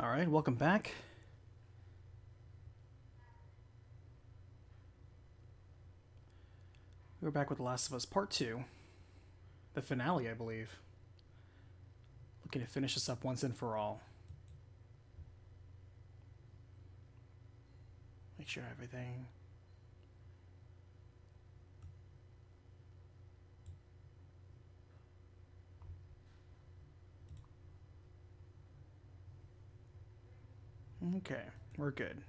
Alright, welcome back. We're back with The Last of Us Part 2. The finale, I believe. Looking to finish this up once and for all. Make sure everything... Okay, we're good.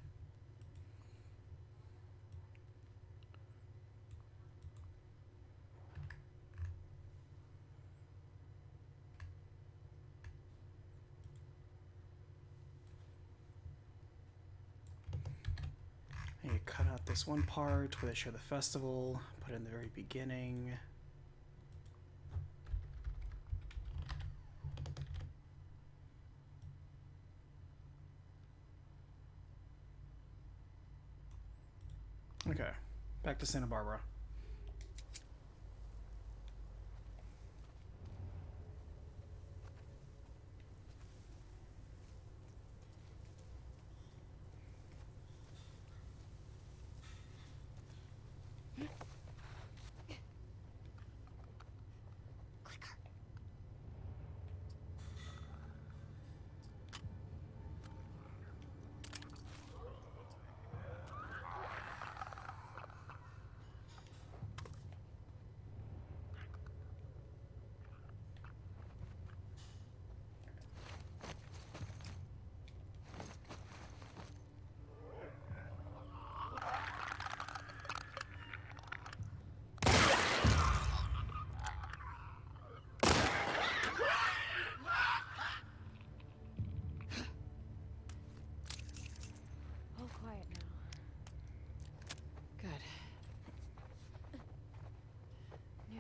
I need to cut out this one part where they show the festival, put it in the very beginning. Okay, back to Santa Barbara.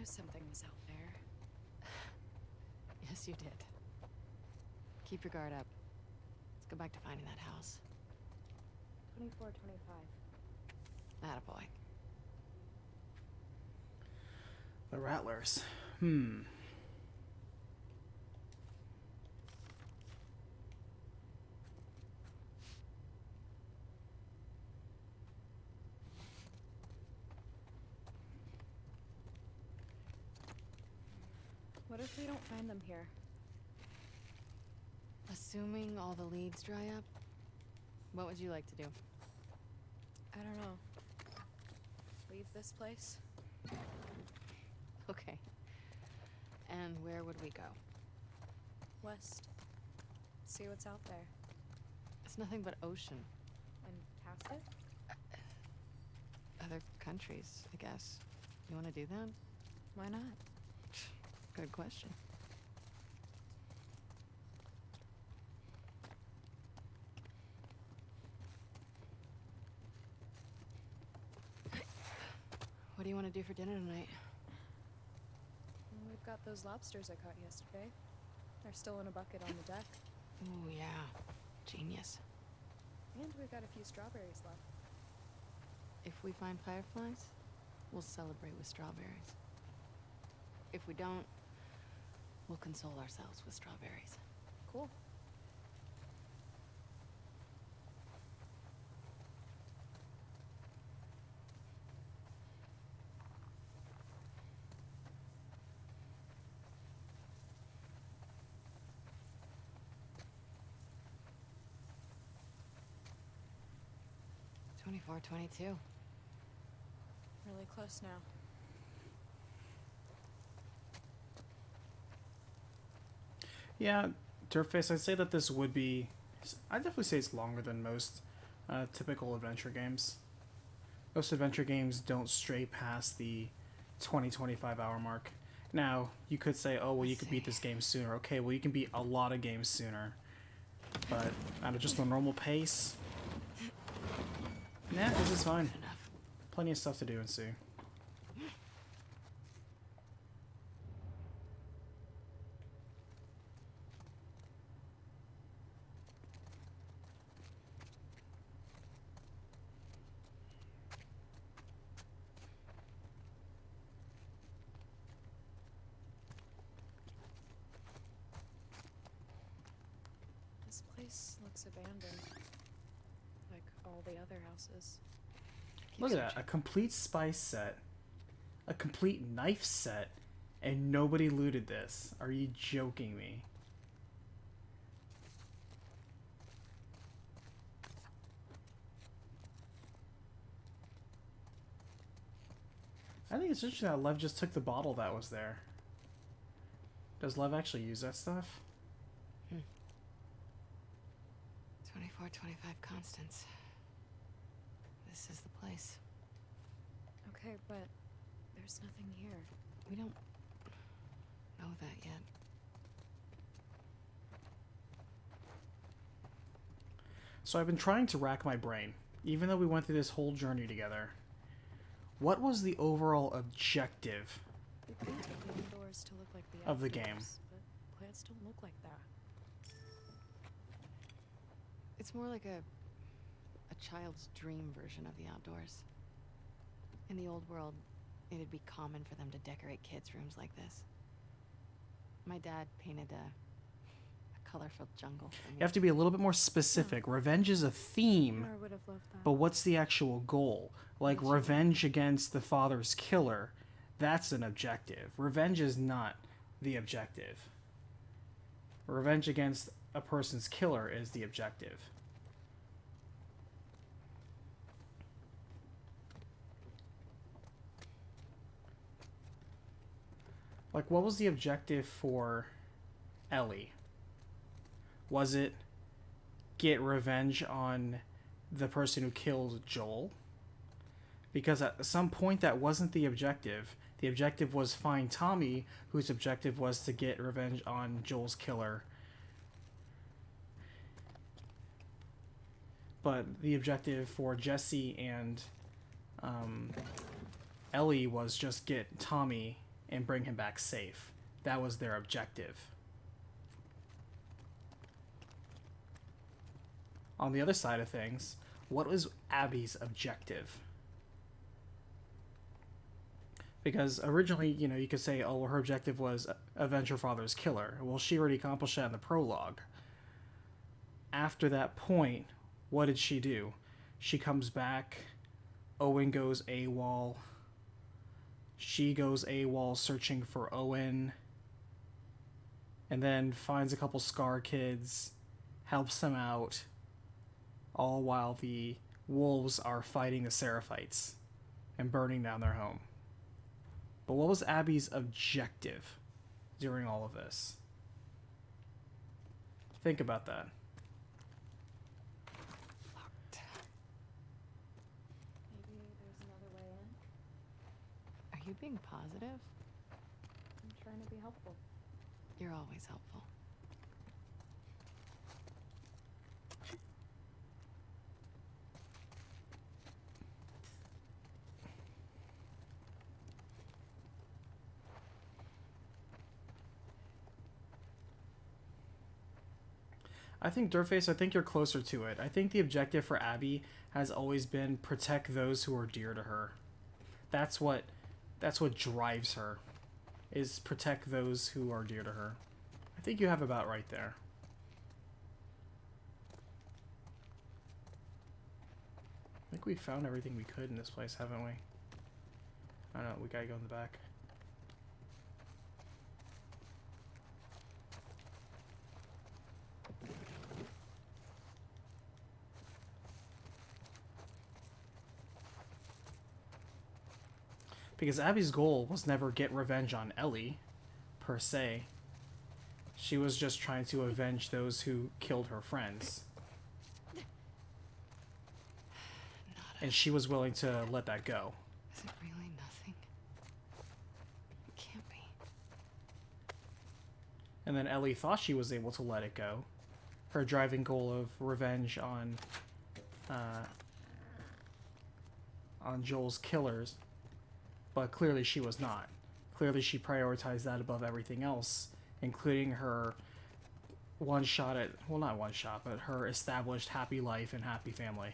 Something was out there. Yes, you did. Keep your guard up. Let's go back to finding that house. 2425. Attaboy. The Rattlers. What if we don't find them here? Assuming all the leads dry up, what would you like to do? I don't know. Leave this place? Okay. And where would we go? West. See what's out there. It's nothing but ocean. And Catharsis? Other countries, I guess. You want to do that? Why not? Good question. What do you want to do for dinner tonight? We've got those lobsters I caught yesterday. They're still in a bucket on the deck. Ooh, yeah. Genius. And we've got a few strawberries left. If we find fireflies, we'll celebrate with strawberries. If we don't, we'll console ourselves with strawberries. Cool. 24-22. Really close now. Yeah, Turfface, I'd say that this would be... I'd definitely say it's longer than most typical adventure games. Most adventure games don't stray past the 20-25 hour mark. Now, you could say, oh, well, you could beat this game sooner. Okay, well, you can beat a lot of games sooner. But at just the normal pace... Nah, this is fine. Plenty of stuff to do and see. place looks abandoned. Like all the other houses. Keep Look at that. searching. A complete spice set. A complete knife set. And nobody looted this. Are you joking me? I think it's interesting that Lev just took the bottle that was there. Does Lev actually use that stuff? 24, 25 constants. This is the place. Okay, but there's nothing here. We don't know that yet. So I've been trying to rack my brain, even though we went through this whole journey together. What was the overall objective We could take the indoors to look like the of the game? outdoors, but plants don't look like that. It's more like a child's dream version of the outdoors. In the old world, it'd be common for them to decorate kids' rooms like this. My dad painted a colorful jungle for me. You have to be a little bit more specific. Revenge is a theme, Nora would have loved that. but what's the actual goal? Like Yes. revenge against the father's killer, that's an objective. Revenge is not the objective. Revenge against a person's killer is the objective. Like, what was the objective for Ellie? Was it get revenge on the person who killed Joel? Because at some point that wasn't the objective. The objective was find Tommy, whose objective was to get revenge on Joel's killer. But the objective for Jesse and Ellie was just get Tommy and bring him back safe. That was their objective. On the other side of things, what was Abby's objective? Because originally, you could say, oh, well, her objective was avenge her father's killer. Well, she already accomplished that in the prologue. After that point, what did she do? She comes back. Owen goes AWOL. She goes AWOL searching for Owen. And then finds a couple Scar kids. Helps them out. All while the wolves are fighting the Seraphites. And burning down their home. But what was Abby's objective during all of this? Think about that. Locked. Maybe there's another way in. Are you being positive? I'm trying to be helpful. You're always helpful. I think Dirtface, I think you're closer to it. I think the objective for Abby has always been protect those who are dear to her. That's what drives her, is protect those who are dear to her. I think you have about right there. I think we found everything we could in this place, haven't we? I don't know, we gotta go in the back. Because Abby's goal was never get revenge on Ellie, per se. She was just trying to avenge those who killed her friends. And she was willing to let that go. Is it really nothing? It can't be. And then Ellie thought she was able to let it go. Her driving goal of revenge on Joel's killers. But clearly she was not. Clearly she prioritized that above everything else, including her one shot at, well, not one shot, but her established happy life and happy family.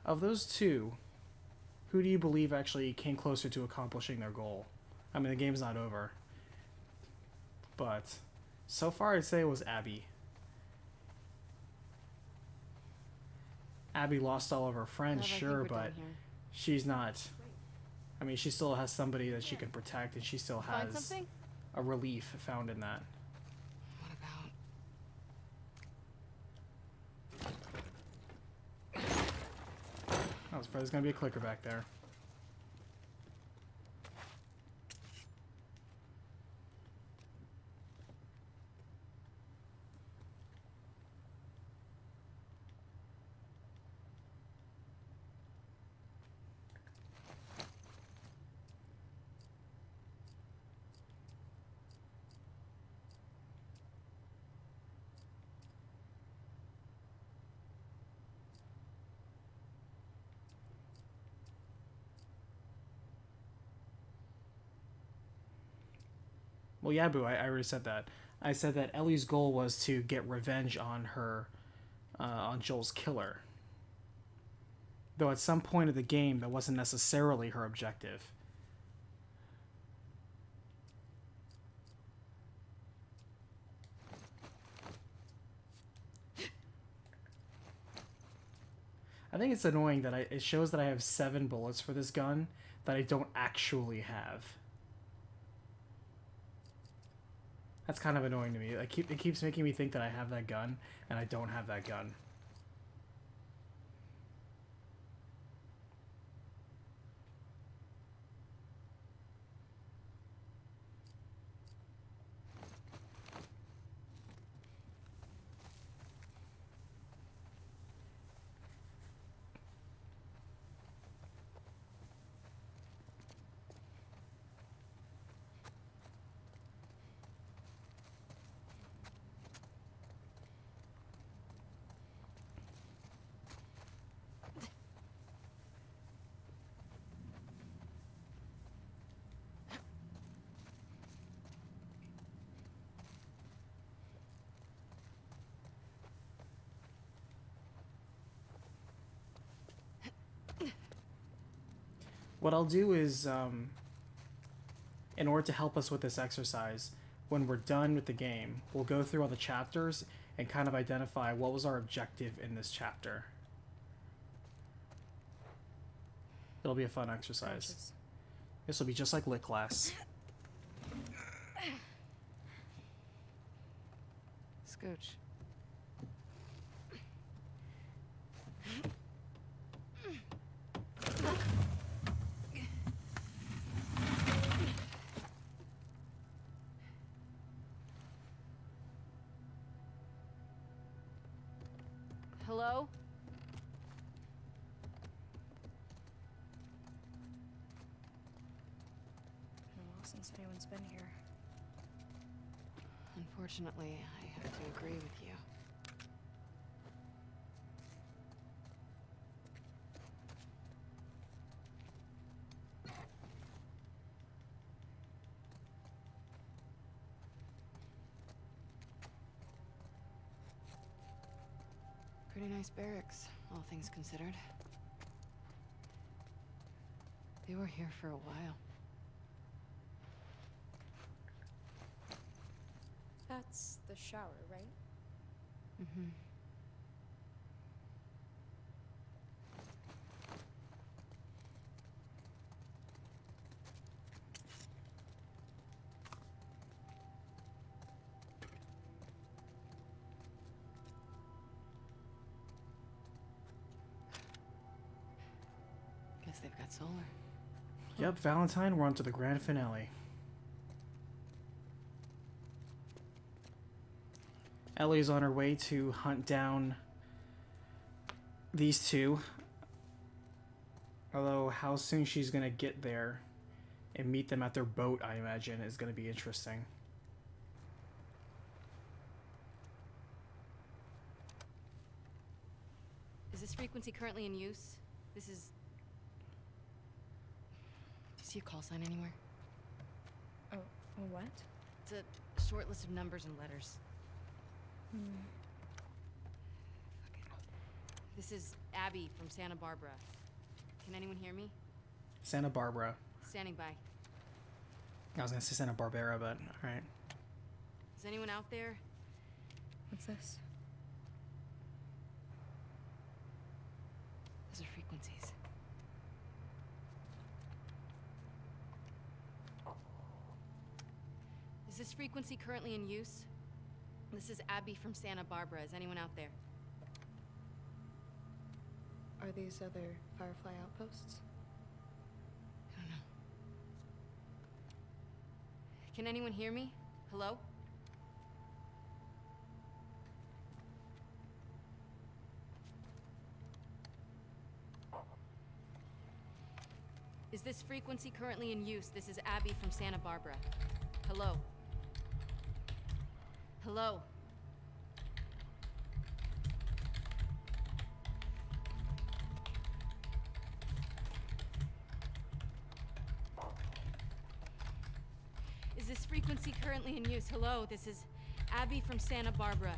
Of those two, who do you believe actually came closer to accomplishing their goal? I mean, the game's not over. but so far I'd say it was Abby. Abby lost all of her friends, Bev, I think sure, we're done but here. she's not. I mean, she still has somebody that she can protect, and she still Find has something? a relief found in that. What about? I was afraid there's gonna be a clicker back there. Well, yeah, Boo, I already said that. I said that Ellie's goal was to get revenge on her, on Joel's killer. Though at some point of the game, that wasn't necessarily her objective. I think it's annoying that it shows that I have 7 bullets for this gun that I don't actually have. That's kind of annoying to me. It keeps making me think that I have that gun, and I don't have that gun. What I'll do is, in order to help us with this exercise, when we're done with the game, we'll go through all the chapters and kind of identify what was our objective in this chapter. It'll be a fun exercise. Conscious. This will be just like lit class. Scooch. Hello? Been a while since anyone's been here. Unfortunately, I have to agree with you. Pretty nice barracks, all things considered. They were here for a while. That's the shower, right? Mm-hmm. Guess they've got solar. Yep, Valentine, we're on to the grand finale. Ellie's on her way to hunt down these two. Although how soon she's going to get there and meet them at their boat, I imagine, is going to be interesting. Is this frequency currently in use? This is... Do you see a call sign anywhere? Oh, what? It's a short list of numbers and letters. Fuck it. This is Abby from Santa Barbara. Can anyone hear me? Santa Barbara. Standing by. I was going to say Santa Barbara, but alright. Is anyone out there? What's this? Those are frequencies. Is this frequency currently in use? This is Abby from Santa Barbara. Is anyone out there? Are these other Firefly outposts? I don't know. Can anyone hear me? Hello? Is this frequency currently in use? This is Abby from Santa Barbara. Hello? Hello? Is this frequency currently in use? Hello, this is Abby from Santa Barbara.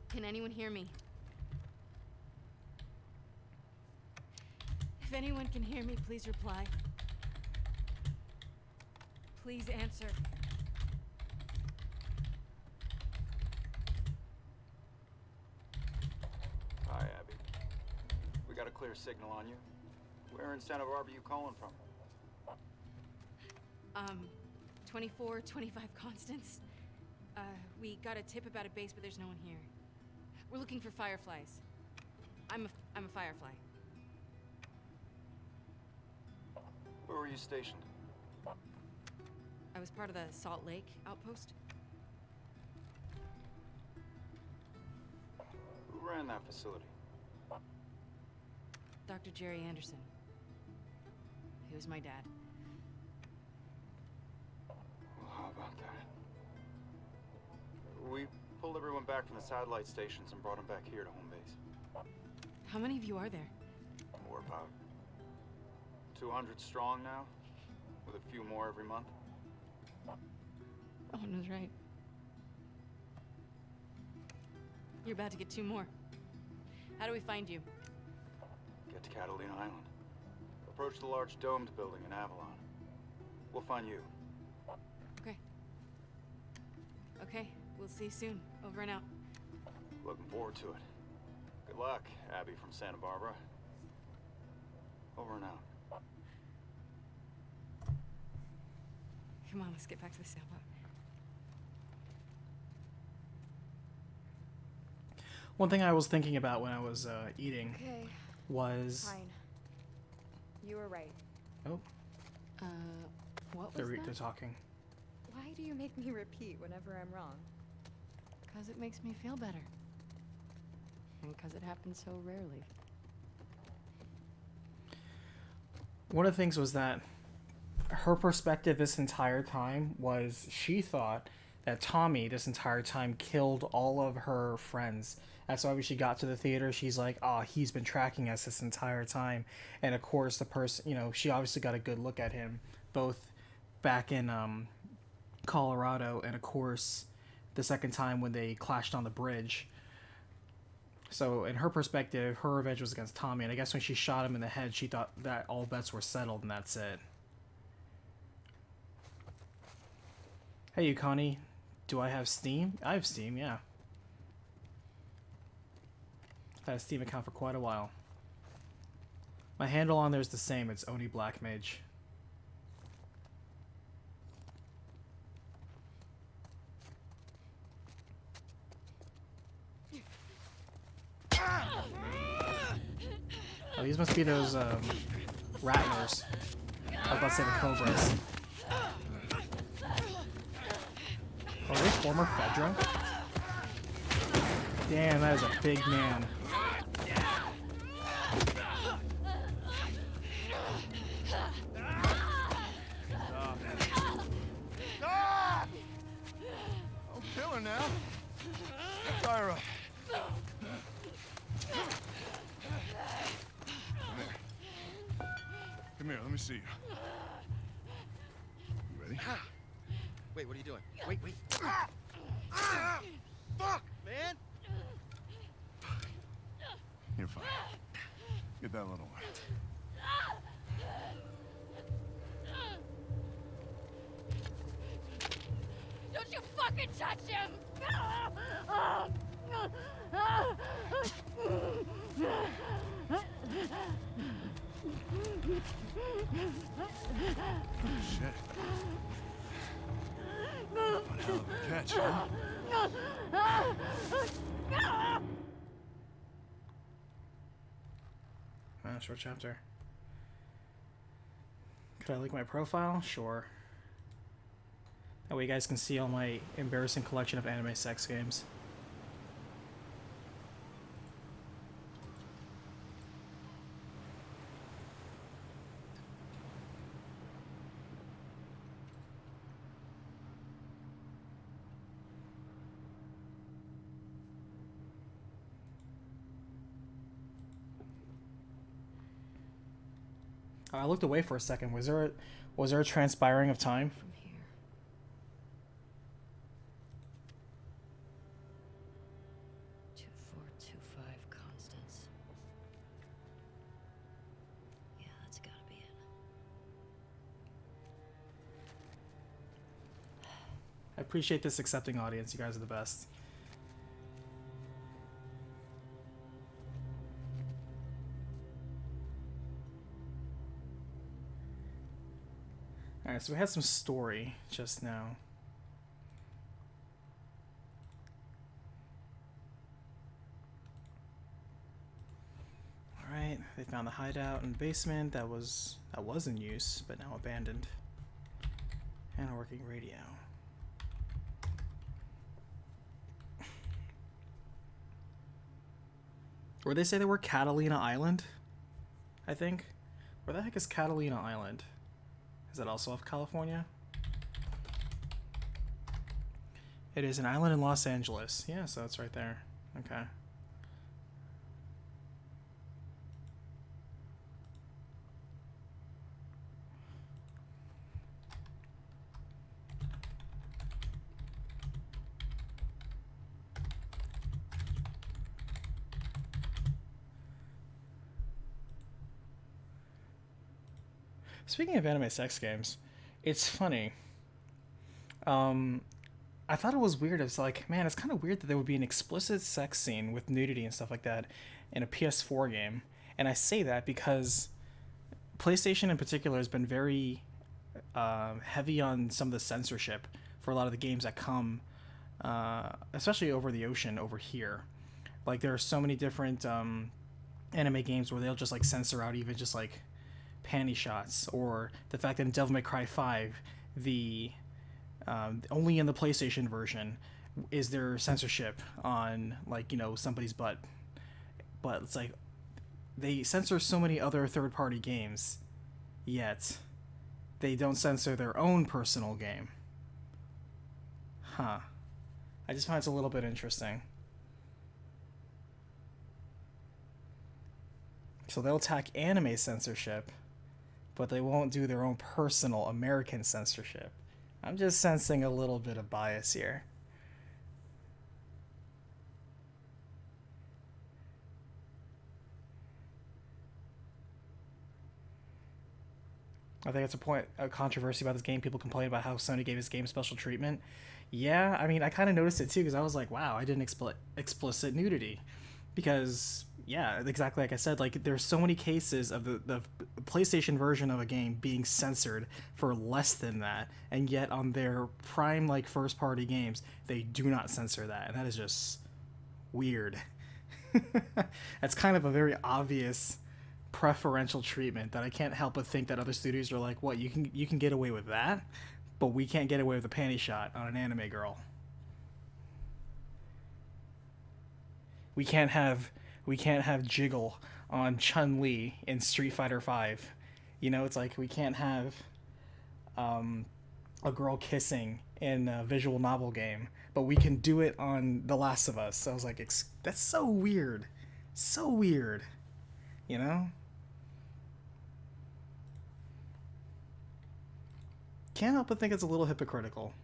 Can anyone hear me? If anyone can hear me, please reply. Please answer. Hi, Abby. We got a clear signal on you. Where in Santa Barbara you calling from? 2425 Constance. We got a tip about a base, but there's no one here. We're looking for fireflies. I'm a firefly. Where were you stationed? I was part of the Salt Lake outpost. Who ran that facility? Dr. Jerry Anderson. He was my dad. Well, how about that? We pulled everyone back from the satellite stations and brought them back here to home base. How many of you are there? We're about 200 strong now, with a few more every month. Owen was right. You're about to get 2 more. How do we find you? Get to Catalina Island. Approach the large domed building in Avalon. We'll find you. Okay. Okay, we'll see you soon. Over and out. Looking forward to it. Good luck, Abby from Santa Barbara. Over and out. Come on, let's get back to the sailboat. One thing I was thinking about when I was eating Okay, was... fine. You were right. Oh, What was they're that? talking. Why do you make me repeat whenever I'm wrong? Because it makes me feel better. And because it happens so rarely. One of the things was that her perspective this entire time was she thought that Tommy this entire time killed all of her friends. That's why when she got to the theater, she's like, "Ah, he's been tracking us this entire time." And of course, the person, she obviously got a good look at him, both back in Colorado and of course the second time when they clashed on the bridge. So in her perspective, her revenge was against Tommy, and I guess when she shot him in the head, she thought that all bets were settled and that's it. Hey, Yukani, do I have Steam? I have Steam, yeah. I've had a Steam account for quite a while. My handle on there is the same, it's Oni Black Mage. Oh, these must be those rattlers. I was about to say the cobras. Oh, are they former Fedra? Damn, that is a big man. Stop! Don't kill her now. Tie her up. Come here, let me see you. You ready? Wait, what are you doing? Wait. Fuck, man! You're fine. Get that little one. Don't you fucking fucking touch him! Shit. One hell of a catch, huh? Short chapter. Could I link my profile? Sure. That way you guys can see all my embarrassing collection of anime sex games. I looked away for a second. Was there a transpiring of time? From here. 2425 Constance. Yeah, that's gotta be it. I appreciate this accepting audience. You guys are the best. Alright, so we had some story just now. Alright, they found the hideout in the basement that was in use, but now abandoned. And a working radio. Where they say they were Catalina Island, I think. Where the heck is Catalina Island? Is that also off California? It is an island in Los Angeles. Yeah, so it's right there. Okay. Speaking of anime sex games, it's funny. I thought it was weird. It's like, man, it's kind of weird that there would be an explicit sex scene with nudity and stuff like that in a PS4 game. And I say that because PlayStation in particular has been very heavy on some of the censorship for a lot of the games that come, especially over the ocean over here. Like, there are so many different anime games where they'll just like censor out even just like panty shots, or the fact that in Devil May Cry 5, the only in the PlayStation version is there censorship on, like, you know, somebody's butt. But it's like they censor so many other third-party games, yet they don't censor their own personal game. Huh. I just find it's a little bit interesting. So they'll attack anime censorship, but they won't do their own personal American censorship. I'm just sensing a little bit of bias here. I think it's a controversy about this game. People complain about how Sony gave this game special treatment. Yeah, I mean, I kind of noticed it too, because I was like, wow, I didn't explicit nudity. Because, yeah, exactly like I said, like, there's so many cases of the PlayStation version of a game being censored for less than that, and yet on their prime, like, first-party games, they do not censor that, and that is just weird. That's kind of a very obvious preferential treatment that I can't help but think that other studios are like, what, you can get away with that, but we can't get away with a panty shot on an anime girl. We can't have Jiggle on Chun-Li in Street Fighter V. You know, it's like we can't have a girl kissing in a visual novel game, but we can do it on The Last of Us. So I was like, that's so weird. So weird. You know? Can't help but think it's a little hypocritical.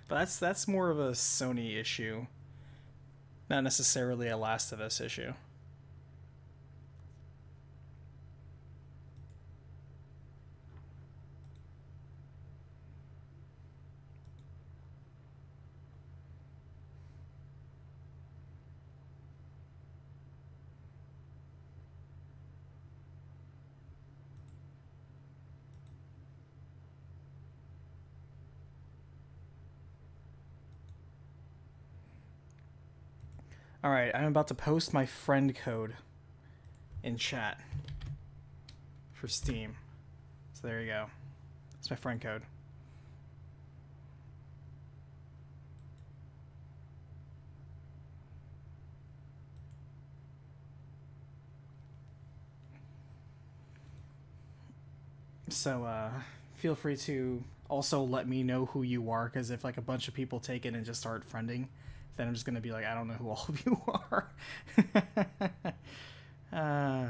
But that's more of a Sony issue, not necessarily a Last of Us issue. Alright, I'm about to post my friend code in chat for Steam. So there you go. That's my friend code. So, feel free to also let me know who you are, because if like a bunch of people take it and just start friending, then I'm just gonna be like, I don't know who all of you are. Well,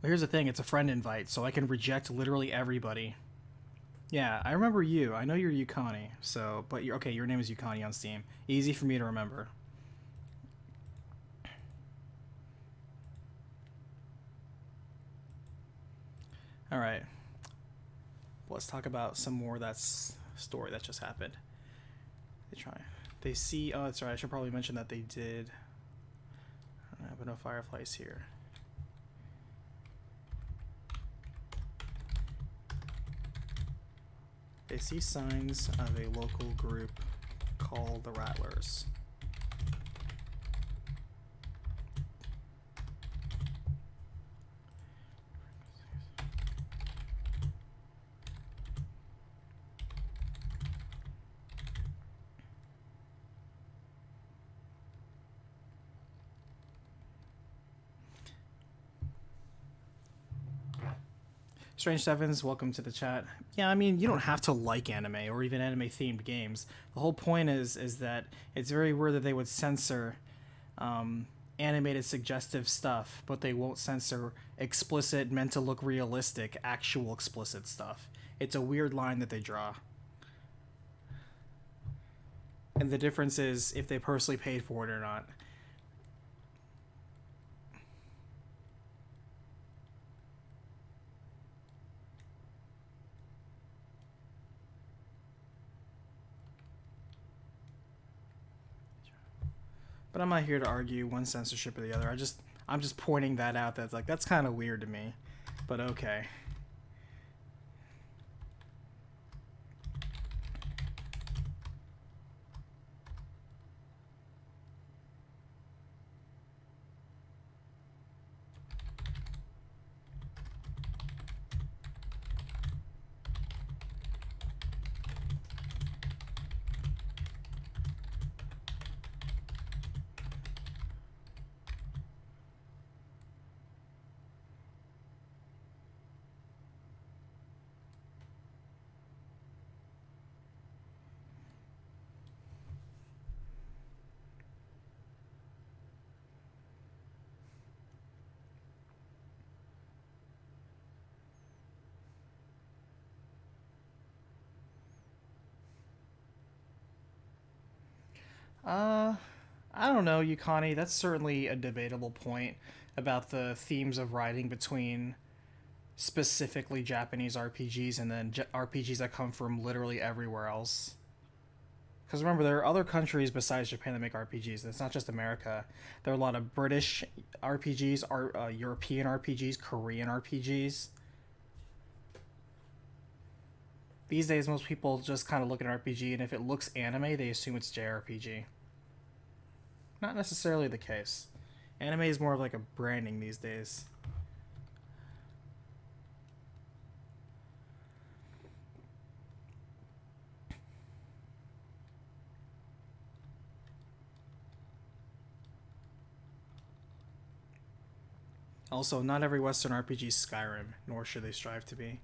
here's the thing, it's a friend invite, so I can reject literally everybody. Yeah, I remember you. I know you're Yukani, so, but you're, okay, your name is Yukani on Steam. Easy for me to remember. Alright. Let's talk about some more of that story that just happened. They see, oh, that's right, I should probably mention that they did, but no fireflies here. They see signs of a local group called the Rattlers. Strange Sevens, welcome to the chat. Yeah, I mean, you don't have to like anime or even anime-themed games. The whole point is that it's very weird that they would censor animated suggestive stuff, but they won't censor explicit, meant to look realistic, actual explicit stuff. It's a weird line that they draw. And the difference is if they personally paid for it or not. But I'm not here to argue one censorship or the other. I'm just pointing that out. That's like, that's kind of weird to me. But okay. I don't know, Yukani. That's certainly a debatable point about the themes of writing between specifically Japanese RPGs and then RPGs that come from literally everywhere else. Because remember, there are other countries besides Japan that make RPGs. It's not just America. There are a lot of British RPGs, European RPGs, Korean RPGs. These days, most people just kind of look at an RPG, and if it looks anime, they assume it's JRPG. Not necessarily the case. Anime is more of like a branding these days. Also, not every Western RPG is Skyrim, nor should they strive to be.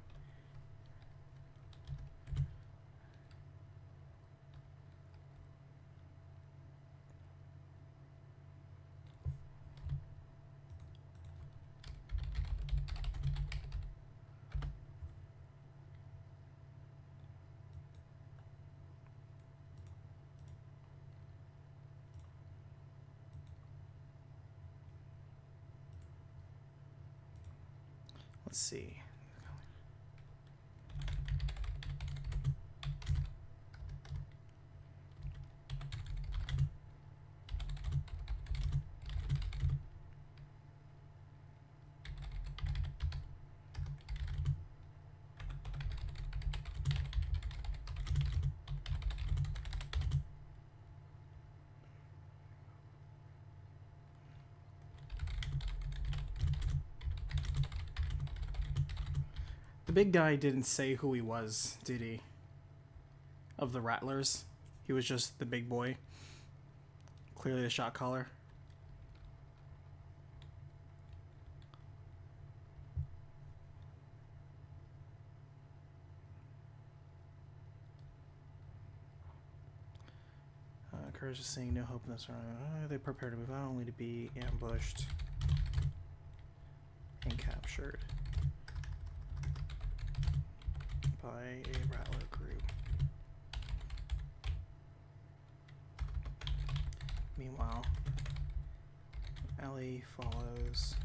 Let's see. The big guy didn't say who he was, did he? Of the Rattlers. He was just the big boy. Clearly the shot caller. Courage is seeing no hope in this. They prepare to move on, only to be ambushed and captured by a Rattler group. Meanwhile, Ellie follows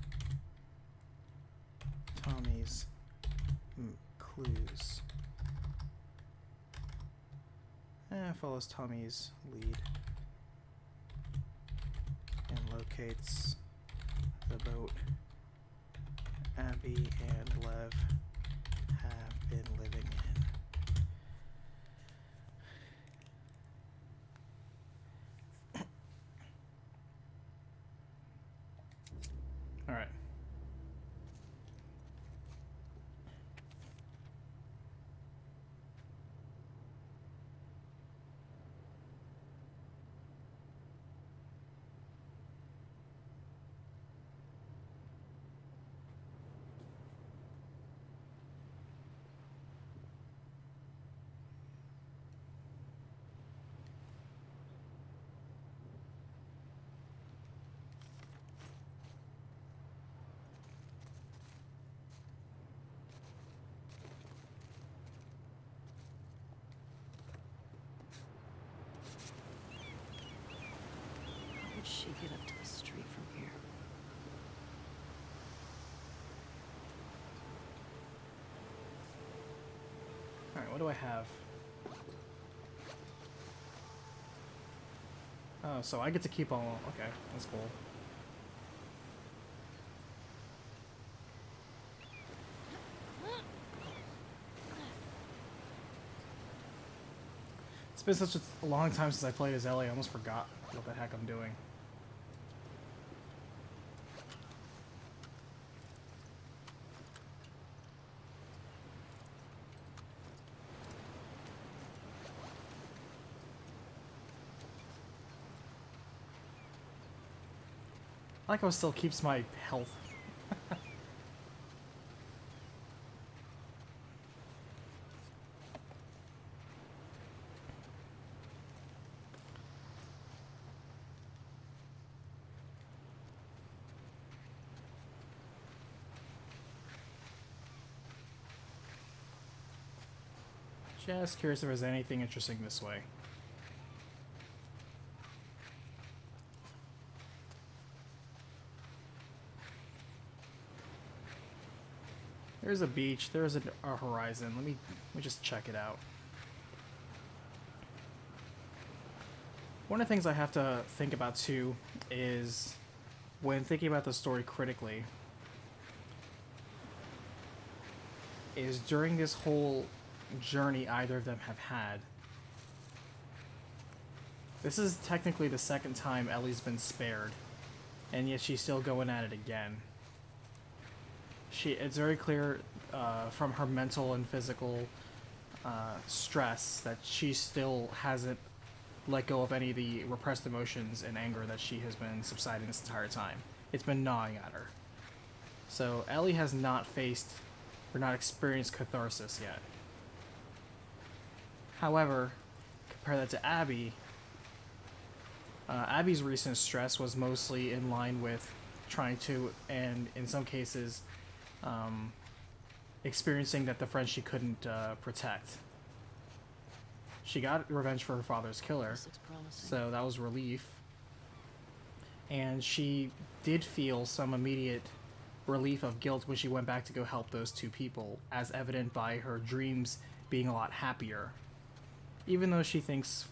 Tommy's clues. Follows Tommy's lead and locates the boat Abby and Lev have been living in. All right. How would she get up to the street from here? Alright, what do I have? Oh, so I get to keep all... Okay, that's cool. It's been such a long time since I played as Ellie, I almost forgot what the heck I'm doing. I like how it still keeps my health. Just curious if there's anything interesting this way. There's a beach, there's a horizon. Let me just check it out. One of the things I have to think about too is when thinking about the story critically is during this whole journey either of them have had. This is technically the second time Ellie's been spared, and yet she's still going at it again. It's very clear from her mental and physical stress that she still hasn't let go of any of the repressed emotions and anger that she has been subsiding this entire time. It's been gnawing at her. So Ellie has not faced or not experienced catharsis yet. However, compare that to Abby. Abby's recent stress was mostly in line with trying to, and in some cases, experiencing that the friends she couldn't protect. She got revenge for her father's killer, This looks promising. so that was relief. And she did feel some immediate relief of guilt when she went back to go help those two people, as evident by her dreams being a lot happier. Even though she thinks,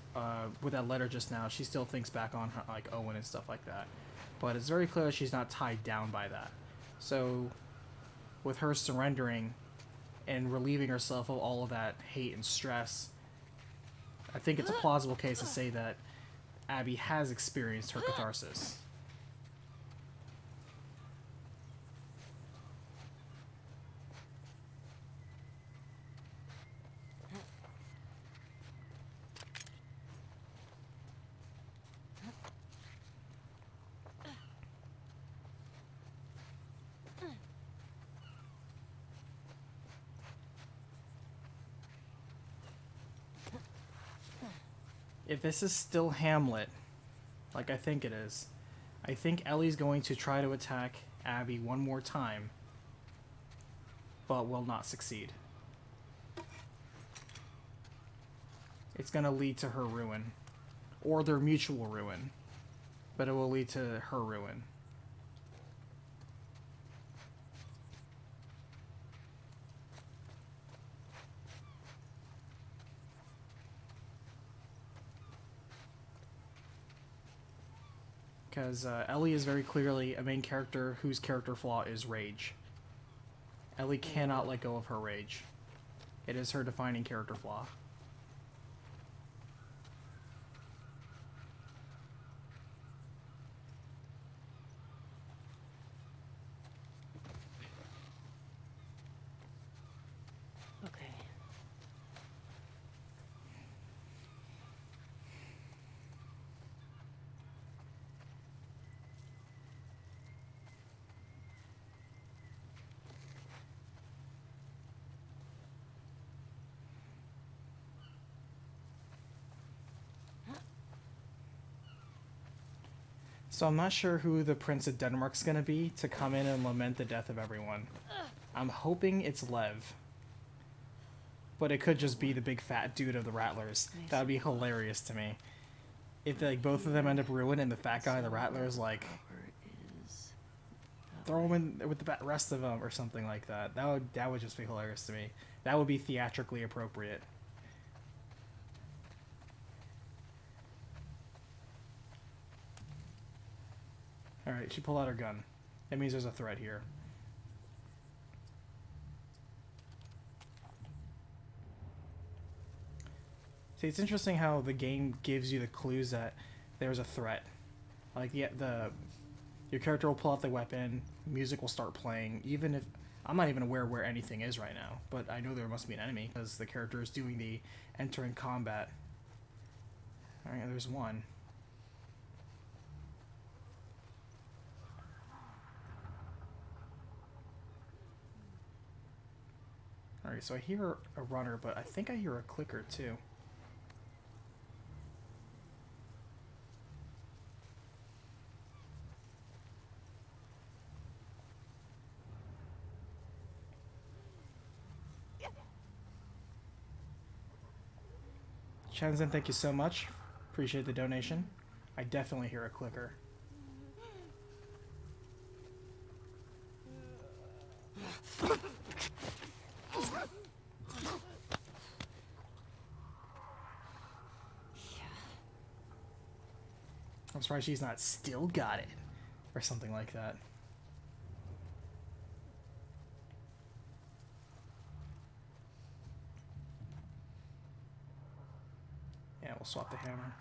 with that letter just now, she still thinks back on her, like Owen and stuff like that. But it's very clear that she's not tied down by that. So, with her surrendering and relieving herself of all of that hate and stress, I think it's a plausible case to say that Abby has experienced her catharsis. if this is still Hamlet, like I think it is, I think Ellie's going to try to attack Abby one more time, but will not succeed. It's going to lead to her ruin, or their mutual ruin, but it will lead to her ruin. Because Ellie is very clearly a main character whose character flaw is rage. Ellie cannot let go of her rage. It is her defining character flaw. Okay. So I'm not sure who the Prince of Denmark's gonna be to come in and lament the death of everyone. I'm hoping it's Lev. But it could just be the big fat dude of the Rattlers. That would be hilarious to me. If like both of them end up ruined and the fat guy of the Rattlers like throw him in with the rest of them or something like that. That would just be hilarious to me. That would be theatrically appropriate. Alright, she pulled out her gun. That means there's a threat here. See, it's interesting how the game gives you the clues that there's a threat. Like, your character will pull out the weapon, music will start playing, even if... I'm not even aware where anything is right now, but I know there must be an enemy, because the character is doing the entering combat. Alright, there's one. Alright, so I hear a runner, but I think I hear a clicker too. Shenzhen, thank you so much. Appreciate the donation. I definitely hear a clicker. I'm surprised she's not still got it. Or something like that. Yeah, we'll swap the hammer.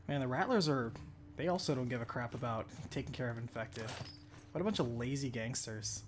Man, the Rattlers are... They also don't give a crap about taking care of infected. What a bunch of lazy gangsters.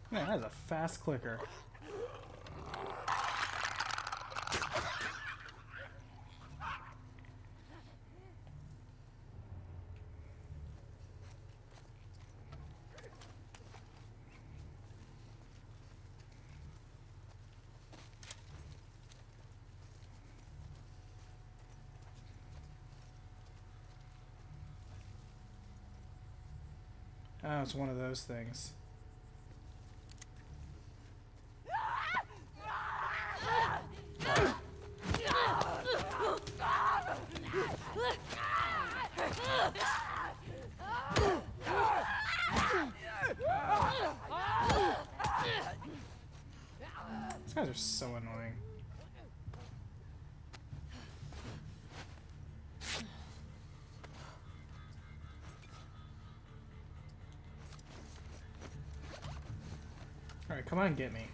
Man, that is a fast clicker. Oh, it's one of those things. These guys are so annoying. Alright, come on, get me.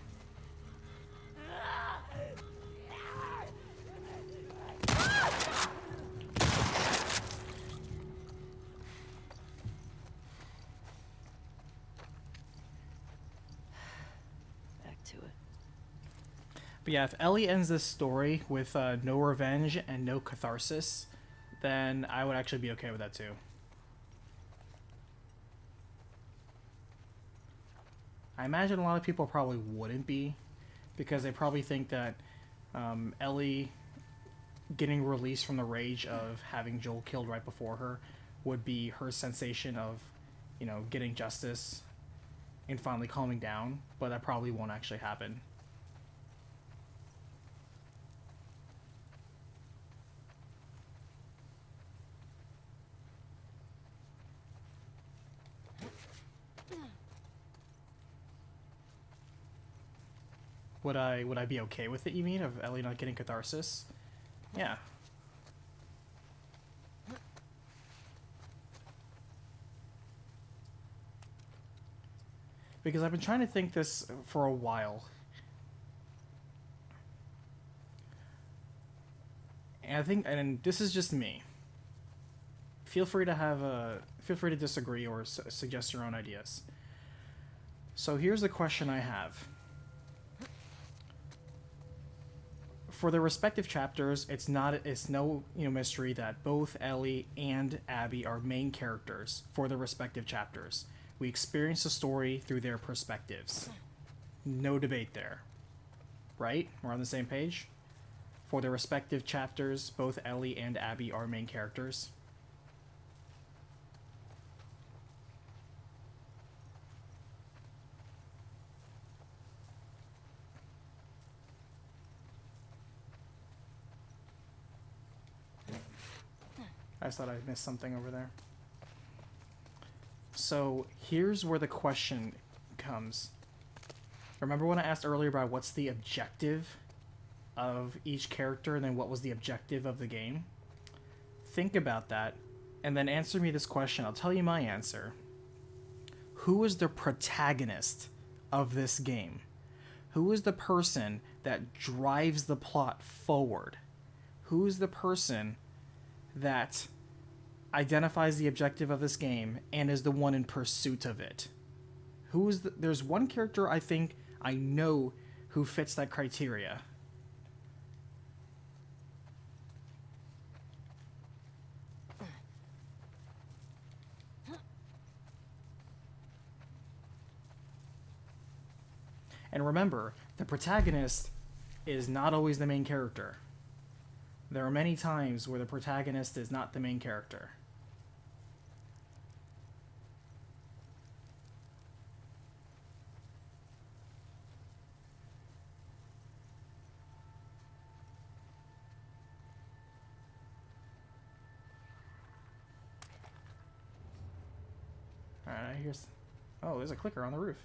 Back to it. But yeah, if Ellie ends this story with no revenge and no catharsis, then I would actually be okay with that too. I imagine a lot of people probably wouldn't be, because they probably think that Ellie getting released from the rage of having Joel killed right before her would be her sensation of, you know, getting justice and finally calming down, but that probably won't actually happen. Would I be okay with it, you mean, of Ellie not getting catharsis? Yeah. Because I've been trying to think this for a while. And I think, and this is just me. Feel free to disagree or suggest your own ideas. So here's the question I have. For the respective chapters, it's no mystery that both Ellie and Abby are main characters for the respective chapters. We experience the story through their perspectives. No debate there. Right? We're on the same page? For the respective chapters, both Ellie and Abby are main characters. I just thought I missed something over there. So here's where the question comes. Remember when I asked earlier about what's the objective of each character and then what was the objective of the game? Think about that and then answer me this question. I'll tell you my answer. Who is the protagonist of this game? Who is the person that drives the plot forward? Who is the person that identifies the objective of this game and is the one in pursuit of it? There's one character I think I know who fits that criteria. And remember, the protagonist is not always the main character. There are many times where the protagonist is not the main character. Alright, here's... Oh, there's a clicker on the roof.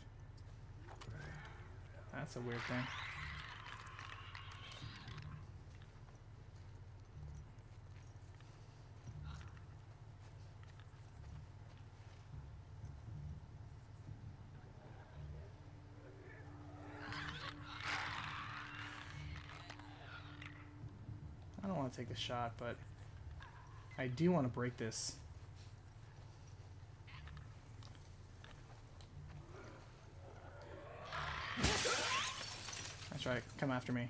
That's a weird thing. I don't want to take the shot, but I do want to break this. That's right, come after me.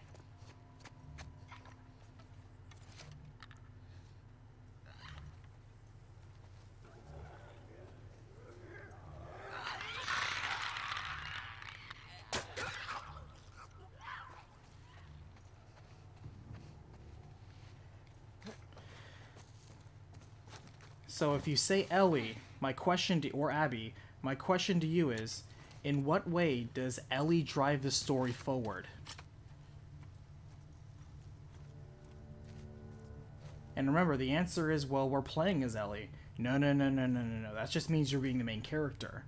So if you say Ellie, my question to, or Abby, My question to you is, in what way does Ellie drive the story forward? And remember, the answer is, well, we're playing as Ellie. No. That just means you're being the main character.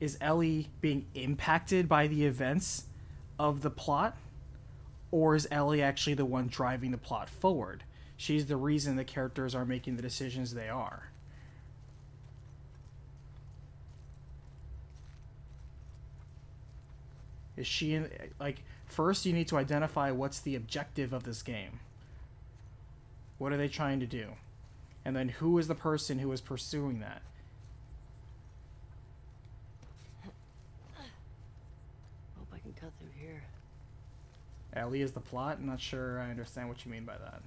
Is Ellie being impacted by the events of the plot? Or is Ellie actually the one driving the plot forward? She's the reason the characters are making the decisions they are. Is she in, like, first you need to identify what's the objective of this game. What are they trying to do? And then who is the person who is pursuing that? Hope I can cut through here. Ellie is the plot? I'm not sure I understand what you mean by that.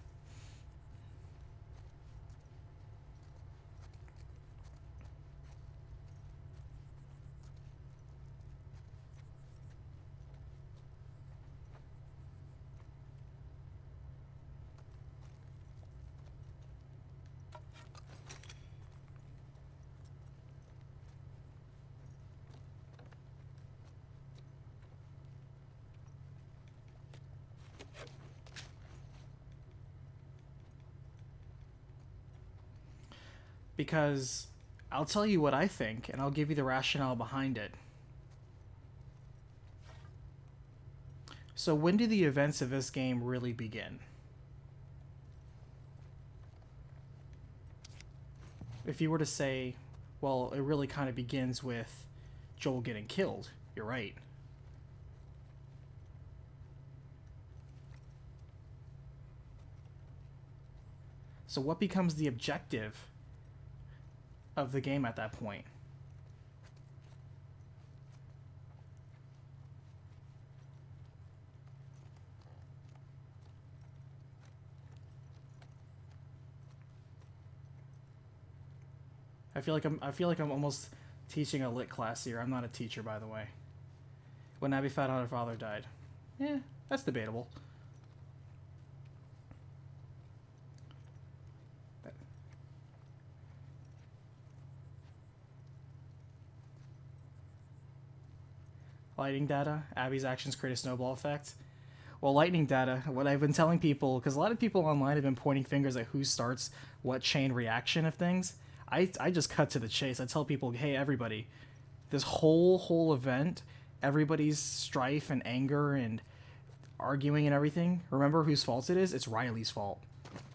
Because I'll tell you what I think, and I'll give you the rationale behind it. So when do the events of this game really begin? If you were to say, well, it really kind of begins with Joel getting killed, you're right. So what becomes the objective of the game at that point? I feel like I'm almost teaching a lit class here. I'm not a teacher, by the way. When Abby found out her father died. Yeah, that's debatable. Lightning data, Abby's actions create a snowball effect. Well, lightning data, what I've been telling people, because a lot of people online have been pointing fingers at who starts what chain reaction of things. I just cut to the chase. I tell people, hey, everybody, this whole event, everybody's strife and anger and arguing and everything, remember whose fault it is? It's Riley's fault.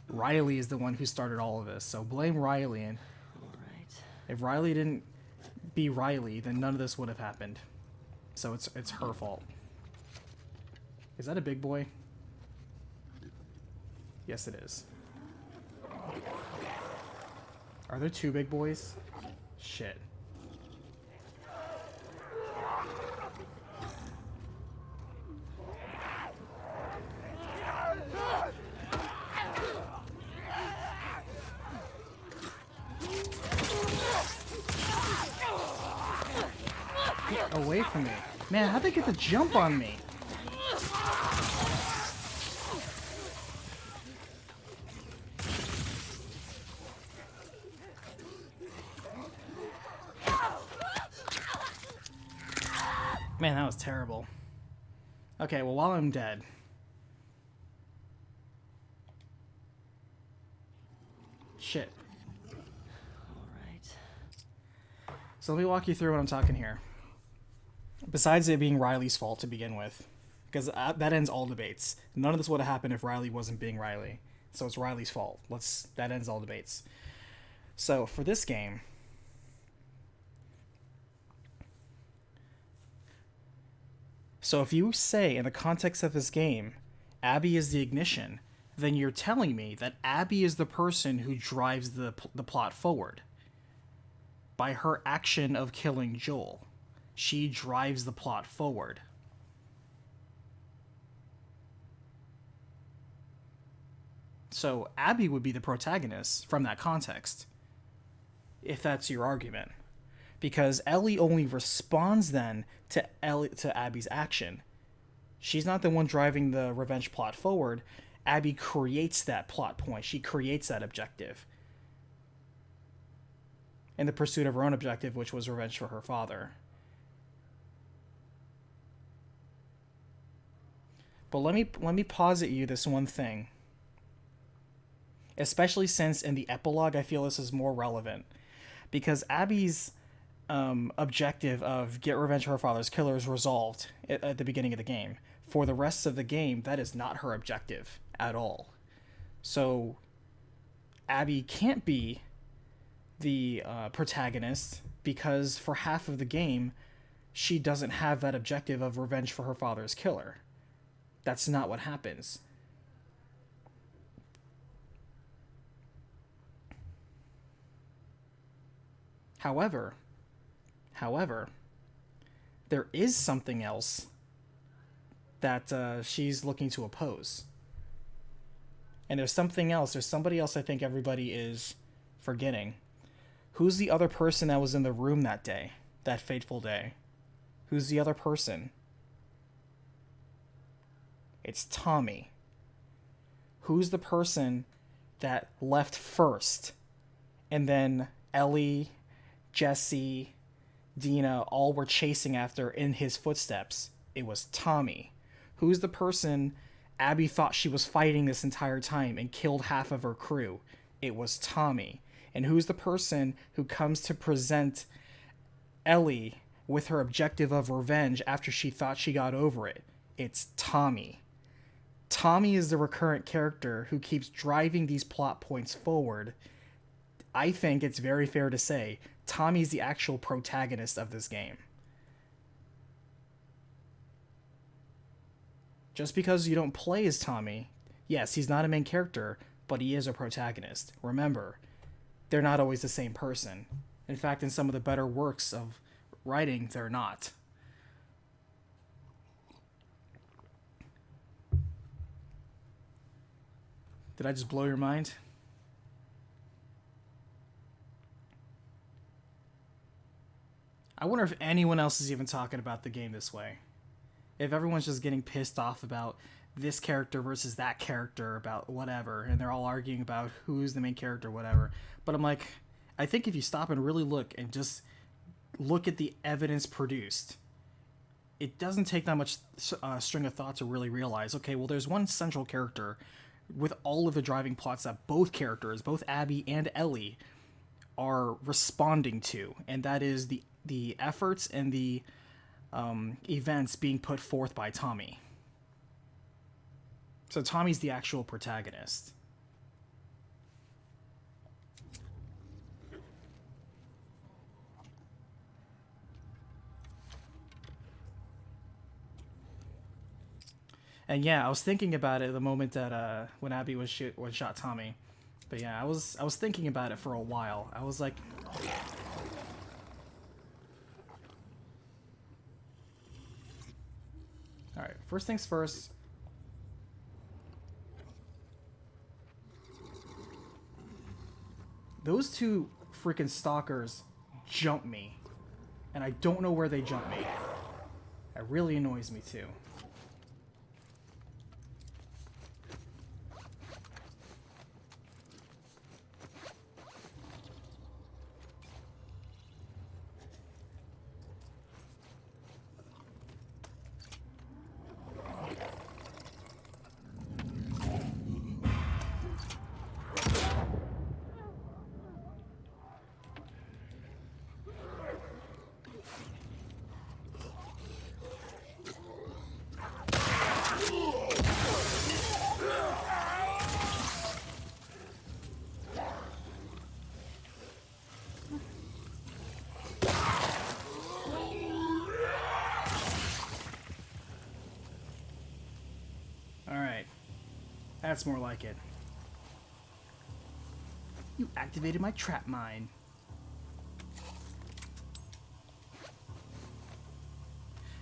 Riley is the one who started all of this, so blame Riley. And if Riley didn't be Riley, then none of this would have happened. So it's her fault. Is that a big boy? Yes, it is. Are there two big boys? Shit. Get away from me. Man, how'd they get the jump on me? Man, that was terrible. Okay, well, while I'm dead... Shit. Alright. So let me walk you through what I'm talking here. Besides it being Riley's fault to begin with, because that ends all debates. None of this would have happened if Riley wasn't being Riley. So it's Riley's fault. That ends all debates. So for this game... So if you say, in the context of this game, Abby is the ignition, then you're telling me that Abby is the person who drives the plot forward. By her action of killing Joel. She drives the plot forward. So Abby would be the protagonist from that context, if that's your argument. Because Ellie only responds then to Abby's action. She's not the one driving the revenge plot forward. Abby creates that plot point. She creates that objective. in the pursuit of her own objective, which was revenge for her father. But let me posit you this one thing. Especially since in the epilogue, I feel this is more relevant. Because Abby's objective of get revenge for her father's killer is resolved at the beginning of the game. For the rest of the game, that is not her objective at all. So Abby can't be the protagonist because for half of the game, she doesn't have that objective of revenge for her father's killer. That's not what happens. However, there is something else that she's looking to oppose. And there's something else. There's somebody else I think everybody is forgetting. Who's the other person that was in the room that day? That fateful day? Who's the other person? It's Tommy. Who's the person that left first? And then Ellie, Jesse, Dina all were chasing after in his footsteps. It was Tommy. Who's the person Abby thought she was fighting this entire time and killed half of her crew? It was Tommy. And who's the person who comes to present Ellie with her objective of revenge after she thought she got over it? It's Tommy. Tommy is the recurrent character who keeps driving these plot points forward. I think it's very fair to say Tommy's the actual protagonist of this game. Just because you don't play as Tommy, yes, he's not a main character, but he is a protagonist. Remember, they're not always the same person. In fact, in some of the better works of writing, they're not. Did I just blow your mind? I wonder if anyone else is even talking about the game this way. If everyone's just getting pissed off about this character versus that character, about whatever, and they're all arguing about who's the main character, whatever. But I'm like, I think if you stop and really look and just look at the evidence produced, it doesn't take that much string of thought to really realize, okay, well, there's one central character with all of the driving plots that both characters, both Abby and Ellie, are responding to, and that is the efforts and the events being put forth by Tommy. So Tommy's the actual protagonist. And yeah, I was thinking about it the moment that when Abby was shot Tommy. But yeah, I was thinking about it for a while. I was like, all right, first things first. Those two freaking stalkers jump me, and I don't know where they jump me. That really annoys me too. That's more like it. You activated my trap mine.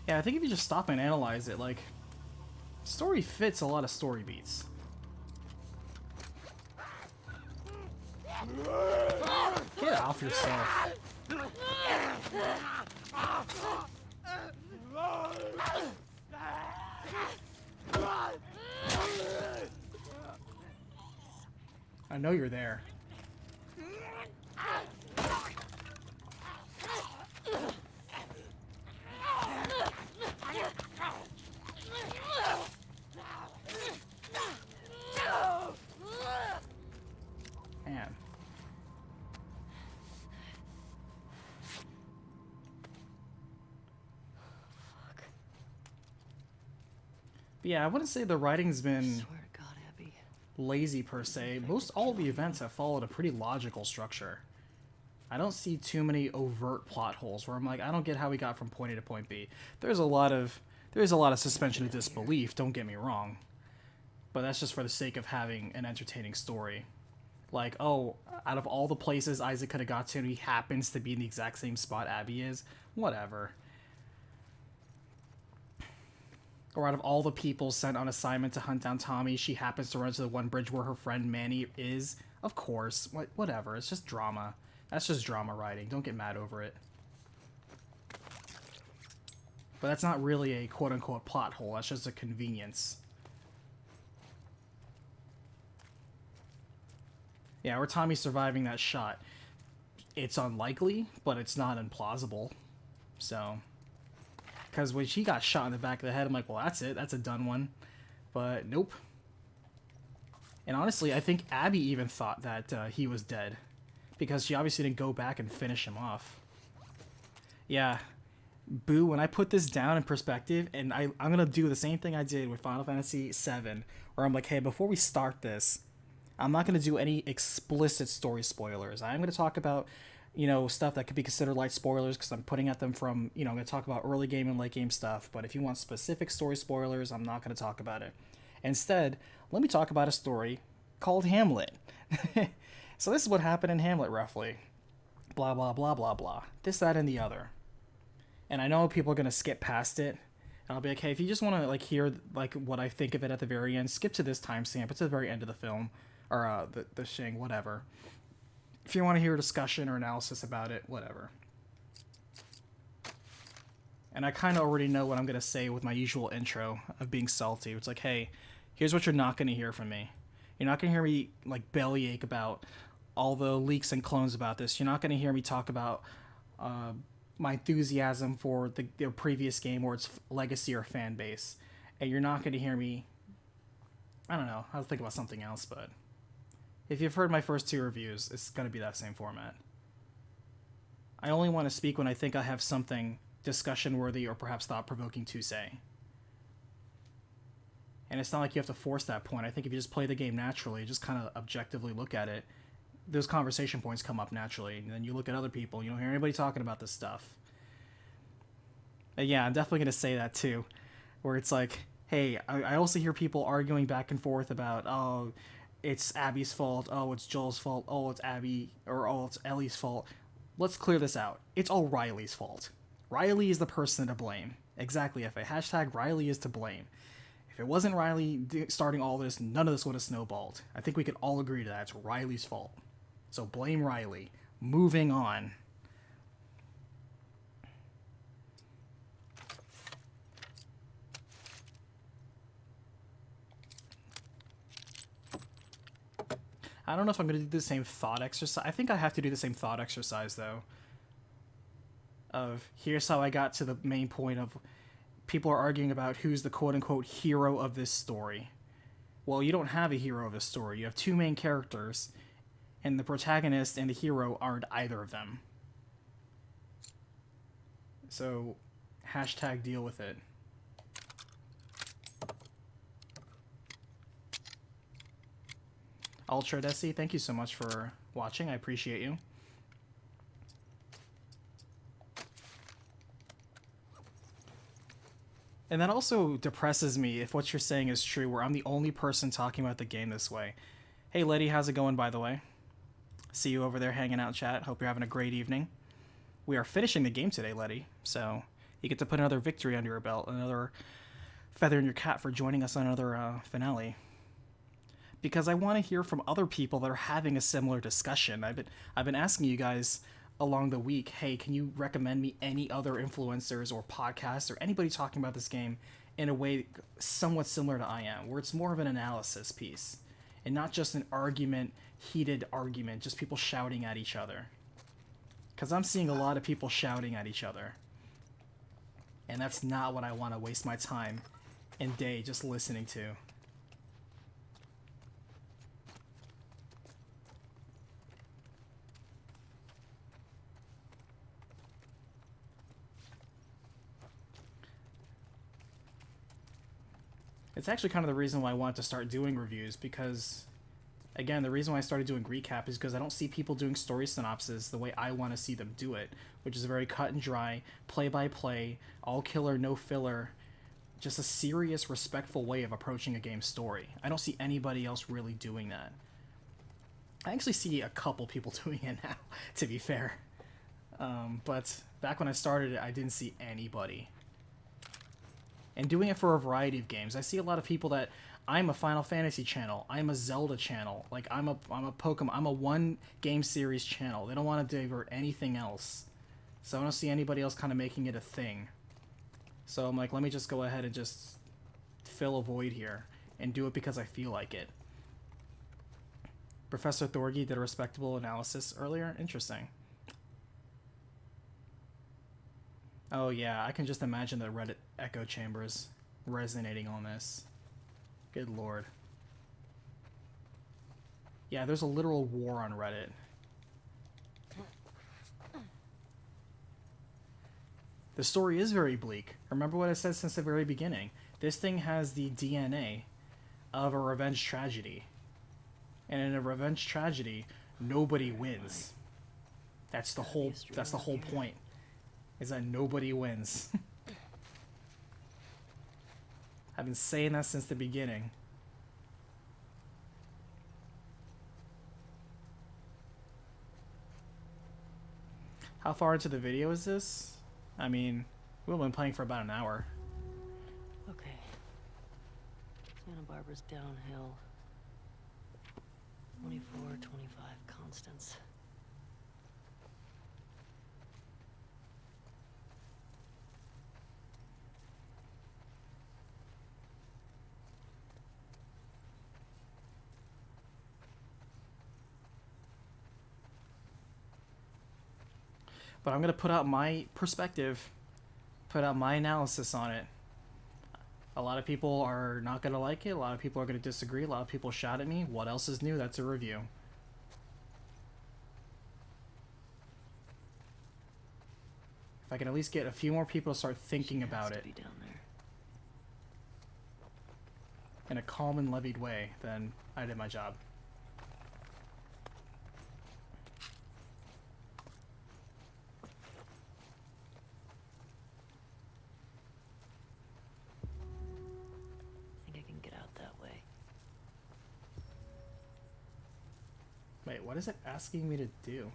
Yeah, I think if you just stop and analyze it, like, story fits a lot of story beats. Get off yourself. I know you're there. But yeah, I wouldn't say the writing's been Swear to God, Abby. lazy per se. Most all the events have followed a pretty logical structure. I don't see too many overt plot holes where I'm like, I don't get how we got from point A to point B. There's a lot of suspension of disbelief, don't get me wrong. But that's just for the sake of having an entertaining story. Like, oh, out of all the places Isaac could have got to, he happens to be in the exact same spot Abby is. Whatever. Or out of all the people sent on assignment to hunt down Tommy, she happens to run to the one bridge where her friend Manny is. Of course. Whatever. It's just drama. That's just drama writing. Don't get mad over it. But that's not really a quote-unquote plot hole. That's just a convenience. Yeah, or Tommy surviving that shot. It's unlikely, but it's not implausible. So... Because when she got shot in the back of the head, I'm like, well, that's it. That's a done one. But nope. And honestly, I think Abby even thought that he was dead. Because she obviously didn't go back and finish him off. Yeah. Boo, when I put this down in perspective, and I'm going to do the same thing I did with Final Fantasy VII, where I'm like, hey, before we start this, I'm not going to do any explicit story spoilers. I'm going to talk about... stuff that could be considered light spoilers because I'm putting at them from, I'm going to talk about early game and late game stuff. But if you want specific story spoilers, I'm not going to talk about it. Instead, let me talk about a story called Hamlet. So this is what happened in Hamlet, roughly. Blah, blah, blah, blah, blah. This, that, and the other. And I know people are going to skip past it. And I'll be like, hey, if you just want to hear what I think of it at the very end, skip to this timestamp. It's at the very end of the film. Or the thing, whatever. If you want to hear a discussion or analysis about it, whatever. And I kind of already know what I'm going to say with my usual intro of being salty. It's like, hey, here's what you're not going to hear from me. You're not going to hear me bellyache about all the leaks and clones about this. You're not going to hear me talk about my enthusiasm for the previous game or its legacy or fan base. And you're not going to hear me... I don't know. I'll think about something else, but... If you've heard my first 2 reviews, it's going to be that same format. I only want to speak when I think I have something discussion-worthy or perhaps thought-provoking to say. And it's not like you have to force that point. I think if you just play the game naturally, just kind of objectively look at it, those conversation points come up naturally. And then you look at other people, you don't hear anybody talking about this stuff. But yeah, I'm definitely going to say that too. Where it's like, hey, I also hear people arguing back and forth about, oh... it's Abby's fault, oh, it's Joel's fault, oh, it's Abby, or oh, it's Ellie's fault. Let's clear this out. It's all Riley's fault. Riley is the person to blame. Exactly, F.A. Hashtag Riley is to blame. If it wasn't Riley starting all this, none of this would have snowballed. I think we could all agree to that. It's Riley's fault. So blame Riley. Moving on. I don't know if I'm going to do the same thought exercise. I think I have to do the same thought exercise, though. Of, here's how I got to the main point of people are arguing about who's the quote-unquote hero of this story. Well, you don't have a hero of this story. You have 2 main characters, and the protagonist and the hero aren't either of them. So, hashtag deal with it. Ultra Desi, thank you so much for watching. I appreciate you. And that also depresses me if what you're saying is true, where I'm the only person talking about the game this way. Hey, Letty, how's it going, by the way? See you over there hanging out, chat. Hope you're having a great evening. We are finishing the game today, Letty, so you get to put another victory under your belt, another feather in your cap for joining us on another finale. Because I want to hear from other people that are having a similar discussion. I've been asking you guys along the week, hey, can you recommend me any other influencers or podcasts or anybody talking about this game in a way somewhat similar to I Am, where it's more of an analysis piece and not just an heated argument, just people shouting at each other. Because I'm seeing a lot of people shouting at each other. And that's not what I want to waste my time and day just listening to. It's actually kind of the reason why I wanted to start doing reviews, because, again, the reason why I started doing recap is because I don't see people doing story synopsis the way I want to see them do it, which is a very cut and dry, play-by-play, all killer, no filler, just a serious, respectful way of approaching a game's story. I don't see anybody else really doing that. I actually see a couple people doing it now, to be fair. But back when I started it, I didn't see anybody. And doing it for a variety of games. I see a lot of people that, I'm a Final Fantasy channel, I'm a Zelda channel, like I'm a Pokemon, I'm a one game series channel. They don't want to divert anything else. So I don't see anybody else kind of making it a thing. So I'm like, let me just go ahead and just fill a void here and do it because I feel like it. Professor Thorgy did a respectable analysis earlier. Interesting. Oh yeah, I can just imagine the Reddit echo chambers resonating on this. Good lord. Yeah, there's a literal war on Reddit. The story is very bleak. Remember what I said since the very beginning. This thing has the DNA of a revenge tragedy. And in a revenge tragedy, nobody wins. That's the whole point. Is that nobody wins. I've been saying that since the beginning. How far into the video is this? I mean, we've been playing for about an hour. Okay. Santa Barbara's downhill. 24, 25 constants. But I'm going to put out my perspective, put out my analysis on it. A lot of people are not going to like it. A lot of people are going to disagree. A lot of people shout at me. What else is new? That's a review. If I can at least get a few more people to start thinking about it Be down there. in a calm and levied way, then I did my job. Wait, what is it asking me to do?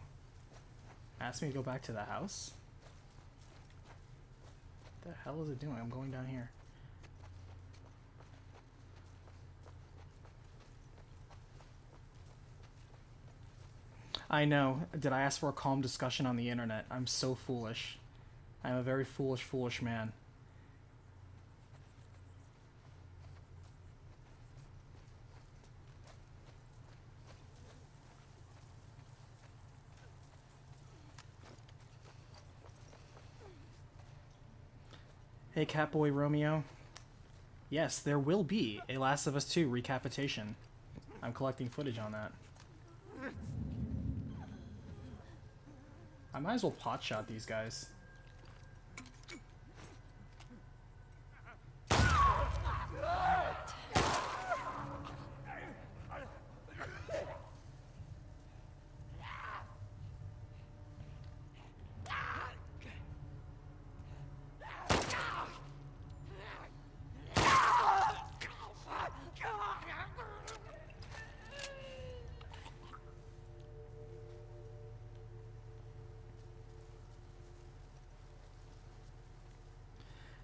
Ask me to go back to the house? What the hell is it doing? I'm going down here. I know. Did I ask for a calm discussion on the internet? I'm so foolish. I'm a very foolish, foolish man. Hey, Catboy Romeo. Yes, there will be a Last of Us 2 recapitation. I'm collecting footage on that. I might as well potshot these guys.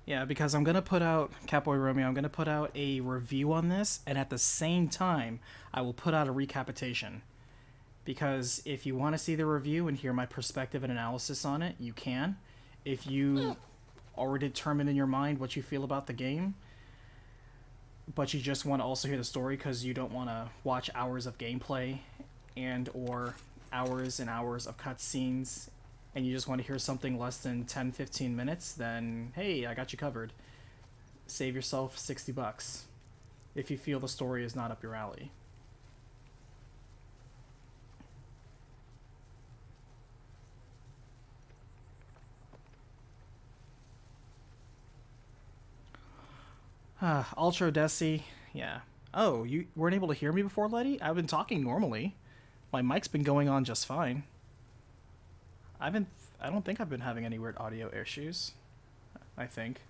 Yeah, because I'm going to put out, Catboy Romeo, I'm going to put out a review on this, and at the same time, I will put out a recapitation. Because if you want to see the review and hear my perspective and analysis on it, you can. If you already determined in your mind what you feel about the game, but you just want to also hear the story because you don't want to watch hours of gameplay and or hours and hours of cutscenes, and you just want to hear something less than 10-15 minutes, then hey, I got you covered. Save yourself $60 if you feel the story is not up your alley. Ultra Desi. Yeah. Oh, you weren't able to hear me before, Letty? I've been talking normally. My mic's been going on just fine. I don't think I've been having any weird audio issues. I think.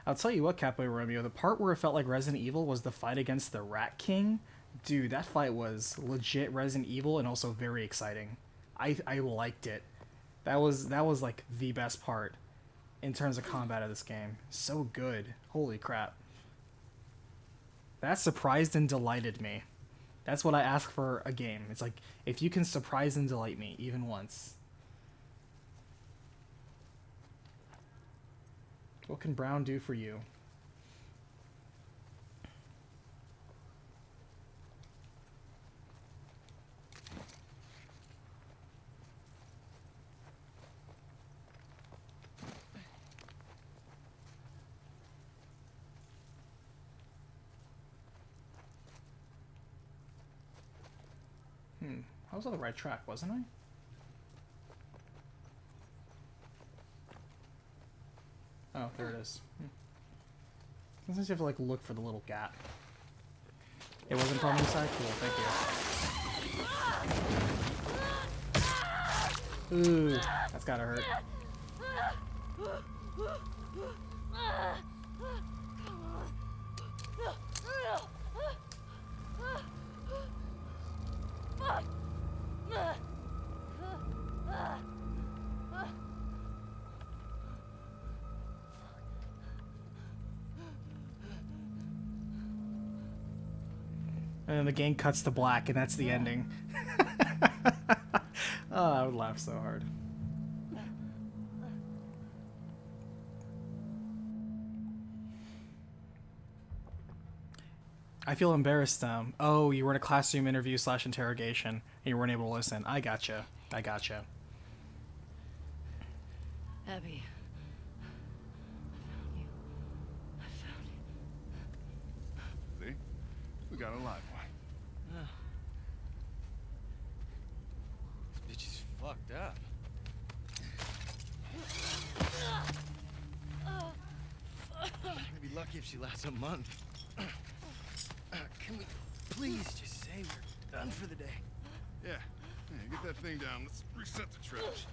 I'll tell you what, Capo Romeo, the part where it felt like Resident Evil was the fight against the Rat King. Dude, that fight was legit Resident Evil and also very exciting. I liked it. That was like the best part in terms of combat of this game. So good. Holy crap. That surprised and delighted me. That's what I ask for a game. It's like, if you can surprise and delight me, even once. What can Brown do for you? I was on the right track, wasn't I? Oh, there it is. Sometimes you have to like look for the little gap. It wasn't from inside? Cool, thank you. Ooh, that's gotta hurt. And then the game cuts to black, and that's the ending. Oh, I would laugh so hard. I feel embarrassed. Oh, you were in a classroom interview / interrogation, and you weren't able to listen. I gotcha. I gotcha. Abby. I found you. See? We got a live one. This bitch is fucked up. I'm gonna be lucky if she lasts a month. Can we please just say we're done for the day? Yeah. Get that thing down. Let's reset the traps.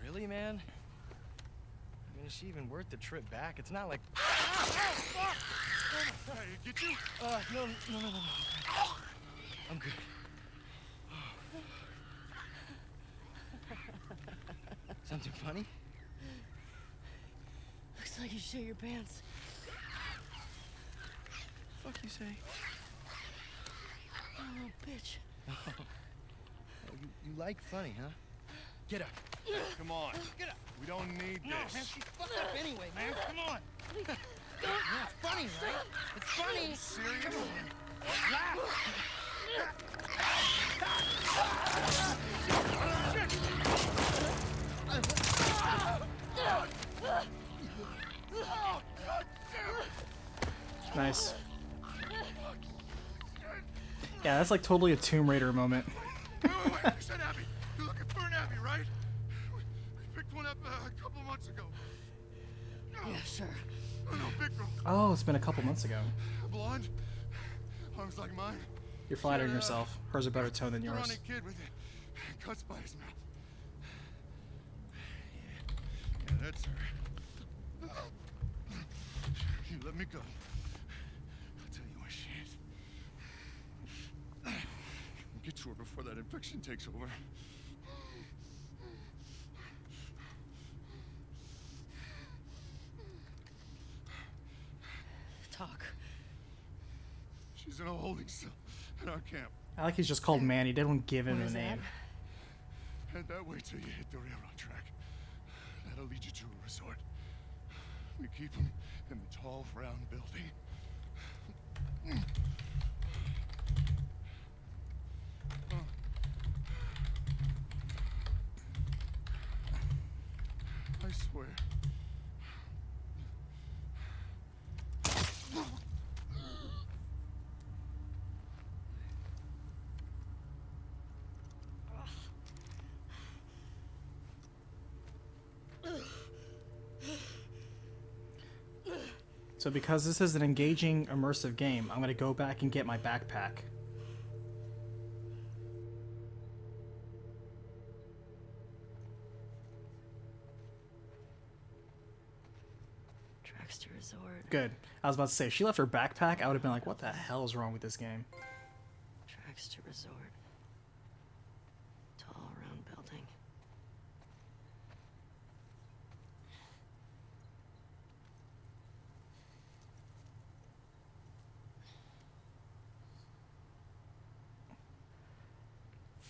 Really, man? I mean, is she even worth the trip back? It's not like... Hey, get you? No. I'm good. Something funny? Looks like you shit your pants. Fuck you say? Oh, bitch. Oh, you like funny, huh? Get up. Come on. Get up. We don't need No, man, this. she's fucked up anyway, man. Come on. No, it's funny, right? It's funny. Serious? Laugh. Nice. Yeah, that's like totally a Tomb Raider moment. Wait. You said Abby. You're looking for an Abby, right? We picked one up a couple months ago. Yeah, sure. Oh, no, big girl. Oh, it's been a couple months ago. Blonde. Arms like mine. You're flattering yourself. Hers a better tone than yours. Scrawny kid with cuts by his mouth. Yeah, that's her. You let me go. I'll tell you where she is. Get to her before that infection takes over. Talk. She's in a holding cell at our camp. I like he's just called Manny. They don't give him Where a is that? name. Head that way till you hit the railroad track. That'll lead you to a resort. We keep them in the tall, round building. I swear. So because this is an engaging, immersive game, I'm going to go back and get my backpack. Tracks to resort. Good. I was about to say, if she left her backpack, I would have been like, what the hell is wrong with this game? Tracks to resort. Tall, round building.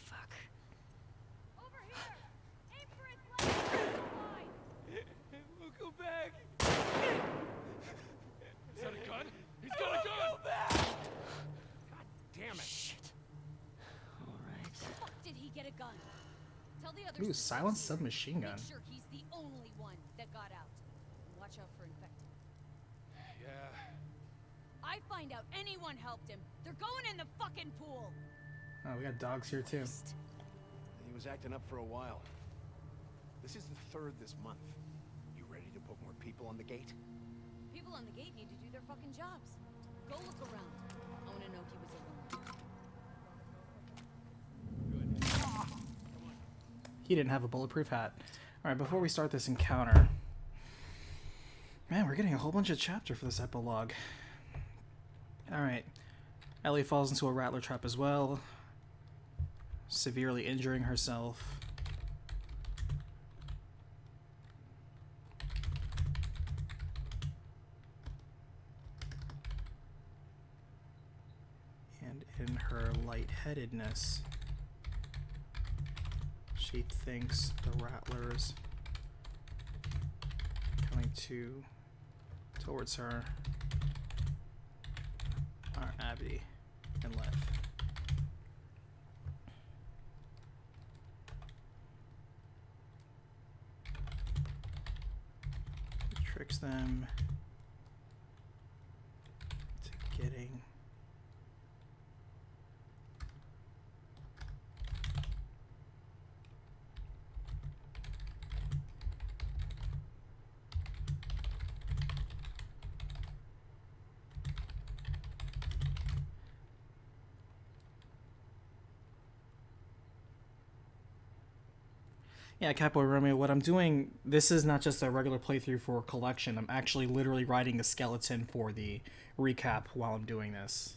Fuck. Over here! Aim for his leg! Line! We'll go back. Is that a gun? He's got a gun! Go back! God damn it. Shit. All right. Fuck did he get a gun? Tell the others Ooh, to silenced search submachine gun. Make sure he's the only one that got out. Watch out for infected. Yeah. I find out anyone helped him. They're going in the fucking pool. Oh, we got dogs here too. He was acting up for a while. This is the third this month. You ready to put more people on the gate? People on the gate need to do their fucking jobs. Go look around. I want to know he was alone. He didn't have a bulletproof hat. Alright, before we start this encounter... Man, we're getting a whole bunch of chapter for this epilogue. Alright. Ellie falls into a rattler trap as well, severely injuring herself. And in her lightheadedness, she thinks the rattlers coming towards her are Abby and Lev. Tricks them to getting Yeah, Capo Romeo, what I'm doing, this is not just a regular playthrough for collection. I'm actually literally writing a skeleton for the recap while I'm doing this.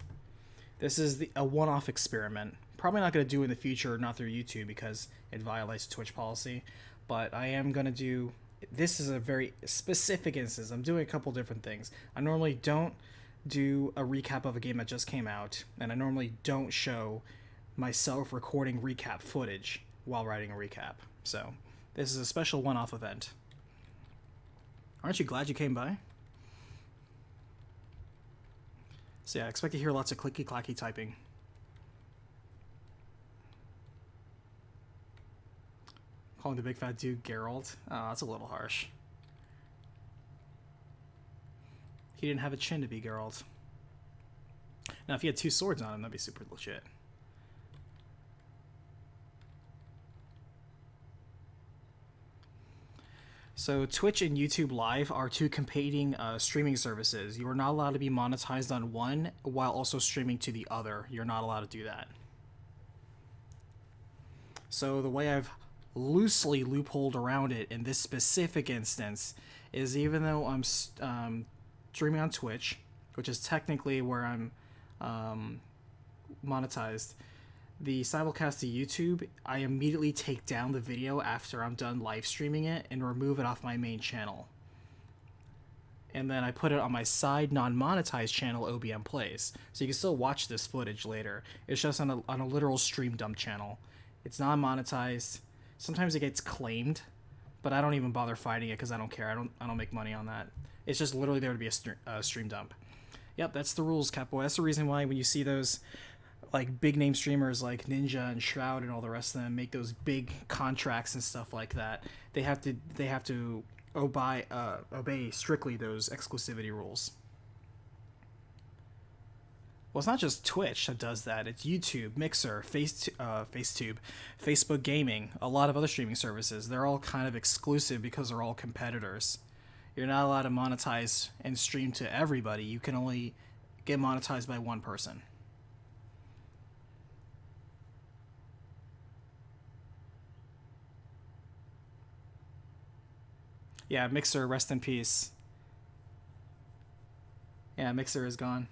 This is a one-off experiment. Probably not going to do in the future, not through YouTube, because it violates Twitch policy. But I am going to do... This is a very specific instance. I'm doing a couple different things. I normally don't do a recap of a game that just came out, and I normally don't show myself recording recap footage while writing a recap. So, this is a special one-off event. Aren't you glad you came by? So yeah, I expect to hear lots of clicky-clacky typing. Calling the big fat dude Geralt? Oh, that's a little harsh. He didn't have a chin to be Geralt. Now, if he had two swords on him, that'd be super legit. So Twitch and YouTube Live are two competing streaming services. You are not allowed to be monetized on one while also streaming to the other. You're not allowed to do that. So the way I've loosely loopholed around it in this specific instance is, even though I'm streaming on Twitch, which is technically where I'm monetized, the simulcast to YouTube, I immediately take down the video after I'm done live streaming it and remove it off my main channel. And then I put it on my side non-monetized channel, OBM Plays. So you can still watch this footage later. It's just on a literal stream dump channel. It's non-monetized. Sometimes it gets claimed, but I don't even bother fighting it because I don't care. I don't make money on that. It's just literally there to be a stream dump. Yep, that's the rules, Catboy. That's the reason why when you see those like big name streamers like Ninja and Shroud and all the rest of them make those big contracts and stuff like that, they have to obey strictly those exclusivity rules. Well, it's not just Twitch that does that. It's YouTube, Mixer, FaceTube, Facebook Gaming, a lot of other streaming services. They're all kind of exclusive because they're all competitors. You're not allowed to monetize and stream to everybody. You can only get monetized by one person. Yeah, Mixer, rest in peace. Yeah, Mixer is gone.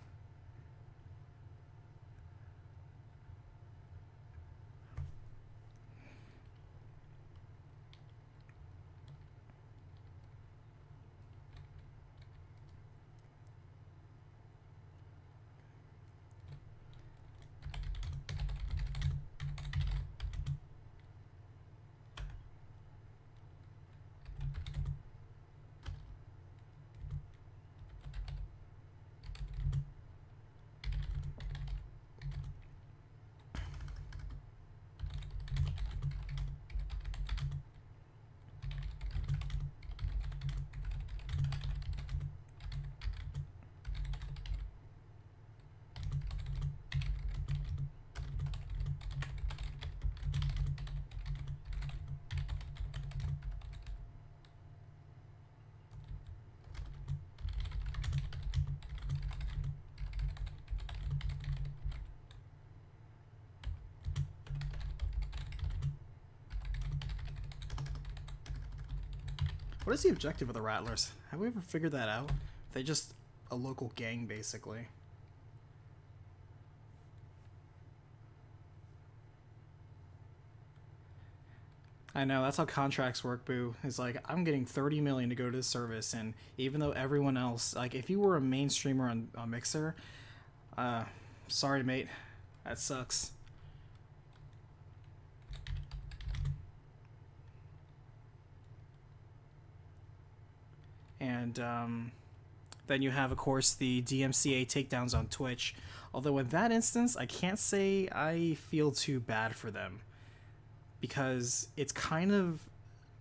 What is the objective of the Rattlers? Have we ever figured that out? They just a local gang, basically. I know, that's how contracts work, Boo. It's like, I'm getting 30 million to go to the service, and even though everyone else, like, if you were a main streamer on Mixer, sorry, mate. That sucks. And then you have, of course, the DMCA takedowns on Twitch. Although in that instance, I can't say I feel too bad for them, because it's kind of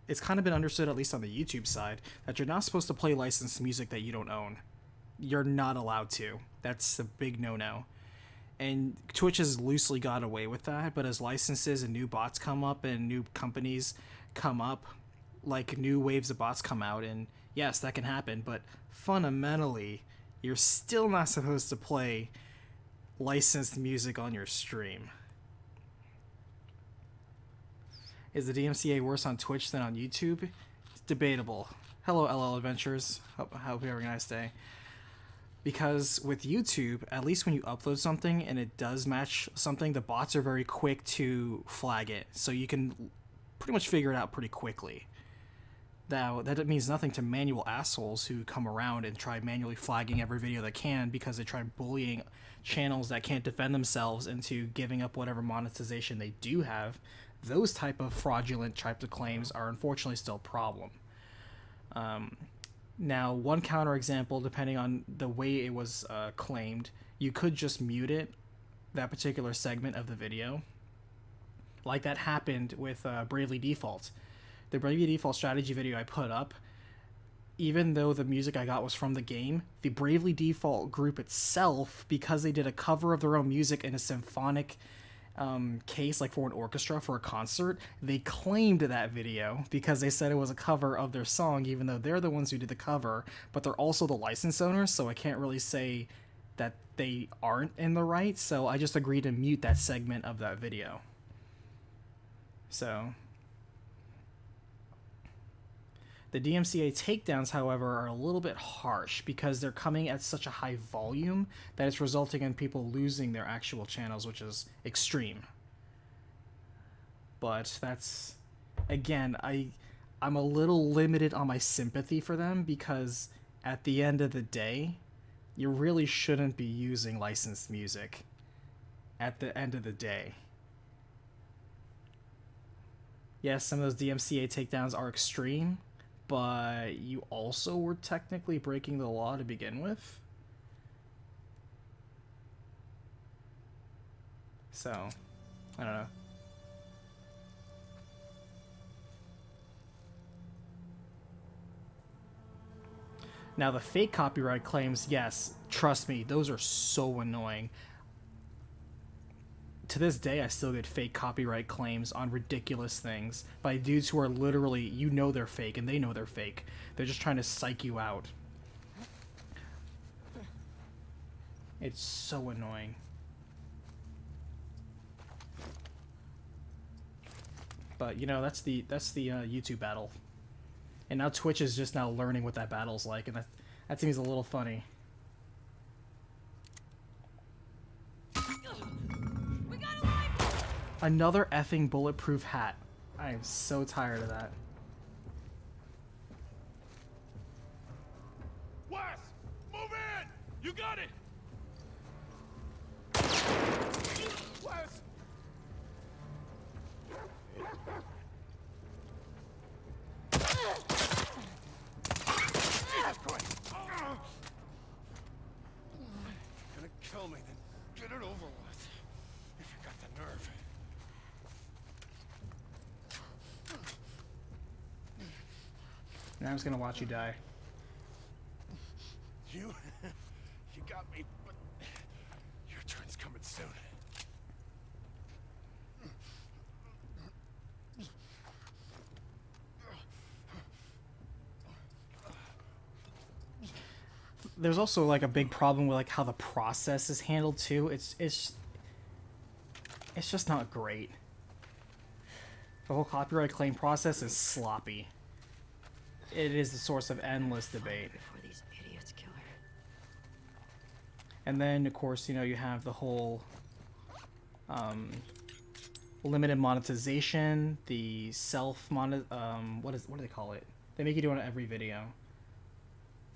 been understood, at least on the YouTube side, that you're not supposed to play licensed music that you don't own. You're not allowed to. That's a big no-no. And Twitch has loosely got away with that, but as licenses and new bots come up and new companies come up, like new waves of bots come out, and yes, that can happen, but fundamentally, you're still not supposed to play licensed music on your stream. Is the DMCA worse on Twitch than on YouTube? It's debatable. Hello, LL Adventures. Hope you're having a nice day. Because with YouTube, at least when you upload something and it does match something, the bots are very quick to flag it. So you can pretty much figure it out pretty quickly. Now, that means nothing to manual assholes who come around and try manually flagging every video they can because they try bullying channels that can't defend themselves into giving up whatever monetization they do have. Those type of fraudulent type of claims are unfortunately still a problem. Now, one counterexample, depending on the way it was claimed, you could just mute it, that particular segment of the video. Like that happened with Bravely Default. The Bravely Default strategy video I put up, even though the music I got was from the game, the Bravely Default group itself, because they did a cover of their own music in a symphonic case, like for an orchestra, for a concert, they claimed that video because they said it was a cover of their song, even though they're the ones who did the cover, but they're also the license owners, so I can't really say that they aren't in the right, so I just agreed to mute that segment of that video. So the DMCA takedowns, however, are a little bit harsh because they're coming at such a high volume that it's resulting in people losing their actual channels, which is extreme. But that's, again, I'm a little limited on my sympathy for them because at the end of the day, you really shouldn't be using licensed music at the end of the day. Yes, some of those DMCA takedowns are extreme, but you also were technically breaking the law to begin with. So, I don't know. Now, the fake copyright claims, yes, trust me, those are so annoying. to this day, I still get fake copyright claims on ridiculous things by dudes who are literally, you know they're fake, and they know they're fake. They're just trying to psych you out. It's so annoying. But, you know, that's the YouTube battle. And now Twitch is just now learning what that battle's like, and that seems a little funny. Another effing bulletproof hat. I am so tired of that. Wes! Move in! You got it! Wes! Jesus Christ! Gonna kill me, then get it over with. If you got the nerve. Now I'm just gonna watch you die. You got me, but your turn's coming soon. There's also like a big problem with like how the process is handled too. It's just not great. The whole copyright claim process is sloppy. It is the source of endless debate. Before these idiots kill her. And then, of course, you know, you have the whole limited monetization, the what do they call it? They make you do it on every video.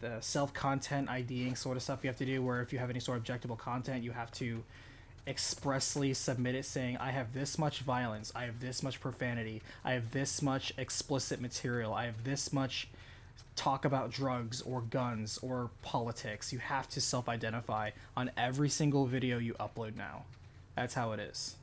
The self-content IDing sort of stuff you have to do, where if you have any sort of objectable content, you have to expressly submit it saying, I have this much violence, I have this much profanity, I have this much explicit material, I have this much talk about drugs or guns or politics. You have to self-identify on every single video you upload now. That's how it is.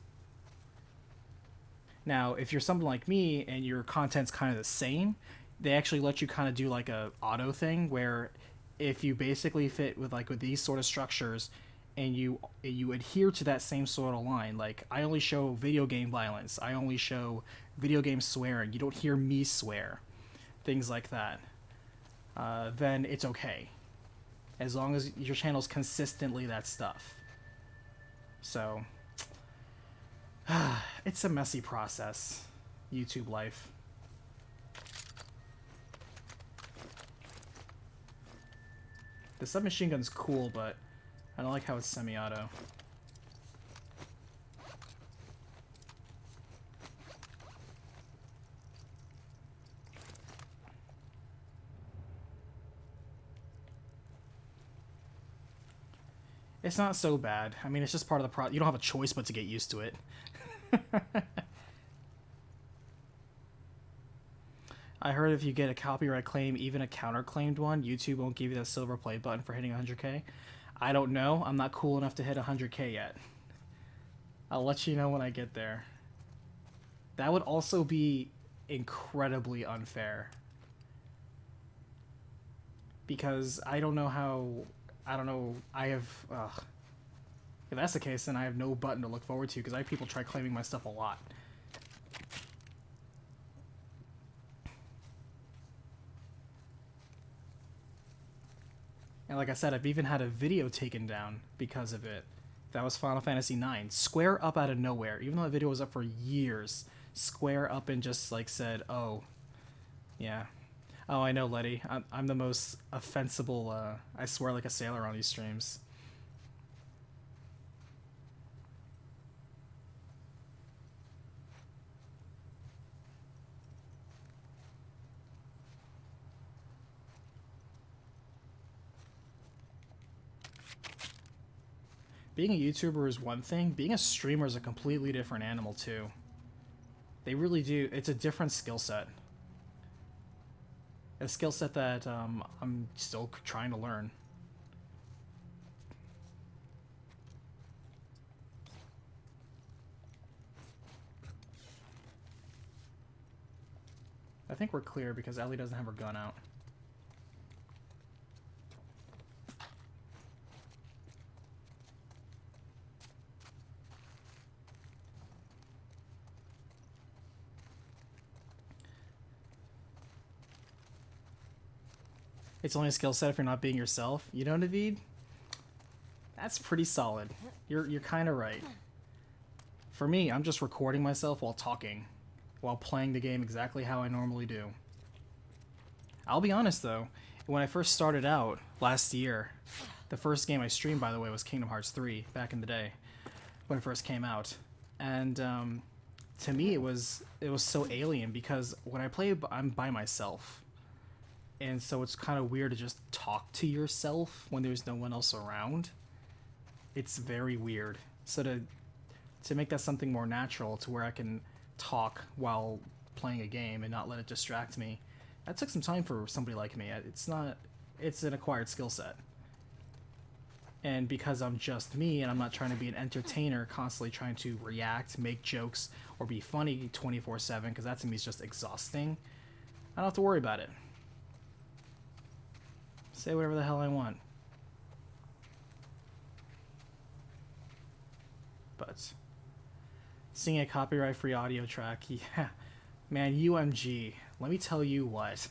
Now, if you're someone like me and your content's kind of the same, they actually let you kind of do like a auto thing where if you basically fit with these sort of structures and you adhere to that same sort of line, like I only show video game violence, I only show video game swearing, you don't hear me swear, things like that, then it's okay. As long as your channel's consistently that stuff. So, it's a messy process, YouTube life. The submachine gun's cool, but I don't like how it's semi-auto. It's not so bad. I mean, it's just part of the you don't have a choice but to get used to it. I heard if you get a copyright claim, even a counterclaimed one, YouTube won't give you that silver play button for hitting 100K. I don't know. I'm not cool enough to hit 100K yet. I'll let you know when I get there. That would also be incredibly unfair. Because I don't know how... I don't know. I have... if that's the case, then I have no button to look forward to, because I have people try claiming my stuff a lot. And like I said, I've even had a video taken down because of it. That was Final Fantasy IX. Square up out of nowhere. Even though that video was up for years, Square up and just like said, oh, yeah. Oh, I know, Letty. I'm the most offensible, I swear like a sailor on these streams. Being a YouTuber is one thing. Being a streamer is a completely different animal, too. They really do. It's a different skill set. A skill set that I'm still trying to learn. I think we're clear because Ellie doesn't have her gun out. It's only a skill set if you're not being yourself. You know, Naveed? That's pretty solid. You're kind of right. For me, I'm just recording myself while talking, while playing the game exactly how I normally do. I'll be honest though, when I first started out last year, the first game I streamed, by the way, was Kingdom Hearts 3 back in the day when it first came out, and to me it was so alien because when I play, I'm by myself, and so it's kind of weird to just talk to yourself when there's no one else around. It's very weird. So to make that something more natural, to where I can talk while playing a game and not let it distract me, that took some time for somebody like me. It's an acquired skill set. And because I'm just me and I'm not trying to be an entertainer, constantly trying to react, make jokes, or be funny 24/7, because that to me is just exhausting, I don't have to worry about it. Say whatever the hell I want. But singing a copyright-free audio track, yeah, man, UMG. Let me tell you what.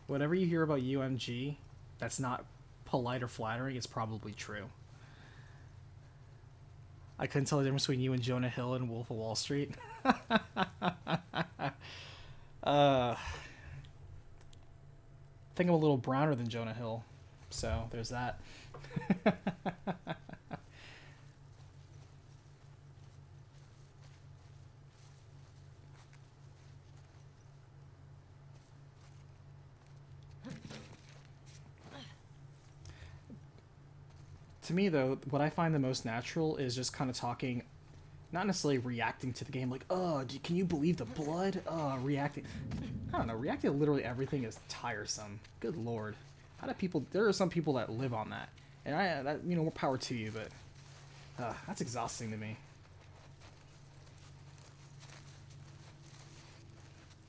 Whatever you hear about UMG, that's not polite or flattering, it's probably true. I couldn't tell the difference between you and Jonah Hill and Wolf of Wall Street. I think I'm a little browner than Jonah Hill, so there's that. To me, though, what I find the most natural is just kind of talking, not necessarily reacting to the game, like, oh, can you believe the blood? Oh, reacting. I don't know, reacting to literally everything is tiresome. Good lord. How do people, there are some people that live on that. And that, you know, more power to you, but that's exhausting to me.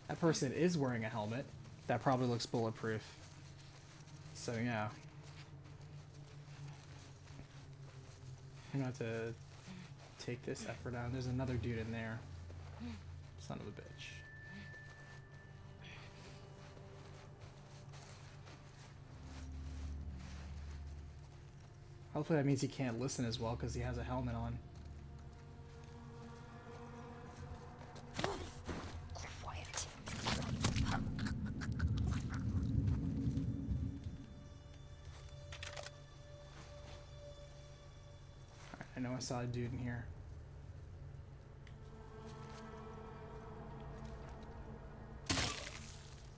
That person is wearing a helmet. That probably looks bulletproof. So, yeah. I'm gonna have to take this effort down. There's another dude in there. Son of a bitch. Hopefully that means he can't listen as well because he has a helmet on. Quiet. I know I saw a dude in here.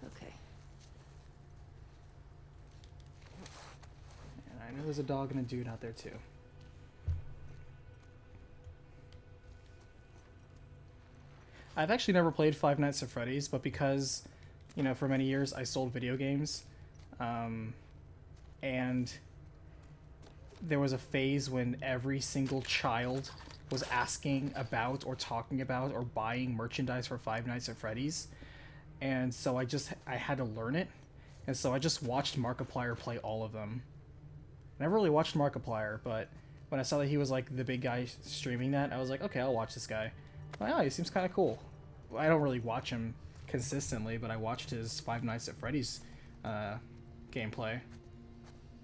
Okay. And I know there's a dog and a dude out there too. I've actually never played Five Nights at Freddy's, but because, you know, for many years I sold video games, and there was a phase when every single child was asking about or talking about or buying merchandise for Five Nights at Freddy's, and so I had to learn it, and so I just watched Markiplier play all of them. I never really watched Markiplier, but when I saw that he was like the big guy streaming that, I was like, okay, I'll watch this guy. Wow, he seems kind of cool. I don't really watch him consistently, but I watched his Five Nights at Freddy's gameplay.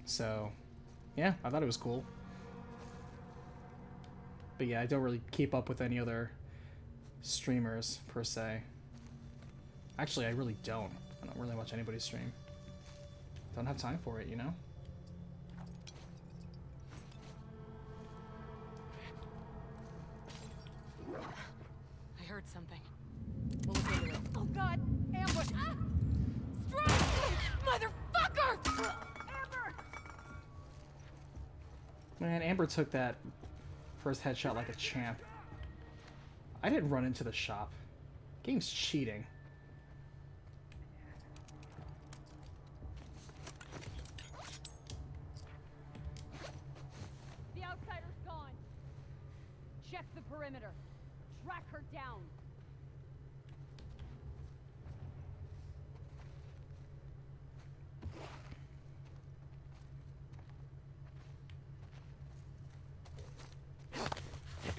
So, yeah, I thought it was cool. But yeah, I don't really keep up with any other streamers, per se. Actually, I really don't. I don't really watch anybody stream. Don't have time for it, you know? I heard something. We'll look into it. Oh god! Ambush! Ah! Strike! Motherfucker! Amber! Man, Amber took that first headshot like a champ. I didn't run into the shop. Game's cheating. The outsider's gone. Check the perimeter. Track her down.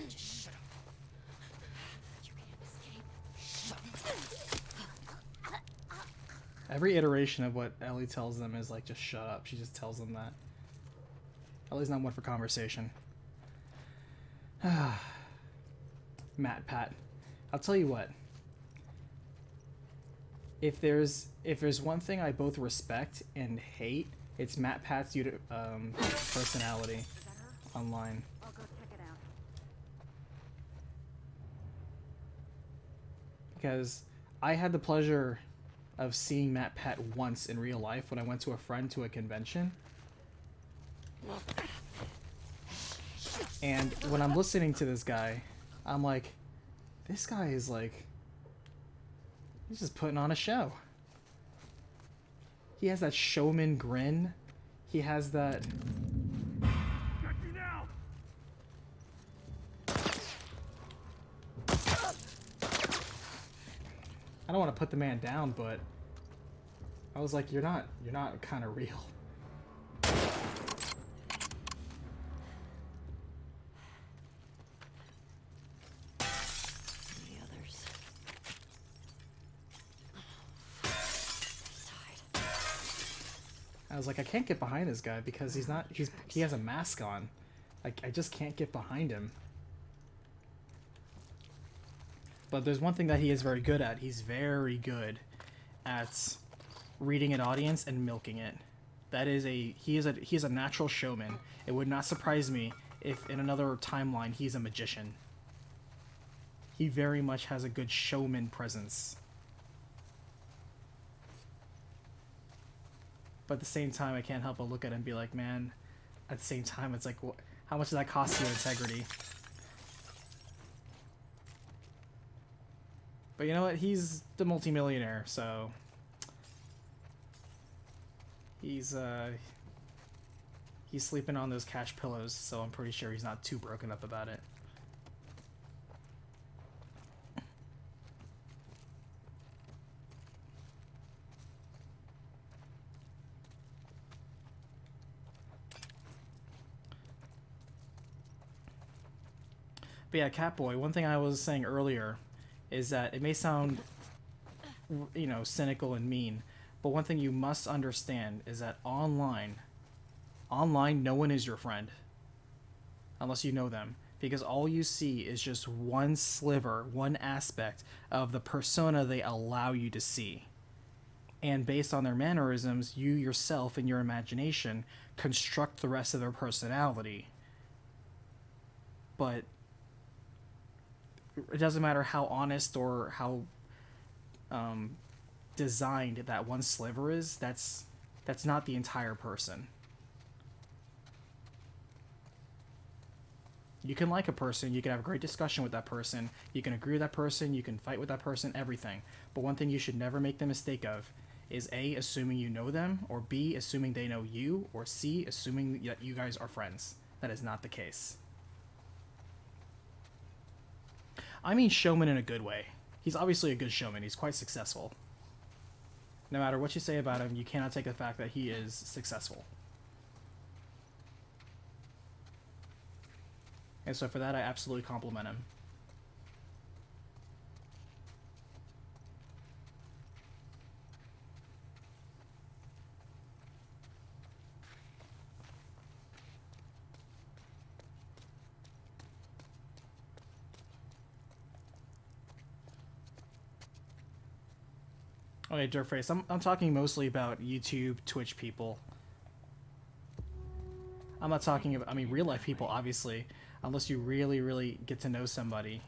Just shut up. You can't escape. Shut up. Every iteration of what Ellie tells them is like, just shut up. She just tells them that. Ellie's not one for conversation. Matt Pat. I'll tell you what. If there's one thing I both respect and hate, it's Matt Pat's personality online. I'll go check it out. Because I had the pleasure of seeing Matt Pat once in real life when I went to a friend to a convention. And when I'm listening to this guy, I'm like, this guy is like, he's just putting on a show. He has that showman grin. He has that... I don't want to put the man down, but I was like, you're not kind of real. The others. I was like, I can't get behind this guy because he has a mask on. Like, I just can't get behind him. But there's one thing that he is very good at. He's very good at reading an audience and milking it. He is a natural showman. It would not surprise me if in another timeline he's a magician. He very much has a good showman presence. But at the same time, I can't help but look at him and be like, man, at the same time, it's like, how much does that cost you in integrity? But you know what? He's the multimillionaire, so he's sleeping on those cash pillows, so I'm pretty sure he's not too broken up about it. But yeah, Catboy, one thing I was saying earlier is that it may sound, cynical and mean, but one thing you must understand is that online, no one is your friend. Unless you know them. Because all you see is just one sliver, one aspect of the persona they allow you to see. And based on their mannerisms, you yourself, in your imagination, construct the rest of their personality. But it doesn't matter how honest or how designed that one sliver is. That's not the entire person. You can like a person, you can have a great discussion with that person, you can agree with that person, you can fight with that person, everything. But one thing you should never make the mistake of is A, assuming you know them, or B, assuming they know you, or C, assuming that you guys are friends. That is not the case. I mean showman in a good way. He's obviously a good showman. He's quite successful. No matter what you say about him, you cannot take the fact that he is successful. And so for that, I absolutely compliment him. Okay, Dirtface, I'm talking mostly about YouTube, Twitch people. I'm not talking about, real life people, obviously. Unless you really, really get to know somebody.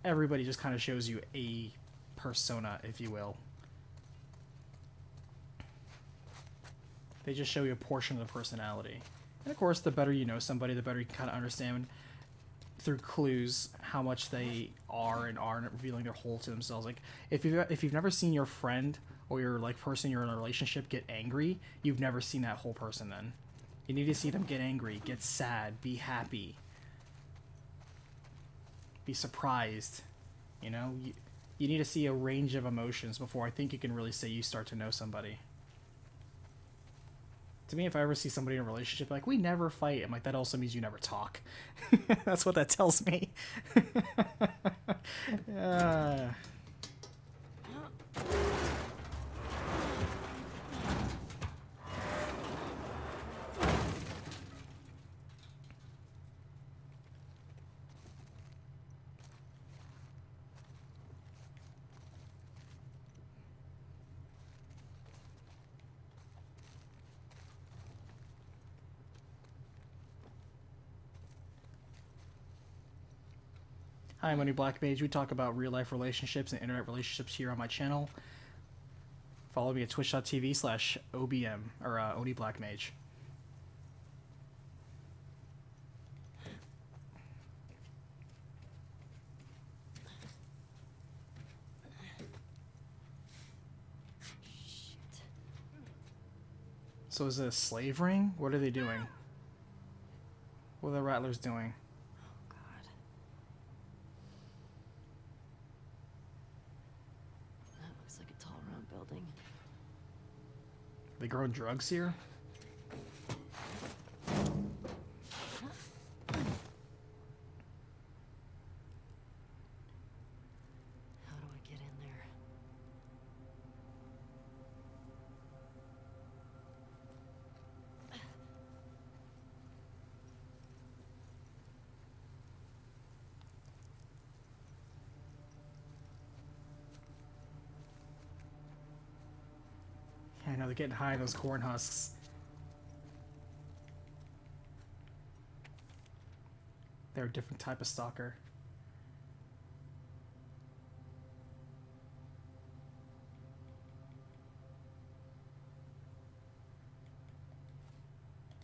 Everybody just kind of shows you a persona, if you will. They just show you a portion of the personality. And of course, the better you know somebody, the better you can kind of understand through clues how much they are and aren't revealing their whole to themselves. Like, if you've never seen your friend or your person you're in a relationship get angry, you've never seen that whole person then. You need to see them get angry, get sad, be happy, be surprised. You know, you need to see a range of emotions before I think you can really say you start to know somebody. To me, if I ever see somebody in a relationship, like, we never fight, I'm like, that also means you never talk. That's what that tells me. Hi, I'm Money Black Mage. We talk about real life relationships and internet relationships here on my channel. Follow me at twitch.tv/OBM or Oni Black Mage. So is it a slave ring? What are they doing? What are the Rattlers doing? Oh, God. That looks like a tall, round building. They growing drugs here? How do I get in there? Yeah, I know, they're getting high, those corn husks. They're a different type of stalker.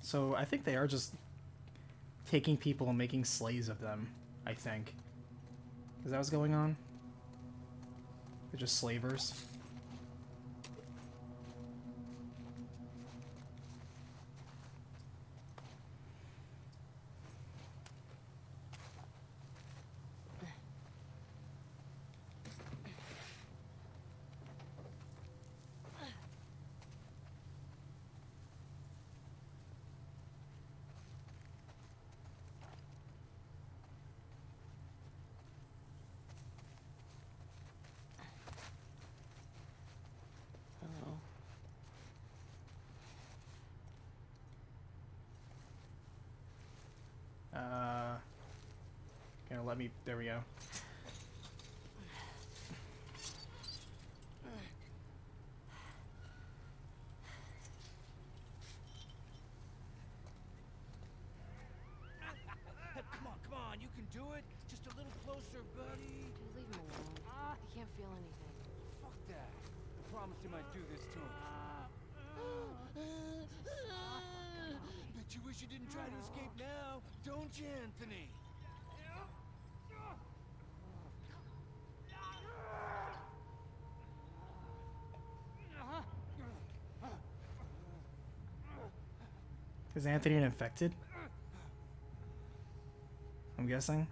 So I think they are just taking people and making slaves of them, I think. Is that what's going on? They're just slavers. Hello. Gonna let me, there we go. Come on, you can do it. Just a little closer, buddy. Just leave him alone. I can't feel anything. Fuck that. I promised you might do this to him. Bet you wish you didn't try to escape now, don't you, Anthony? Is Anthony infected? I'm guessing.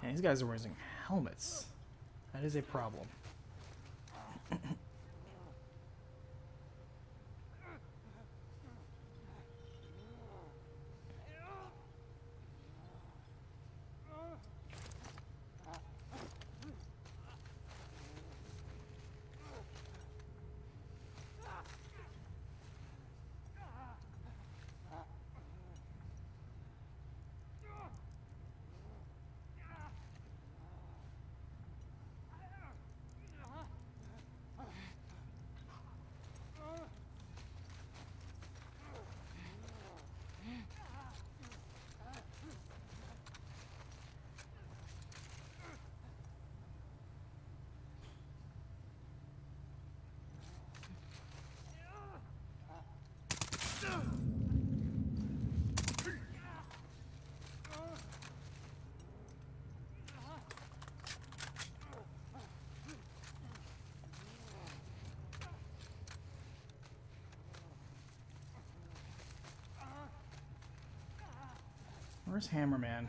And these guys are wearing helmets. That is a problem. Where's Hammerman?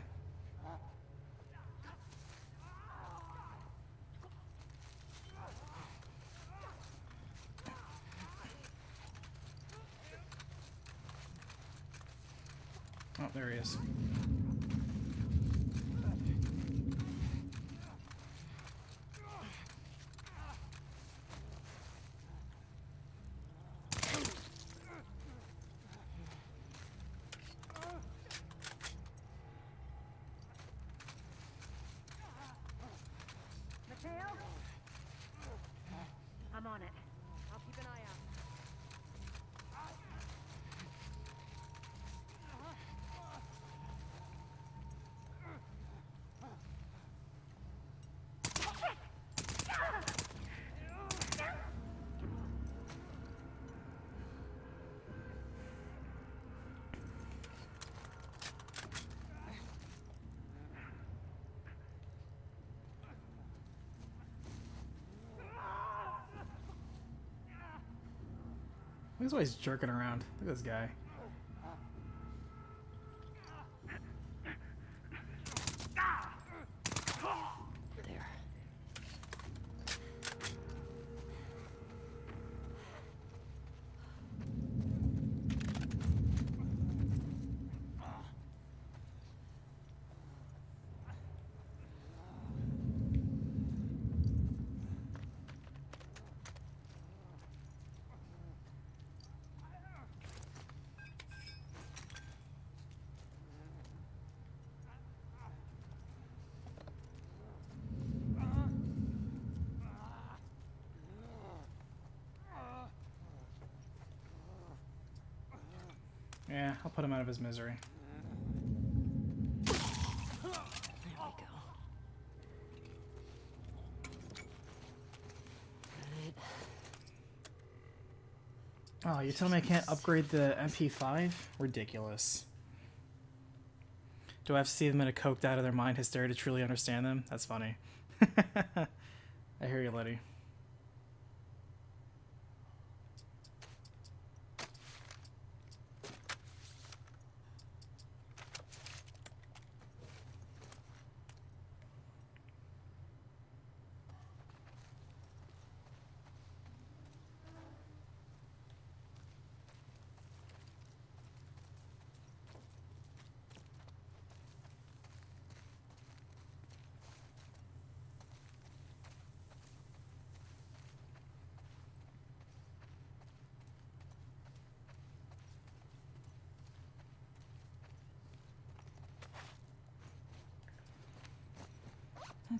Oh, there he is. I'll keep an eye out. He's always jerking around. Look at this guy. There. Yeah, I'll put him out of his misery. There we go. Right. Oh, you telling me I can't upgrade the MP5? Ridiculous. Do I have to see them in a coked out of their mind hysteria to truly understand them? That's funny. I hear you, Letty.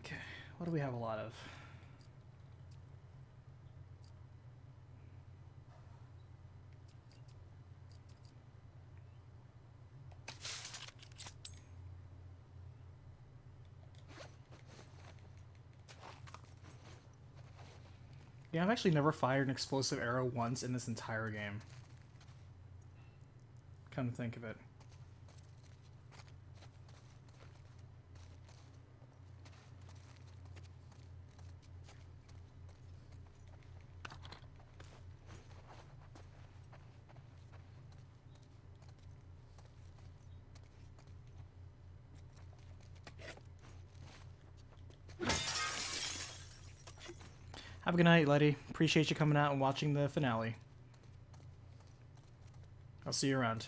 Okay, what do we have a lot of? Yeah, I've actually never fired an explosive arrow once in this entire game. Come to think of it. Have a good night, Letty. Appreciate you coming out and watching the finale. I'll see you around.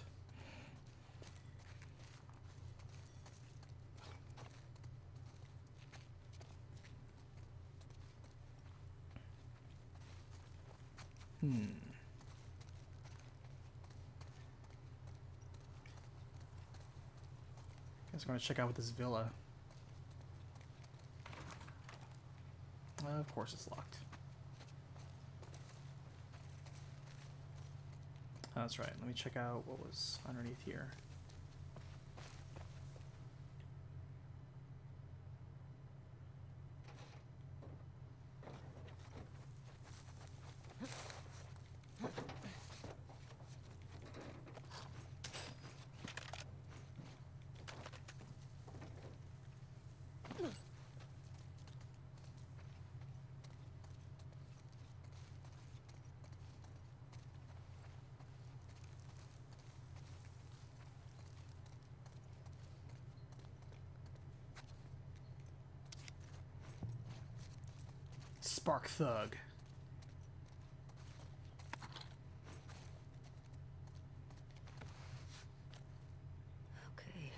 Guess we're gonna check out with this villa. Of course it's locked. Oh, that's right. Let me check out what was underneath here. Spark Thug. Okay.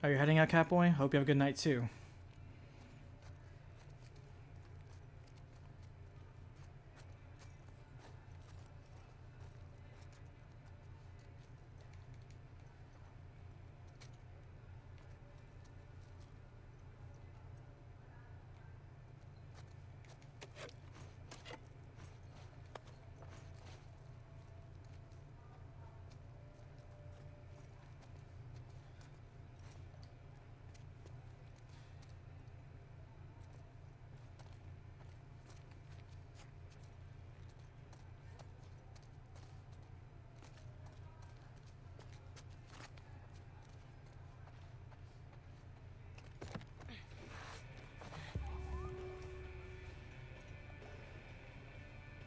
Oh, you're heading out, Catboy? Hope you have a good night too.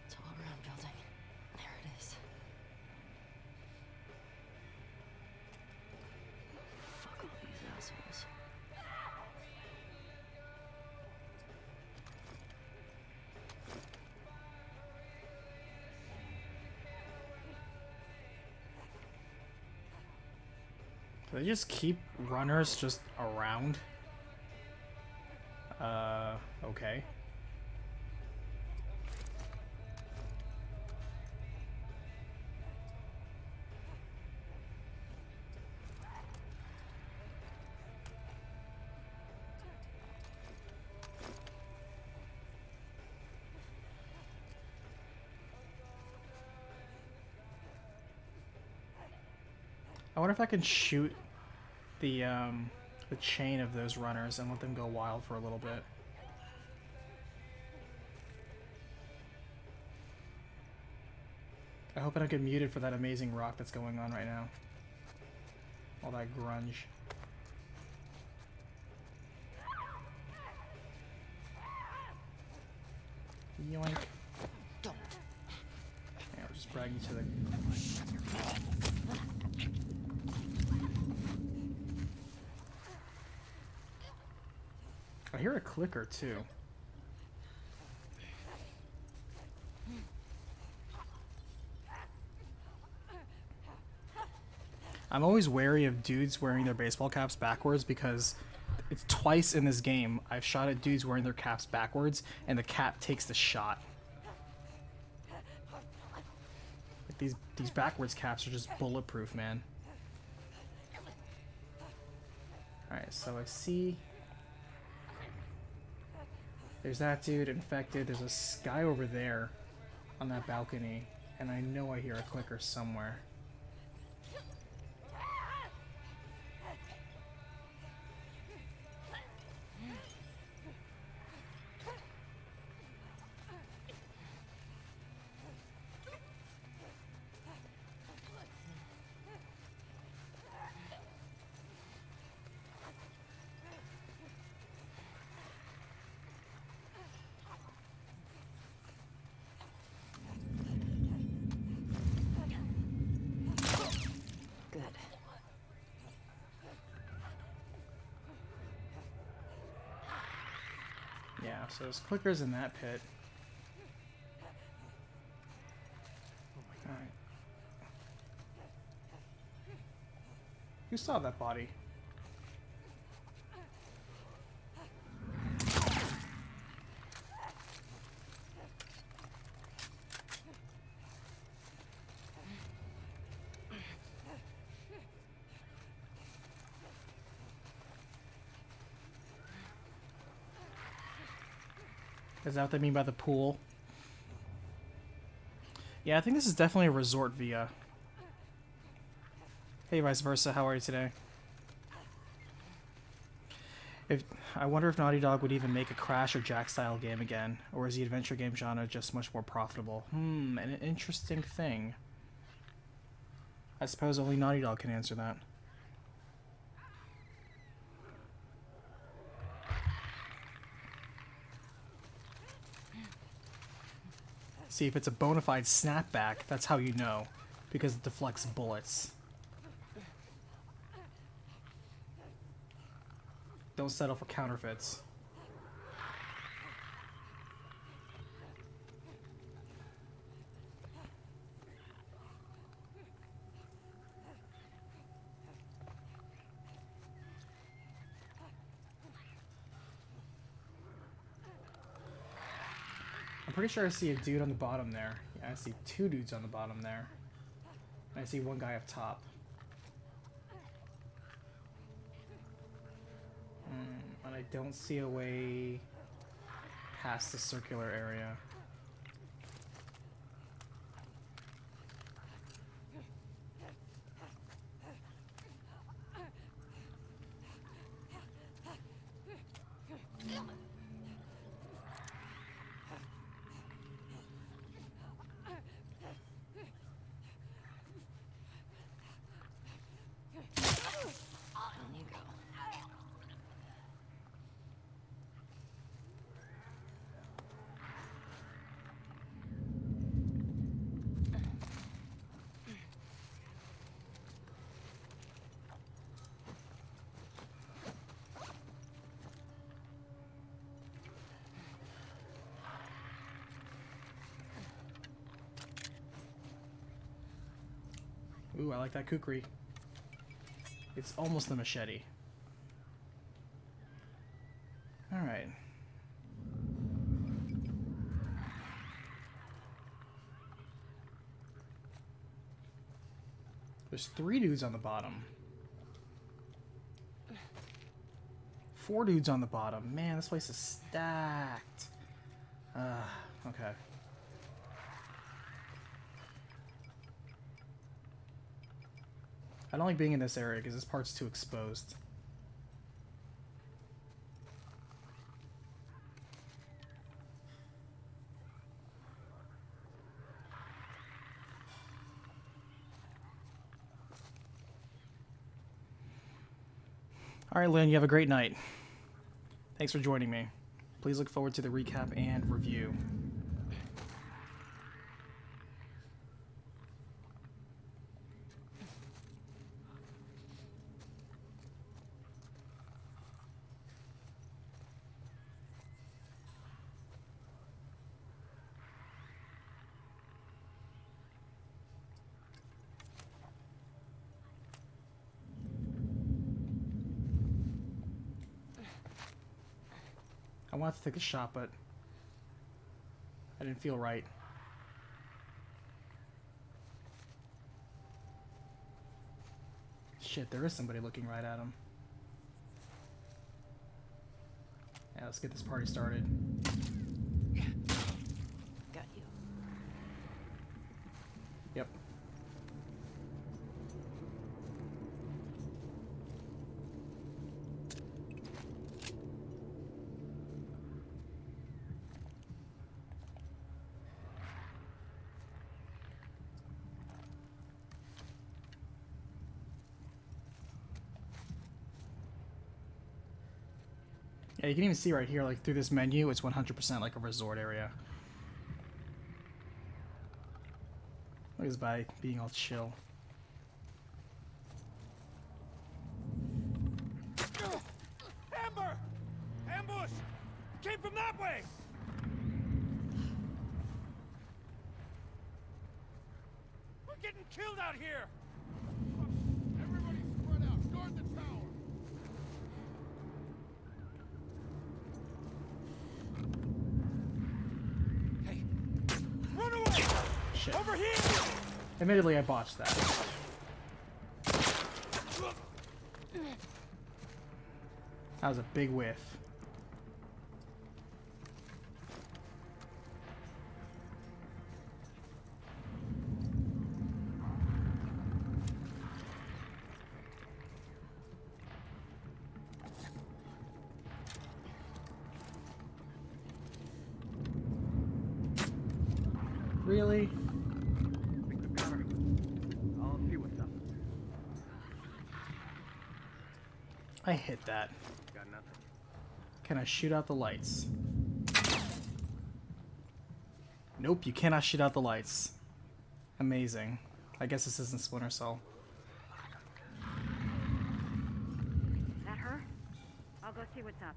Tall round building. There it is. Fuck all these assholes. Do they just keep runners just around? Okay. I wonder if I can shoot the chain of those runners and let them go wild for a little bit. I hope I don't get muted for that amazing rock that's going on right now. All that grunge. Yoink. Yeah, we're just bragging to the... I hear a clicker too. I'm always wary of dudes wearing their baseball caps backwards because it's twice in this game I've shot at dudes wearing their caps backwards and the cap takes the shot. Like these backwards caps are just bulletproof, man. Alright, so I see... There's that dude infected. There's a guy over there on that balcony. And I know I hear a clicker somewhere. Good. Yeah, so there's clickers in that pit. Alright. Who saw that body? Is that what they mean by the pool? Yeah, I think this is definitely a resort via. Hey, vice versa, how are you today? I wonder if Naughty Dog would even make a Crash or Jack style game again, or is the adventure game genre just much more profitable? An interesting thing. I suppose only Naughty Dog can answer that. See, if it's a bona fide snapback, that's how you know, because it deflects bullets. Don't settle for counterfeits. pretty sure I see a dude on the bottom there. Yeah, I see two dudes on the bottom there. And I see one guy up top. And I don't see a way past the circular area. On you go. Ooh, I like that kukri. It's almost a machete. Alright. There's 3 dudes on the bottom. 4 dudes on the bottom. Man, this place is stacked. Okay. I don't like being in this area because this part's too exposed. Alright, Lynn, you have a great night. Thanks for joining me. Please look forward to the recap and review. I wanted to take a shot, but I didn't feel right. Shit, there is somebody looking right at him. Yeah, let's get this party started. Got you. Yep. Yeah, you can even see right here, like through this menu, it's 100% like a resort area. Look at this guy being all chill. Amber! Ambush! Came from that way! We're getting killed out here! Everybody spread out. Guard the tower. Hey! Run away! Shit. Over here! Admittedly, I botched that. That was a big whiff. Really? I hit that. Got nothing. Can I shoot out the lights? Nope, you cannot shoot out the lights. Amazing. I guess this isn't Splinter Cell. That her? I'll go see what's up.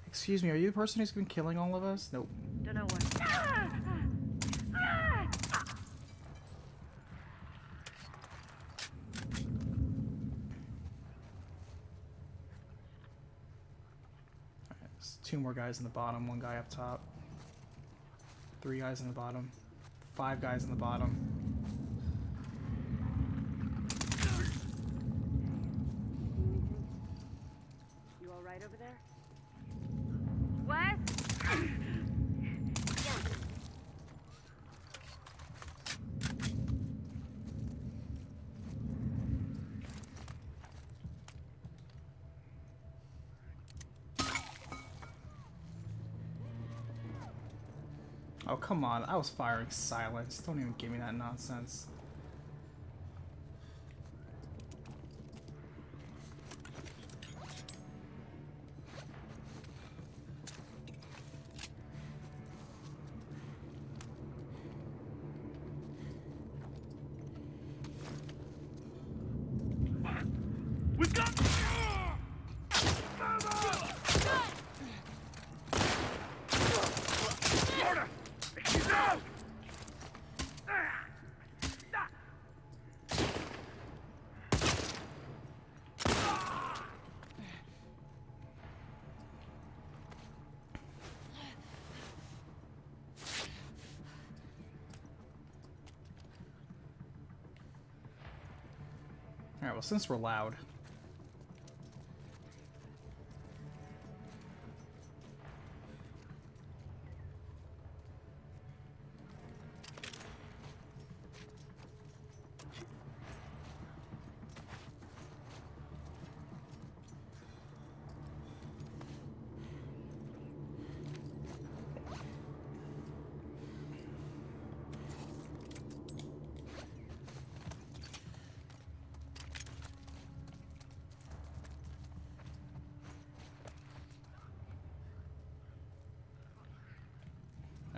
Excuse me, are you the person who's been killing all of us? Nope. Don't know what. Let's 2 more guys in the bottom, 1 guy up top. 3 guys in the bottom. 5 guys in the bottom. You all right over there? Wes? Oh, come on. I was firing silence. Don't even give me that nonsense. We've got. Alright, well, since we're loud.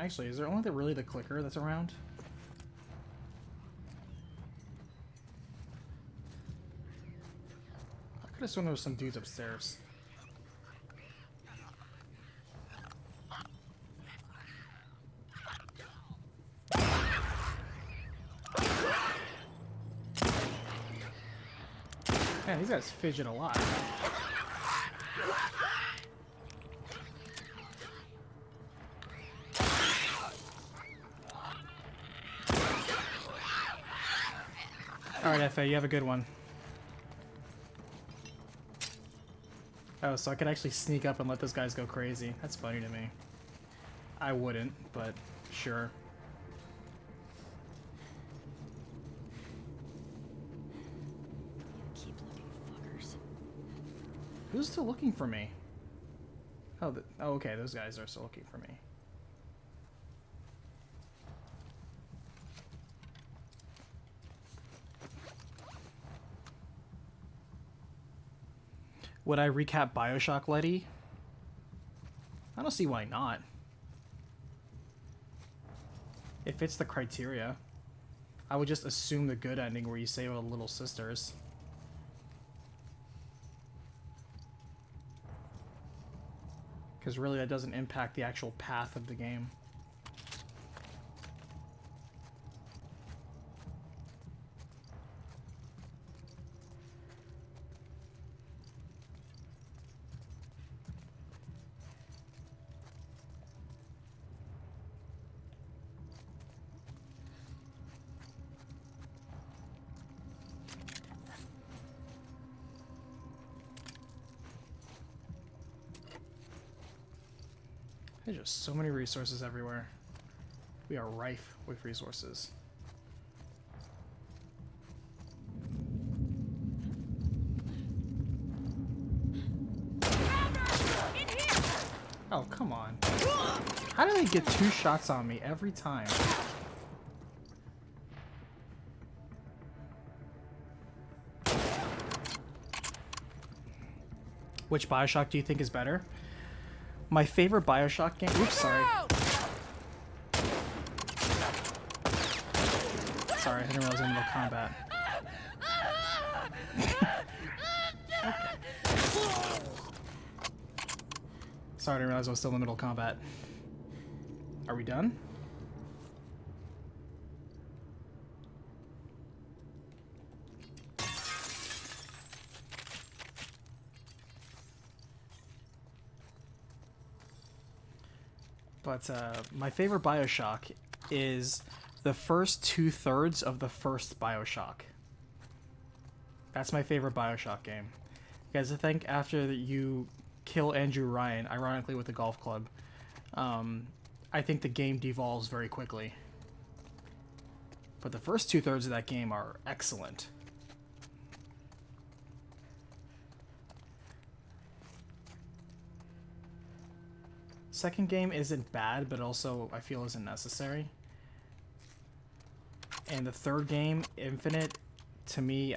Actually, is there only really the clicker that's around? I could have sworn there was some dudes upstairs. Man, these guys fidget a lot. Alright, FA, you have a good one. Oh, so I could actually sneak up and let those guys go crazy. That's funny to me. I wouldn't, but sure. Keep looking, fuckers. Who's still looking for me? Oh, oh, okay, those guys are still looking for me. Would I recap BioShock, Letty? I don't see why not. It fits the criteria. I would just assume the good ending where you save all the little sisters. Because really that doesn't impact the actual path of the game. There's just so many resources everywhere. We are rife with resources. Oh, come on. How do they get 2 shots on me every time? Which BioShock do you think is better? My favorite BioShock game... Oops, sorry. Sorry, I didn't realize I was in middle combat. Sorry, I didn't realize I was still in the middle of combat. Are we done? But my favorite Bioshock is the first 2/3 of the first Bioshock. That's my favorite Bioshock game. Because I think after you kill Andrew Ryan, ironically with the golf club, I think the game devolves very quickly. But the first 2/3 of that game are excellent. Second game isn't bad, but also I feel isn't necessary. And the third game, Infinite, to me,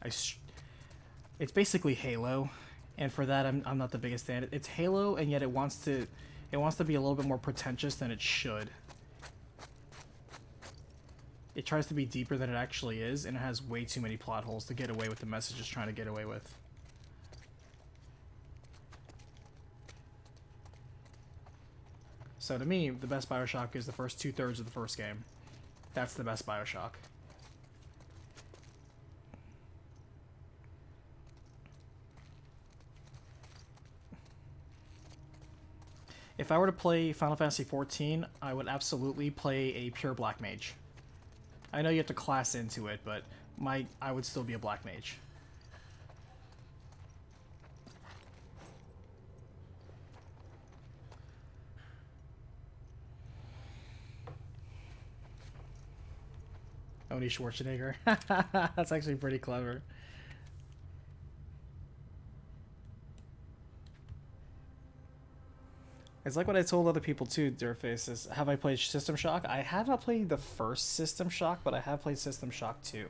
it's basically Halo, and for that I'm not the biggest fan. It's Halo, and yet it wants to be a little bit more pretentious than it should. It tries to be deeper than it actually is, and it has way too many plot holes to get away with the message it's trying to get away with. So to me, the best Bioshock is the first 2/3 of the first game. That's the best Bioshock. If I were to play Final Fantasy XIV, I would absolutely play a pure Black Mage. I know you have to class into it, but I would still be a Black Mage. Oni Schwarzenegger. That's actually pretty clever. It's like what I told other people too, Dirtface, is have I played System Shock? I have not played the first System Shock, but I have played System Shock 2.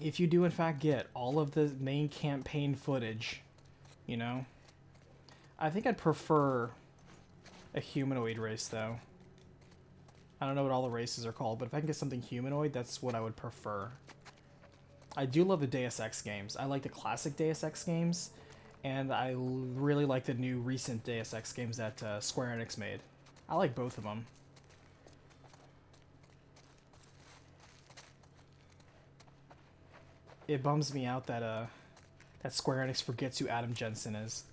If you do in fact get all of the main campaign footage, you know, I think I'd prefer a humanoid race though. I don't know what all the races are called, but if I can get something humanoid, that's what I would prefer. I do love the Deus Ex games. I like the classic Deus Ex games, and I really like the new recent Deus Ex games that Square Enix made. I like both of them. It bums me out that that Square Enix forgets who Adam Jensen is.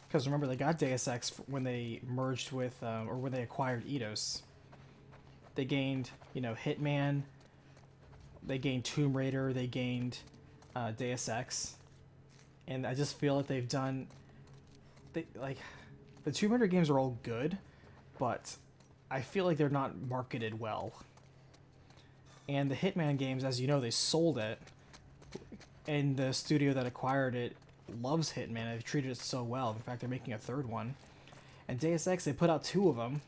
Because remember, they got Deus Ex when they merged with, or when they acquired Eidos. They gained, you know, Hitman. They gained Tomb Raider. They gained Deus Ex. And I just feel that they've done... the Tomb Raider games are all good, but I feel like they're not marketed well. And the Hitman games, as you know, they sold it. And the studio that acquired it loves Hitman. They've treated it so well. In fact, they're making a third one. And Deus Ex, they put out 2 of them,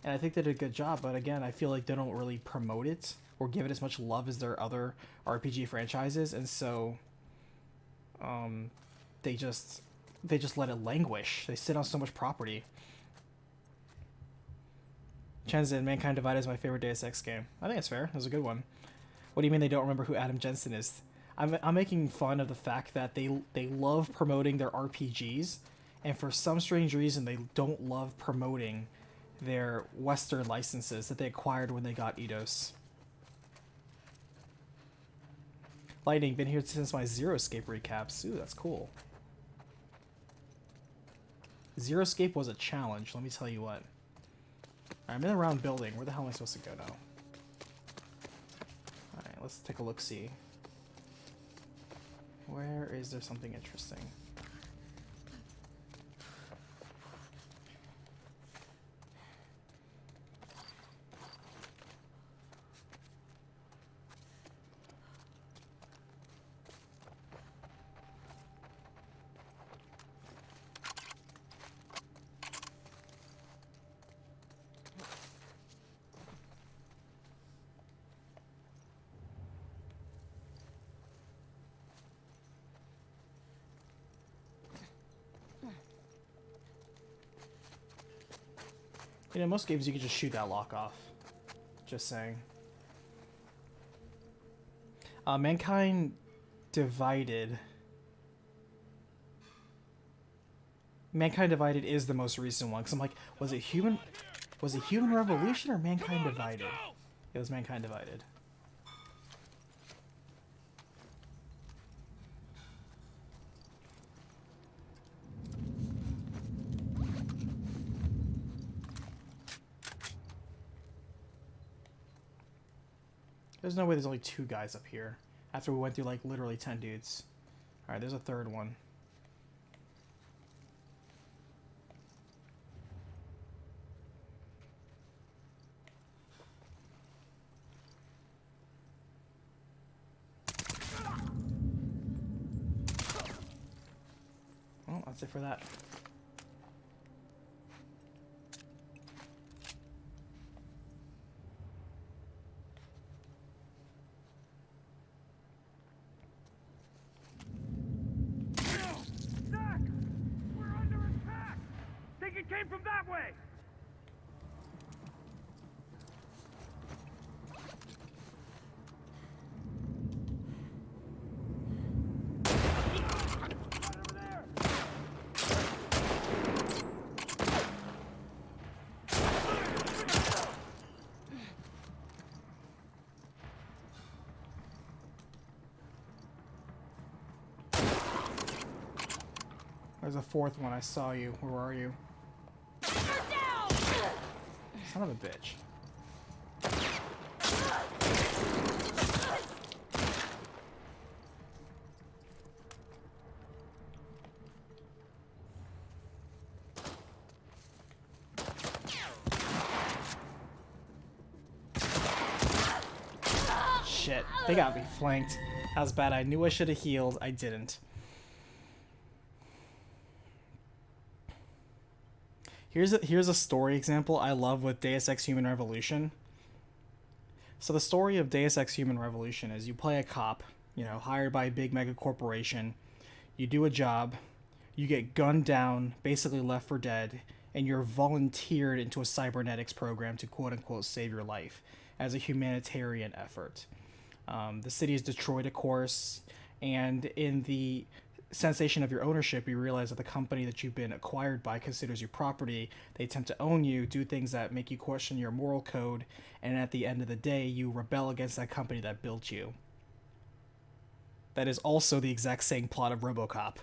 and I think they did a good job. But again, I feel like they don't really promote it or give it as much love as their other RPG franchises, and so they just let it languish. They sit on so much property. Shenzhen, Mankind Divided is my favorite Deus Ex game. I think it's fair. It was a good one. What do you mean they don't remember who Adam Jensen is? I'm making fun of the fact that they love promoting their RPGs, and for some strange reason they don't love promoting their Western licenses that they acquired when they got Eidos. Lightning, been here since my Zero Escape recaps. Ooh, that's cool. Zero Escape was a challenge, let me tell you what. I'm in a round building. Where the hell am I supposed to go now? Alright, let's take a look-see. Where is there something interesting? You know, most games you can just shoot that lock off. Just saying. Mankind Divided. Mankind Divided is the most recent one, because I'm like, was it Human Revolution or Mankind Divided? It was Mankind Divided. There's no way there's only 2 guys up here after we went through like literally 10 dudes. Alright, there's a third one. Well, that's it for that. It came from that way! There's a 4th one. I saw you. Where are you? Son of a bitch. Shit. They got me flanked. That was bad. I knew I should have healed. I didn't. Here's a story example I love with Deus Ex Human Revolution. So the story of Deus Ex Human Revolution is you play a cop, you know, hired by a big mega corporation. You do a job, you get gunned down, basically left for dead, and you're volunteered into a cybernetics program to quote-unquote save your life as a humanitarian effort. The city is Detroit, of course, and in the sensation of your ownership, you realize that the company that you've been acquired by considers you property. They attempt to own you, do things that make you question your moral code, and at the end of the day, you rebel against that company that built you. That is also the exact same plot of RoboCop.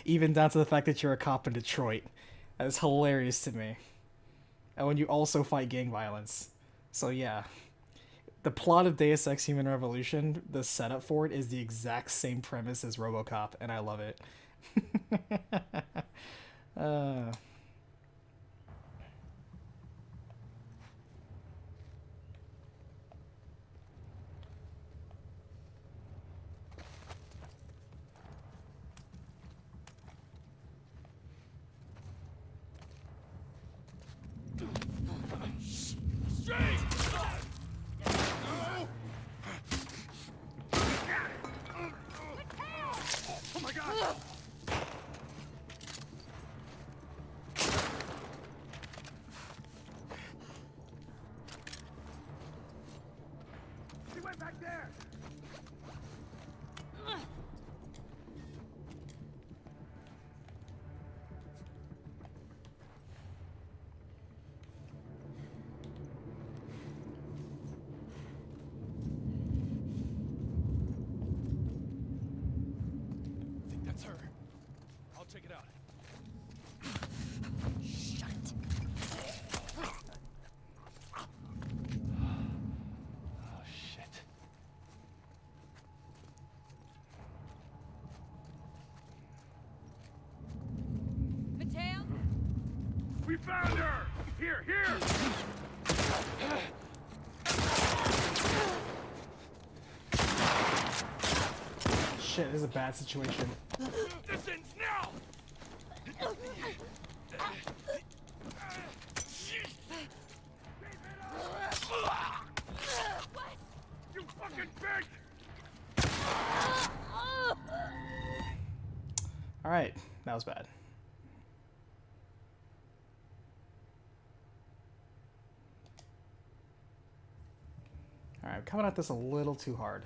Even down to the fact that you're a cop in Detroit. That is hilarious to me. And when you also fight gang violence. So yeah. The plot of Deus Ex Human Revolution, the setup for it is the exact same premise as RoboCop, and I love it. Back there! I think that's her. I'll check it out. We found her! Here, here! Shit, this is a bad situation. This ends now! You fucking bitch! Alright, that was bad. Alright, coming at this a little too hard.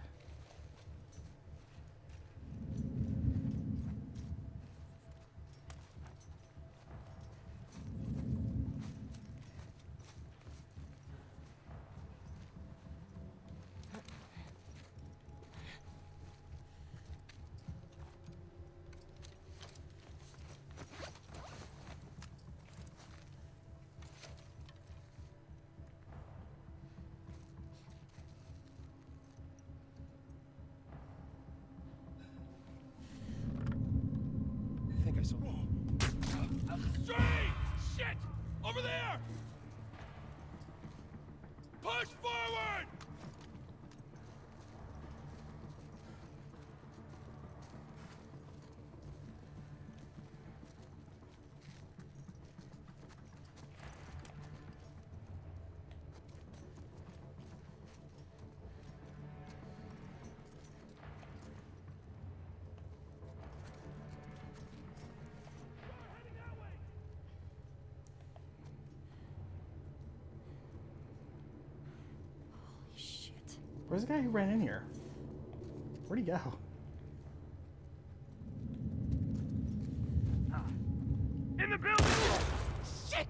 Straight! Shit! Over there! Push forward! Holy shit. Where's the guy who ran in here? Where'd he go? In the building! Shit!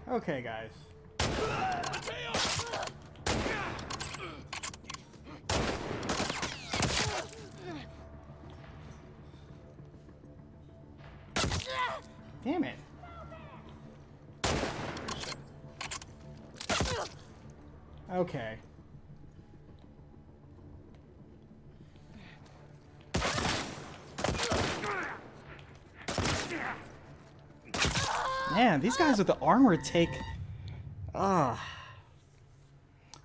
Okay, guys. Damn it. Okay. Man, these guys with the armor take... I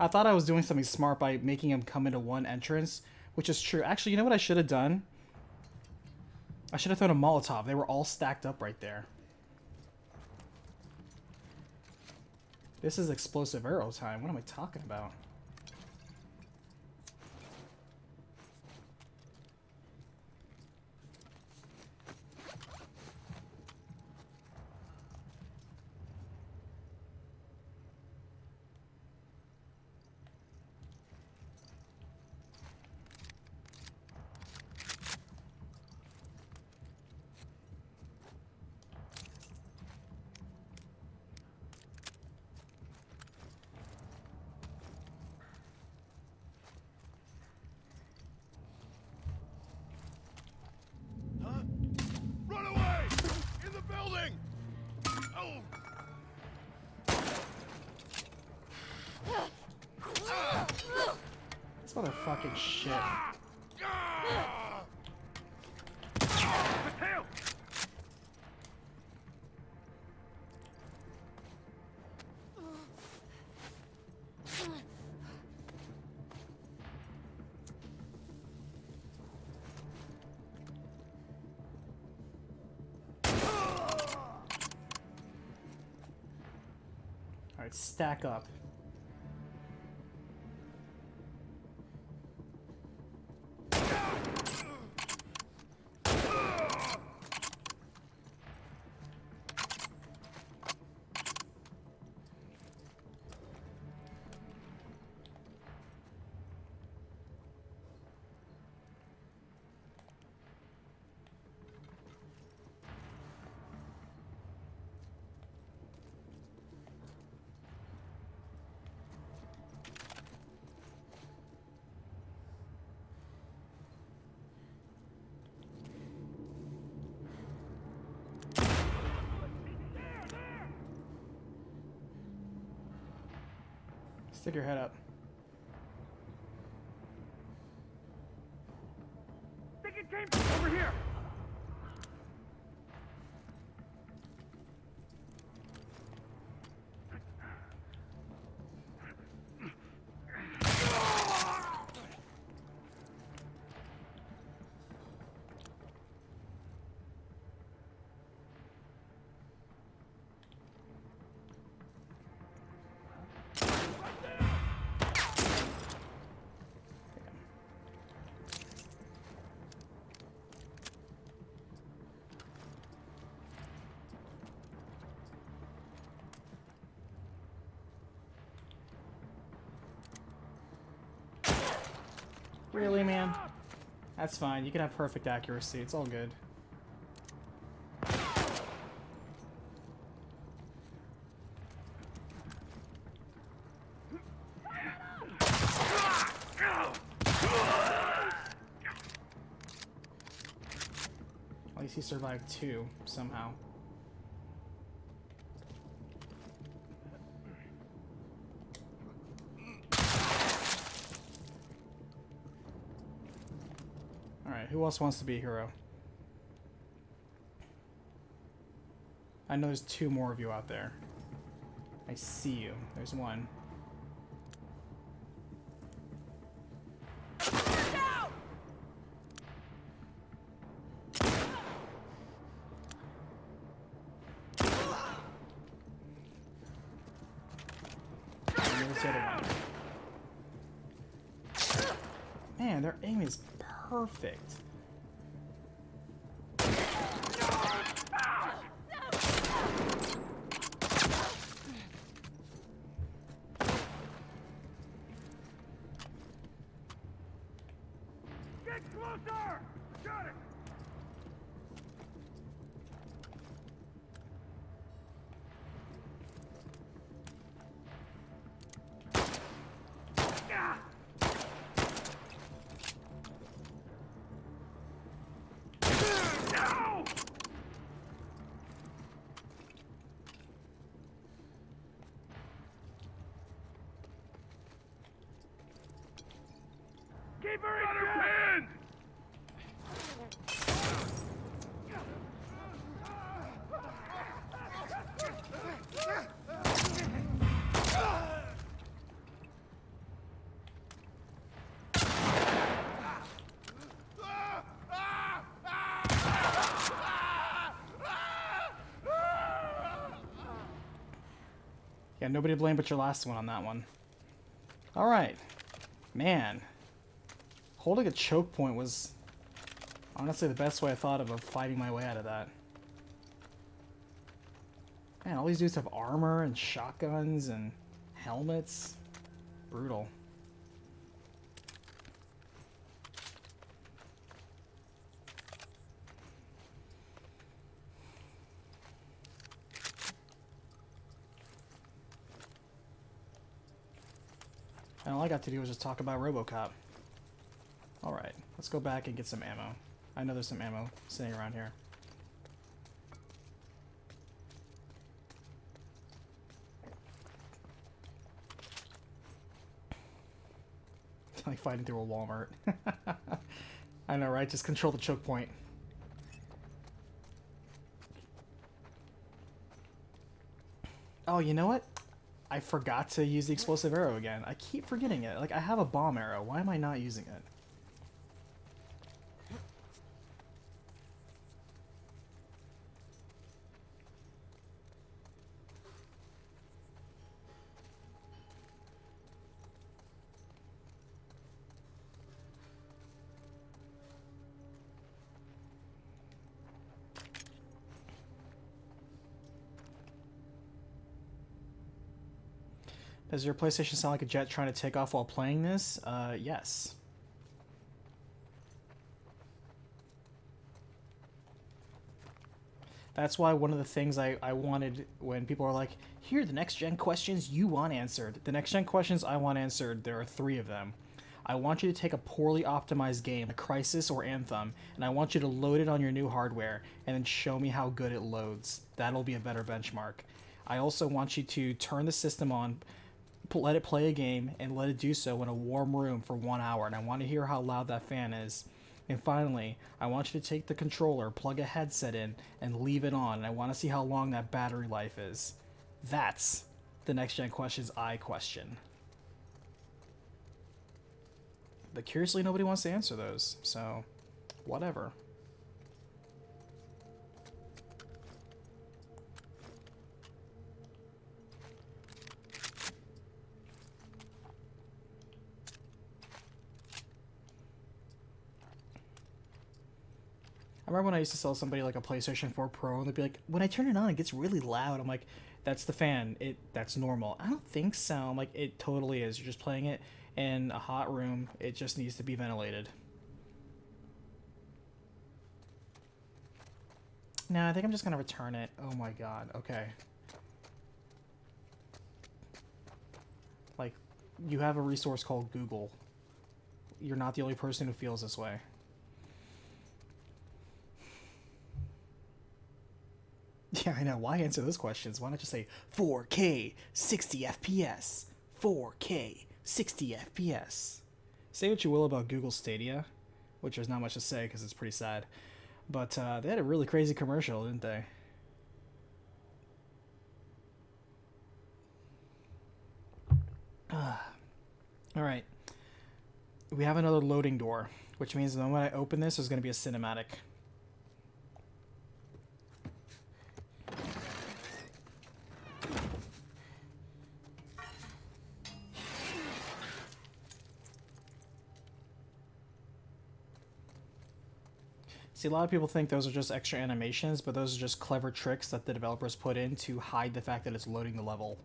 thought I was doing something smart by making them come into one entrance, which is true. Actually, you know what I should have done? I should have thrown a Molotov. They were all stacked up right there. This is explosive arrow time. What am I talking about? Huh? Run away! In the building! Oh! This motherfucking shit. Mateo! Alright, stack up. Stick your head up. Think it came from over here! Really, man? That's fine. You can have perfect accuracy. It's all good. At least he survived 2 somehow. who else wants to be a hero? I know there's 2 more of you out there. I see you. There's one. And there's the other one. Man, their aim is perfect. Get closer! Got it! No! Keep her in check! Yeah, nobody to blame but your last one on that one. Alright. Man. Holding a choke point was honestly the best way I thought of fighting my way out of that. Man, all these dudes have armor and shotguns and helmets. Brutal. And all I got to do was just talk about RoboCop. Alright, let's go back and get some ammo. I know there's some ammo sitting around here. It's like fighting through a Walmart. I know, right? Just control the choke point. Oh, you know what? I forgot to use the explosive arrow again. I keep forgetting it. Like, I have a bomb arrow. Why am I not using it? Does your PlayStation sound like a jet trying to take off while playing this? Yes. That's why one of the things I wanted when people are like, here are the next gen questions you want answered. The next gen questions I want answered, there are 3 of them. I want you to take a poorly optimized game, like Crysis or Anthem, and I want you to load it on your new hardware and then show me how good it loads. That'll be a better benchmark. I also want you to turn the system on, let it play a game, and let it do so in a warm room for 1 hour, and I want to hear how loud that fan is. And finally, I want you to take the controller, plug a headset in, and leave it on, and I want to see how long that battery life is. That's the next gen questions I question. But curiously, nobody wants to answer those, so whatever. I remember when I used to sell somebody like a PlayStation 4 Pro, and they'd be like, when I turn it on, it gets really loud. I'm like, that's the fan. That's normal. I don't think so. I'm like, it totally is. You're just playing it in a hot room. It just needs to be ventilated. No, I think I'm just going to return it. Oh my god. Okay. Like, you have a resource called Google. You're not the only person who feels this way. Yeah, I know. Why answer those questions? Why not just say 4K, 60 FPS? 4K, 60 FPS. Say what you will about Google Stadia, which there's not much to say because it's pretty sad. But they had a really crazy commercial, didn't they? Alright. We have another loading door, which means the moment I open this, there's going to be a cinematic. See, a lot of people think those are just extra animations, but those are just clever tricks that the developers put in to hide the fact that it's loading the level.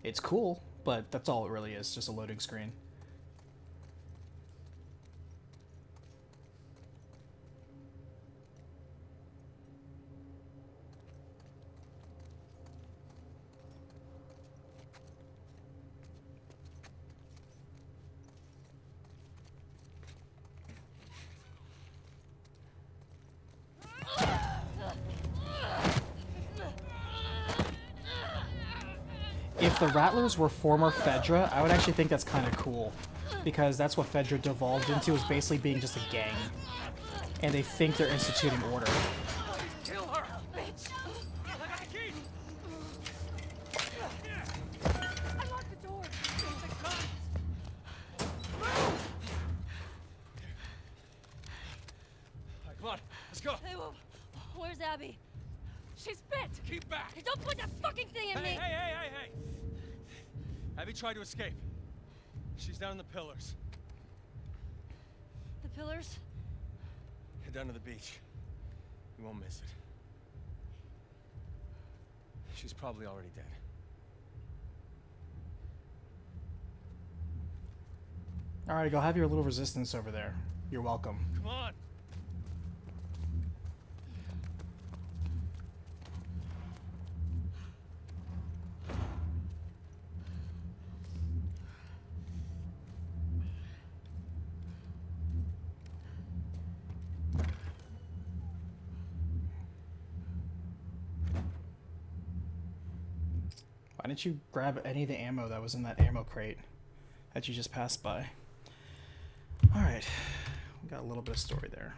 It's cool, but that's all it really is, just a loading screen. If the Rattlers were former Fedra, I would actually think that's kind of cool. Because that's what Fedra devolved into, is basically being just a gang. And they think they're instituting order. Kill her! Bitch! I got the key! I locked the door. Alright, come on, let's go! Hey, where's Abby? She's bit. Keep back! Hey, don't put that fucking thing in me. Hey! Abby tried to escape. She's down in the pillars. The pillars? Head down to the beach. You won't miss it. She's probably already dead. Alright, go have your little resistance over there. You're welcome. Come on! Why didn't you grab any of the ammo that was in that ammo crate that you just passed by? Alright, we got a little bit of story there.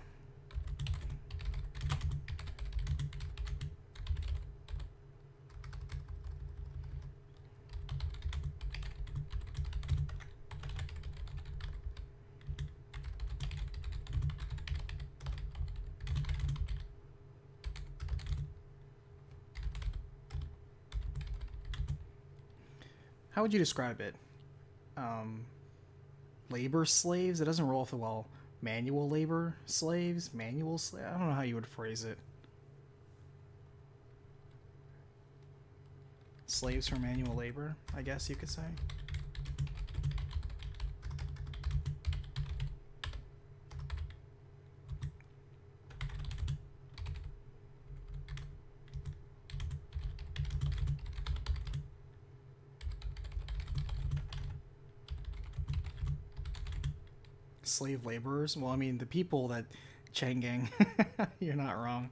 How would you describe it? Labor slaves? It doesn't roll off the well. Manual labor slaves? Manual slave? I don't know how you would phrase it. Slaves for manual labor, I guess you could say. Slave laborers? Well, I mean, the people that Chain Gang, you're not wrong.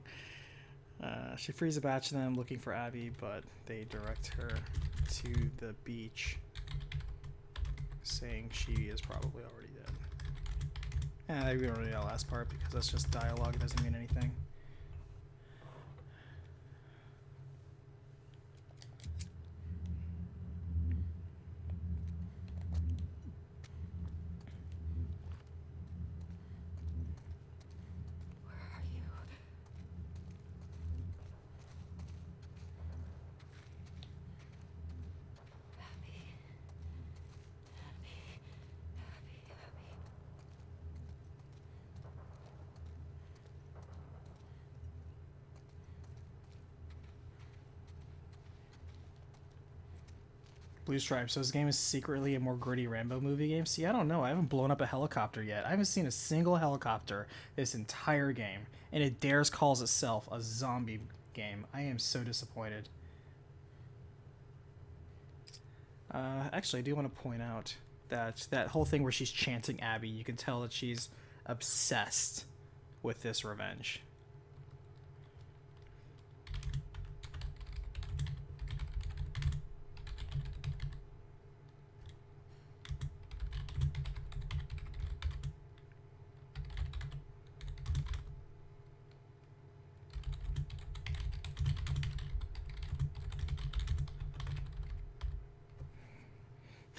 She frees a batch of them looking for Abby, but they direct her to the beach, saying she is probably already dead. We don't really know that last part because that's just dialogue, it doesn't mean anything. Blue Stripes. So this game is secretly a more gritty Rambo movie game? See, I don't know. I haven't blown up a helicopter yet. I haven't seen a single helicopter this entire game. And it dares calls itself a zombie game. I am so disappointed. Actually, I do want to point out that that whole thing where she's chanting Abby, you can tell that she's obsessed with this revenge.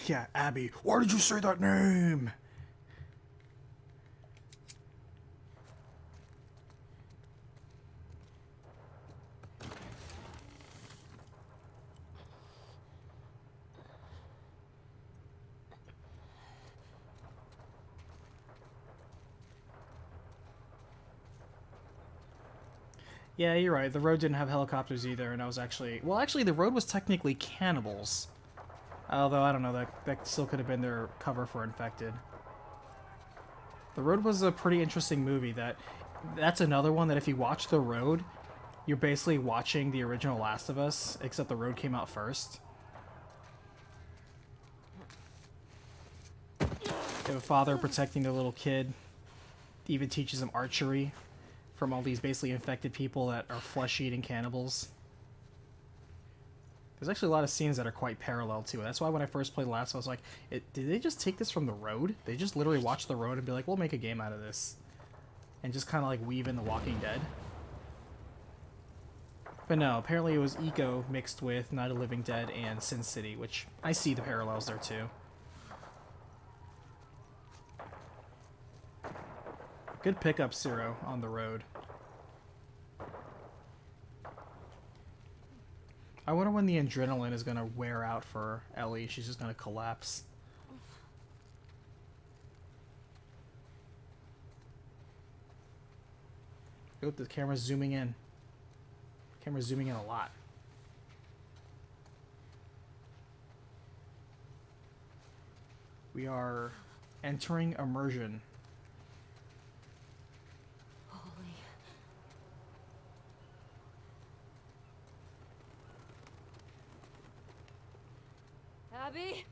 Yeah, Abby. Why did you say that name? Yeah, you're right. The road didn't have helicopters either, and I was actually... Well, actually, the road was technically cannibals. Although, I don't know, that still could have been their cover for Infected. The Road was a pretty interesting movie. That's another one that if you watch The Road, you're basically watching the original Last of Us, except The Road came out first. You have a father protecting their little kid. He even teaches him archery from all these basically infected people that are flesh-eating cannibals. There's actually a lot of scenes that are quite parallel to it. That's why when I first played Last of Us, I was like, did they just take this from The Road? They just literally watch The Road and be like, we'll make a game out of this. And just kind of like weave in The Walking Dead. But no, apparently it was Eco mixed with Night of the Living Dead and Sin City, which I see the parallels there too. Good pickup, Zero, on The Road. I wonder when the adrenaline is going to wear out for Ellie. She's just going to collapse. Oop, the camera's zooming in. Camera's zooming in a lot. We are entering immersion. Abby?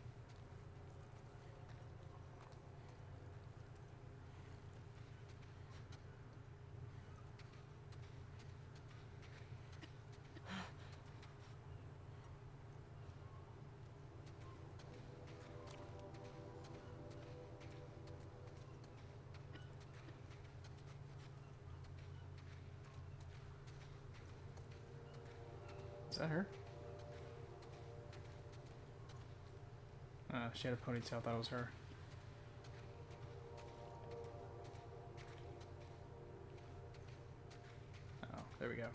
Is that her? She had a ponytail. I thought it was her. Oh, there we go.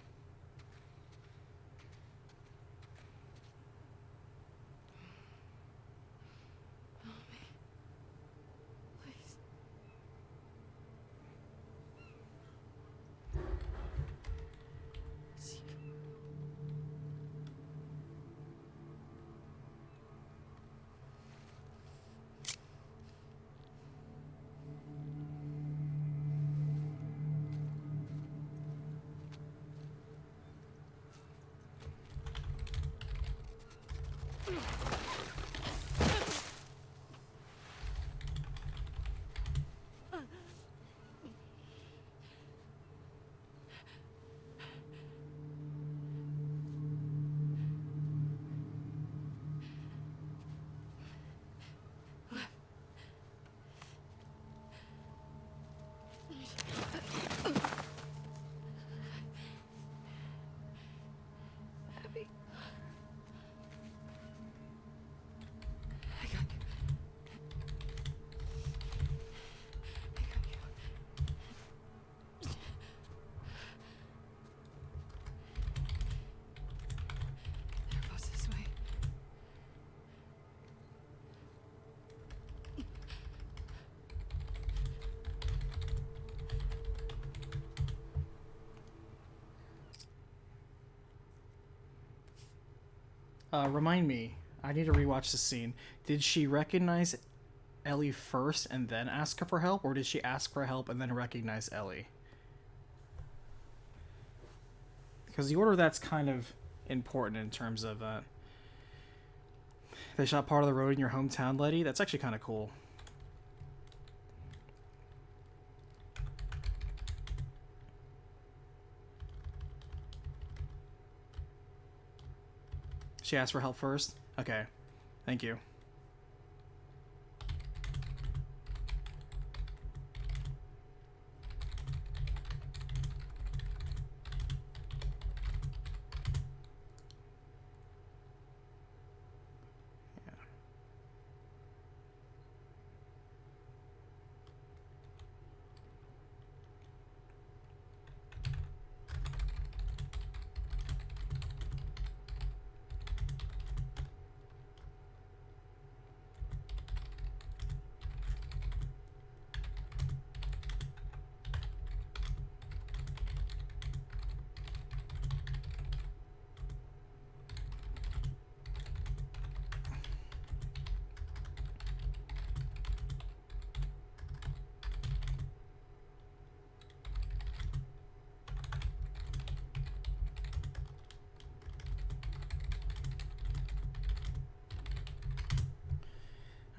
Remind me, I need to rewatch the scene. Did she recognize Ellie first and then ask her for help, or did she ask for help and then recognize Ellie? Because the order that's kind of important in terms of they shot part of the road in your hometown, Letty. That's actually kind of cool. She asked for help first? Okay. Thank you.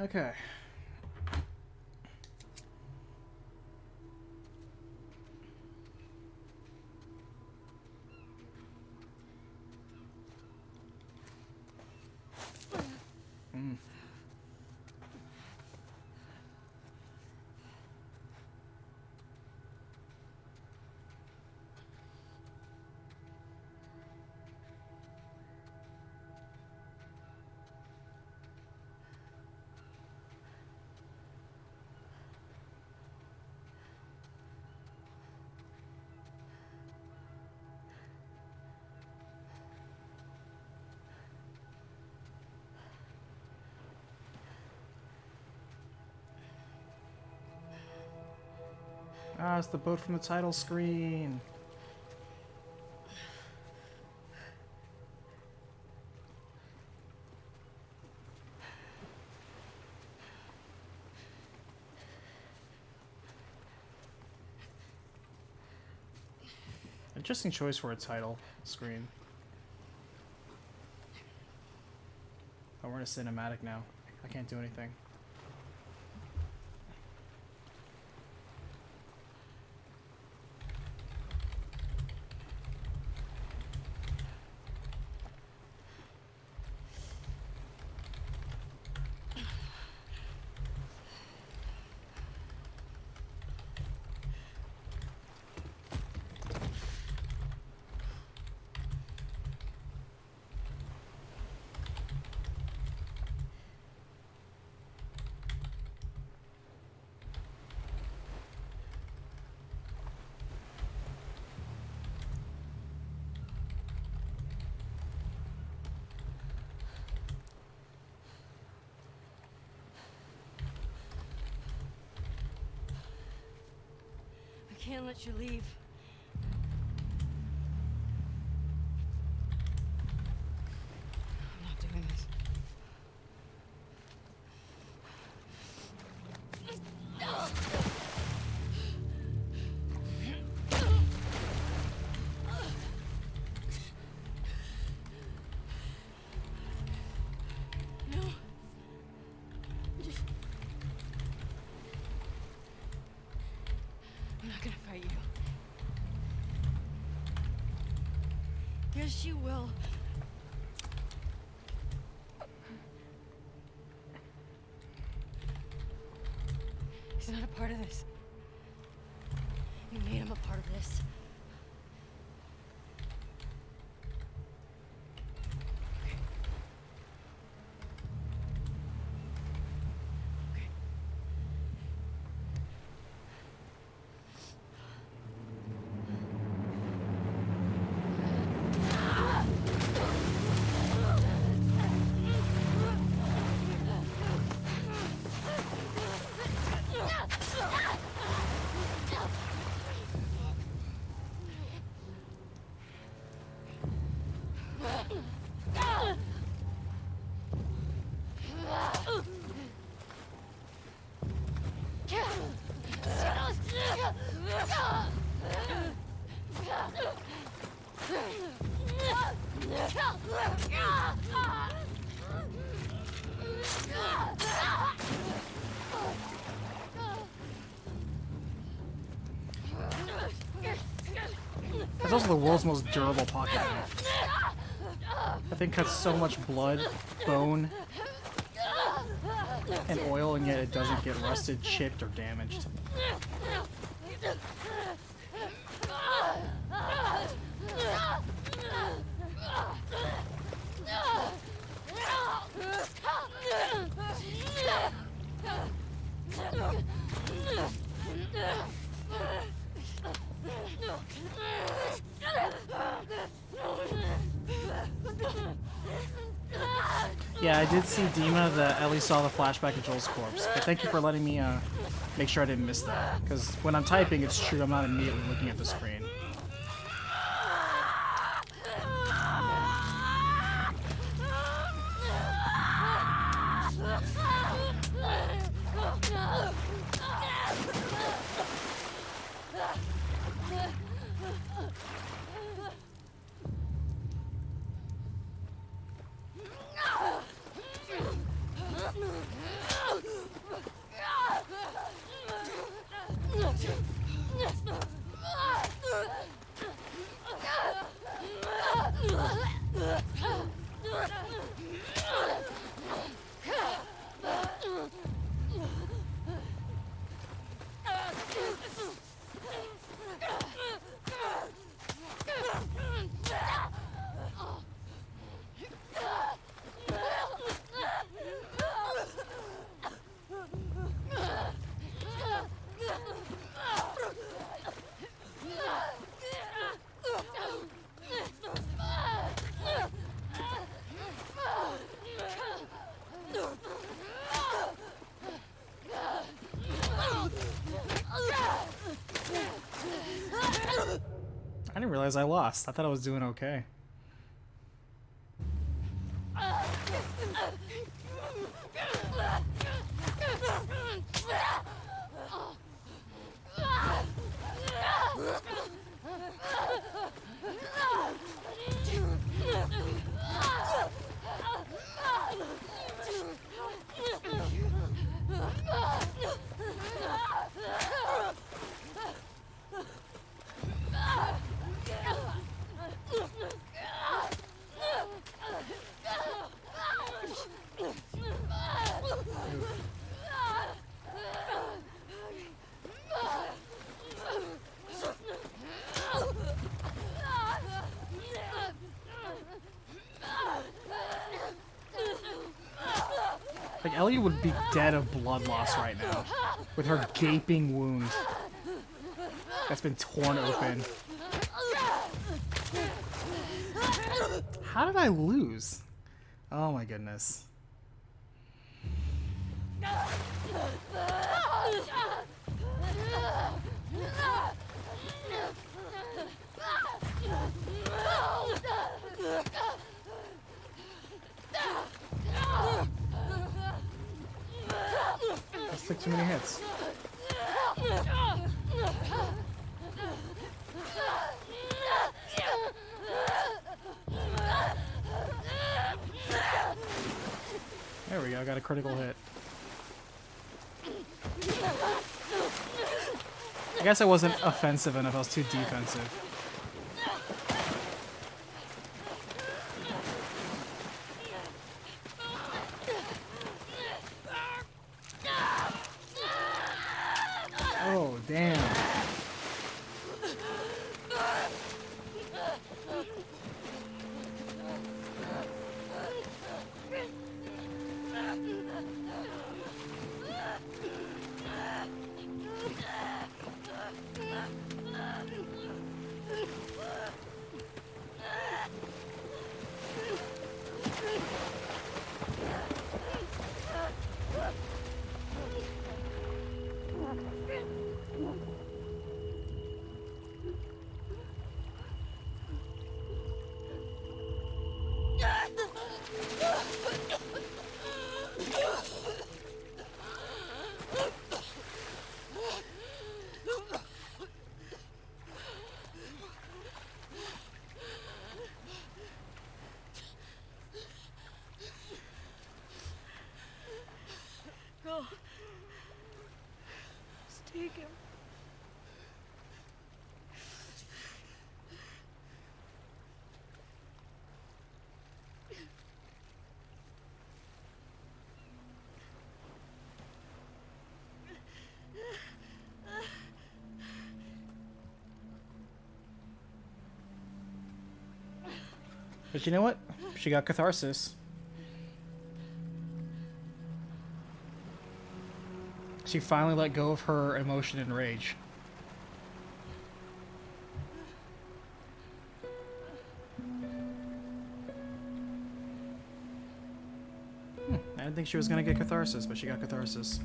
Okay. Mm. Ah, it's the boat from the title screen. Interesting choice for a title screen. Oh, we're in a cinematic now. I can't do anything. I can't let you leave. I'm not doing this. No. I'm not gonna fight you. Yes, you will. He's not a part of this. You made him a part of this. That's also the world's most durable pocket knife. That thing cuts so much blood, bone, and oil, and yet it doesn't get rusted, chipped, or damaged. Yeah, I did see Dima that at least saw the flashback of Joel's corpse, but thank you for letting me make sure I didn't miss that, because when I'm typing, it's true, I'm not immediately looking at the screen. didn't realize I lost. I thought I was doing okay. Like, Ellie would be dead of blood loss right now. With her gaping wound. That's been torn open. How did I lose? Oh my goodness. That's like too many hits. There we go, I got a critical hit. I guess I wasn't offensive enough, I was too defensive. Oh, damn. Go. Just take him. But you know what? She got catharsis. She finally let go of her emotion and rage. I didn't think she was gonna get catharsis, but she got catharsis.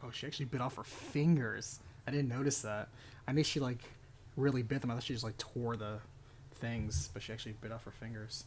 Oh, she actually bit off her fingers. I didn't notice that. I knew she, like, really bit them. I thought she just, like, tore the things, but she actually bit off her fingers.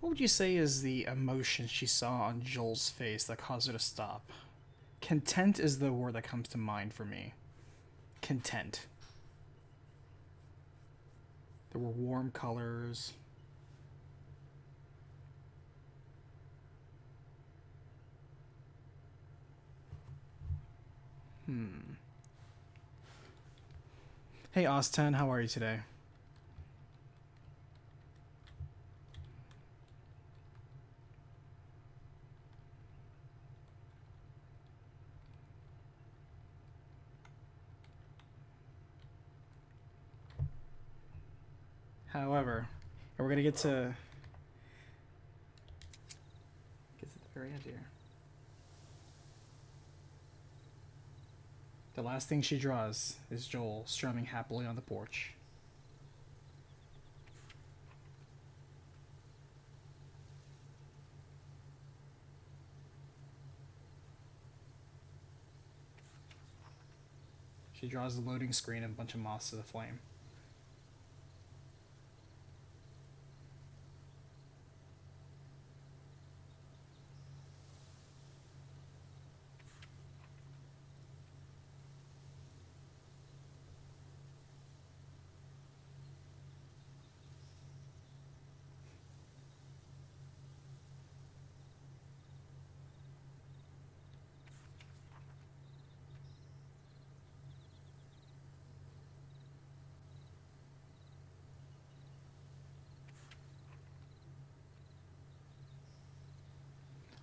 What would you say is the emotion she saw on Joel's face that caused her to stop? Content is the word that comes to mind for me. Content. There were warm colors. Hey, Osten, how are you today? However, and we're gonna get to the very end here. The last thing she draws is Joel strumming happily on the porch. She draws the loading screen and a bunch of moths to the flame.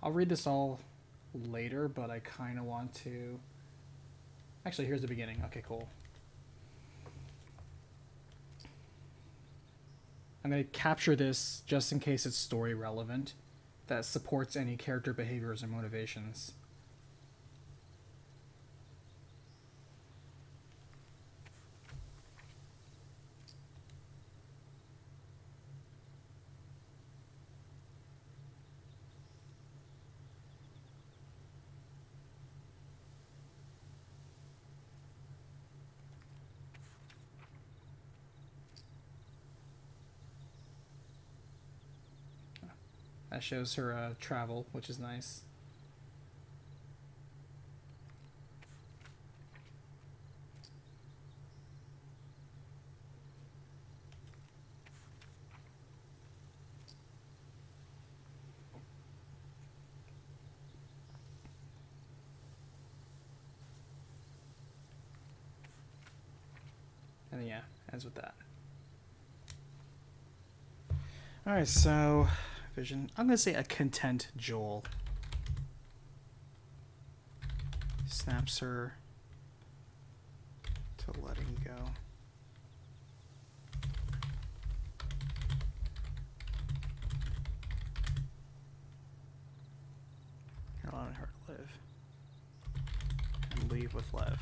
I'll read this all later, but I kind of want to... Actually, here's the beginning. Okay, cool. I'm going to capture this just in case it's story relevant, that supports any character behaviors or motivations. That shows her travel, which is nice. And then, yeah, ends with that. Alright, so... Vision. I'm going to say a content Joel. Snaps her to letting go. You're allowing her to live. And leave with Lev.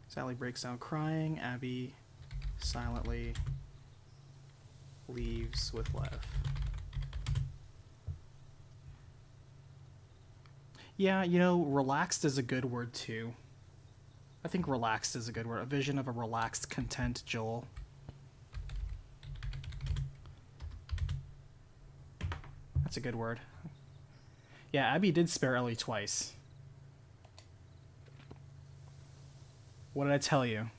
Sally breaks down crying. Abby silently leaves with Lev. Yeah, you know, relaxed is a good word too. I think relaxed is a good word. A vision of a relaxed, content Joel. That's a good word. Yeah, Abby did spare Ellie twice. What did I tell you?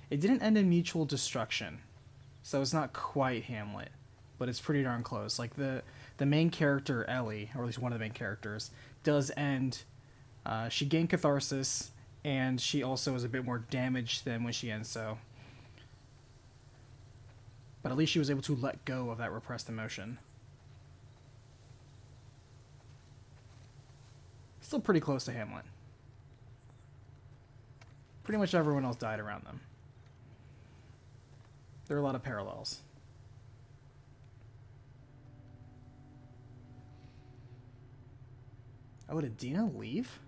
It didn't end in mutual destruction, so it's not quite Hamlet, but it's pretty darn close. Like the main character Ellie, or at least one of the main characters, does end. She gained catharsis, and she also is a bit more damaged than when she ends. So, but at least she was able to let go of that repressed emotion. Still pretty close to Hamlet. Pretty much everyone else died around them. There are a lot of parallels. Oh, did Dina leave?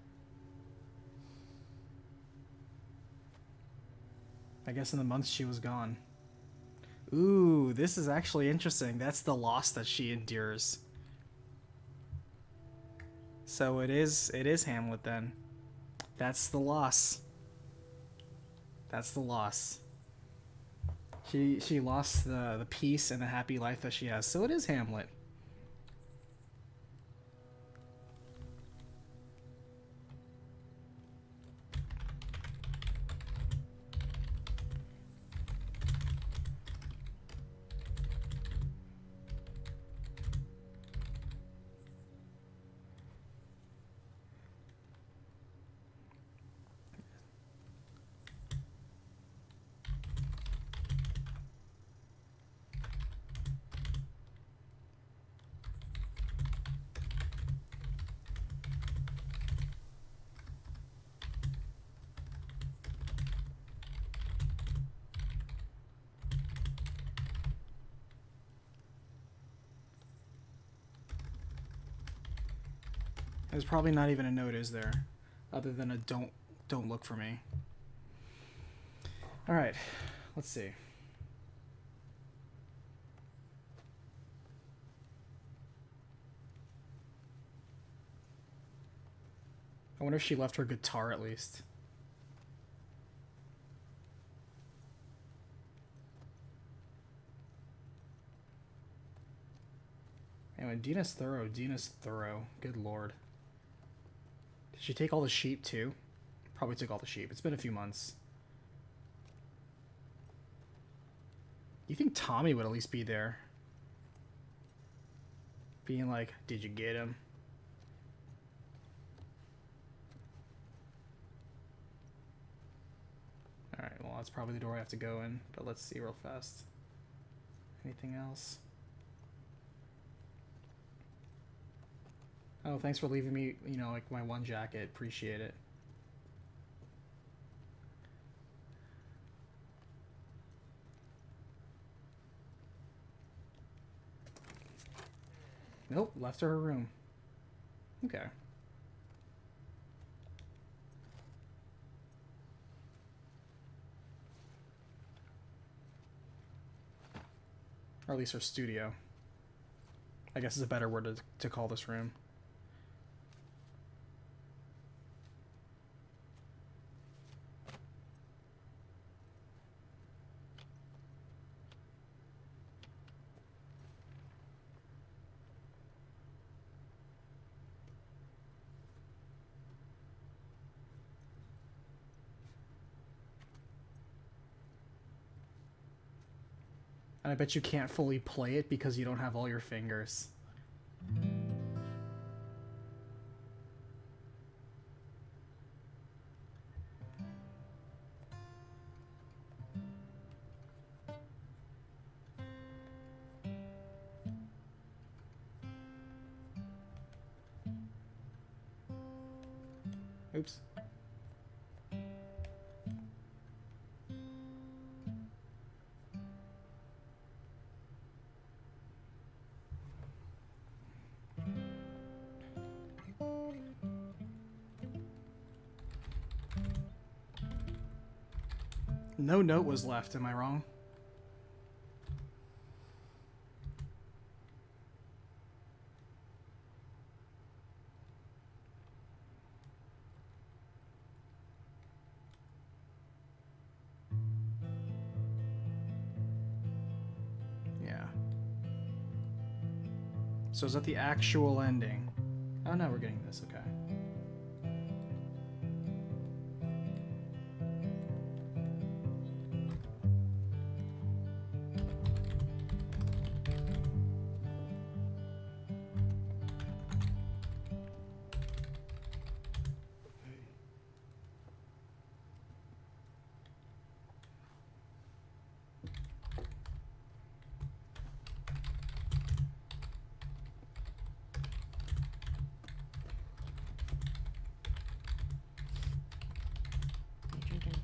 I guess in the months she was gone. Ooh, this is actually interesting. That's the loss that she endures. So it is Hamlet then. That's the loss. That's the loss. She lost the peace and the happy life that she has. So it is Hamlet. There's probably not even a note, is there? Other than a don't look for me. Alright, let's see. I wonder if she left her guitar at least. Anyway, Dina's thorough. Good lord. Did she take all the sheep too? Probably took all the sheep. It's been a few months. You think Tommy would at least be there? Being like, did you get him? Alright, well that's probably the door I have to go in. But let's see real fast. Anything else? Oh, thanks for leaving me, you know, like my one jacket. Appreciate it. Nope, left her room. Okay. Or at least her studio. I guess is a better word to call this room. And I bet you can't fully play it because you don't have all your fingers. Oops. No note was left, am I wrong? Yeah. So is that the actual ending? Oh no, we're getting this, okay. What are you drinking?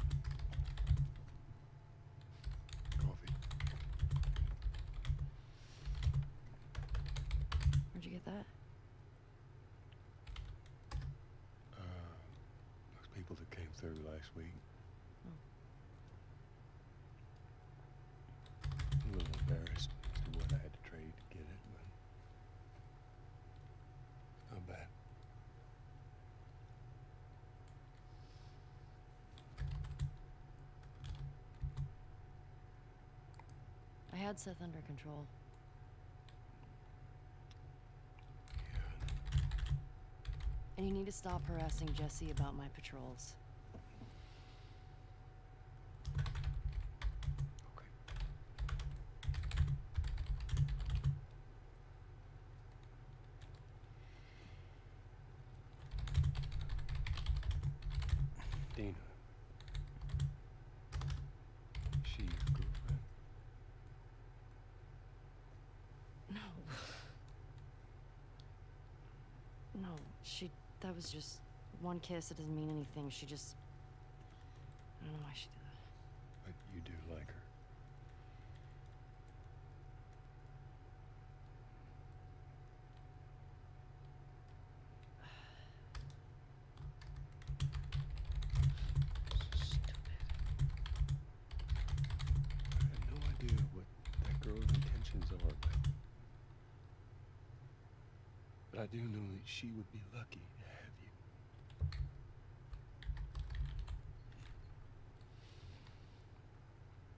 Coffee. Where'd you get that? Those people that came through last week. had Seth under control. And you need to stop harassing Jesse about my patrols. Okay. Dina. She your girlfriend? No. No, that was just one kiss. It doesn't mean anything. She just... I don't know why she did that. But you do like her. I have no idea what that girl's intentions are, but I do know that she would be lucky to have you.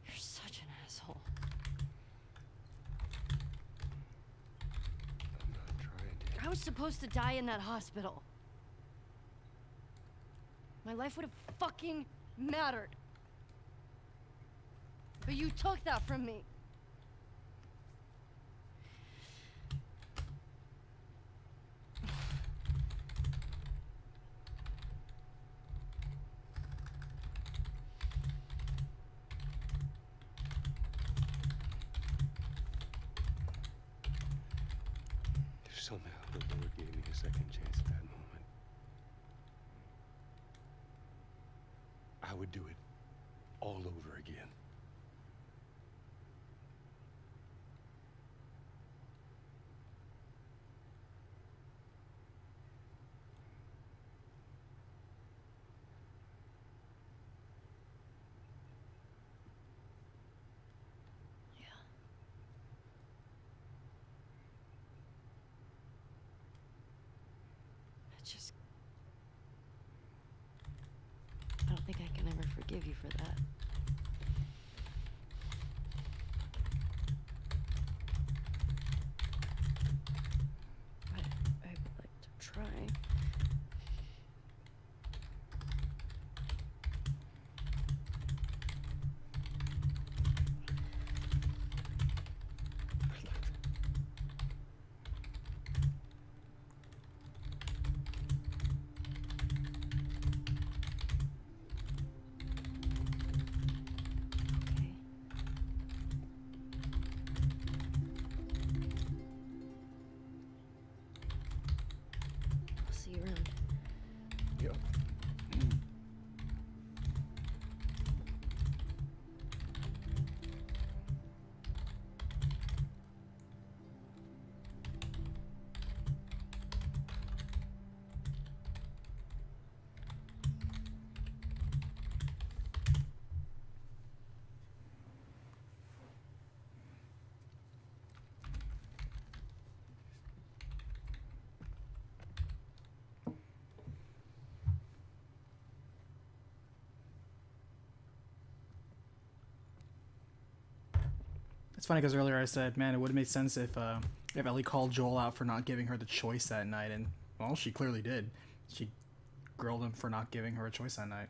You're such an asshole. I'm not trying to. I was supposed to die in that hospital. My life would have fucking mattered. But you took that from me. If somehow the Lord gave me a second chance at that moment, I would do it all over again. I don't think I can ever forgive you for that. But I would like to try. I'll see you around. Yep. It's funny because earlier I said, man, it would have made sense if Ellie called Joel out for not giving her the choice that night, and well, she clearly did. She grilled him for not giving her a choice that night.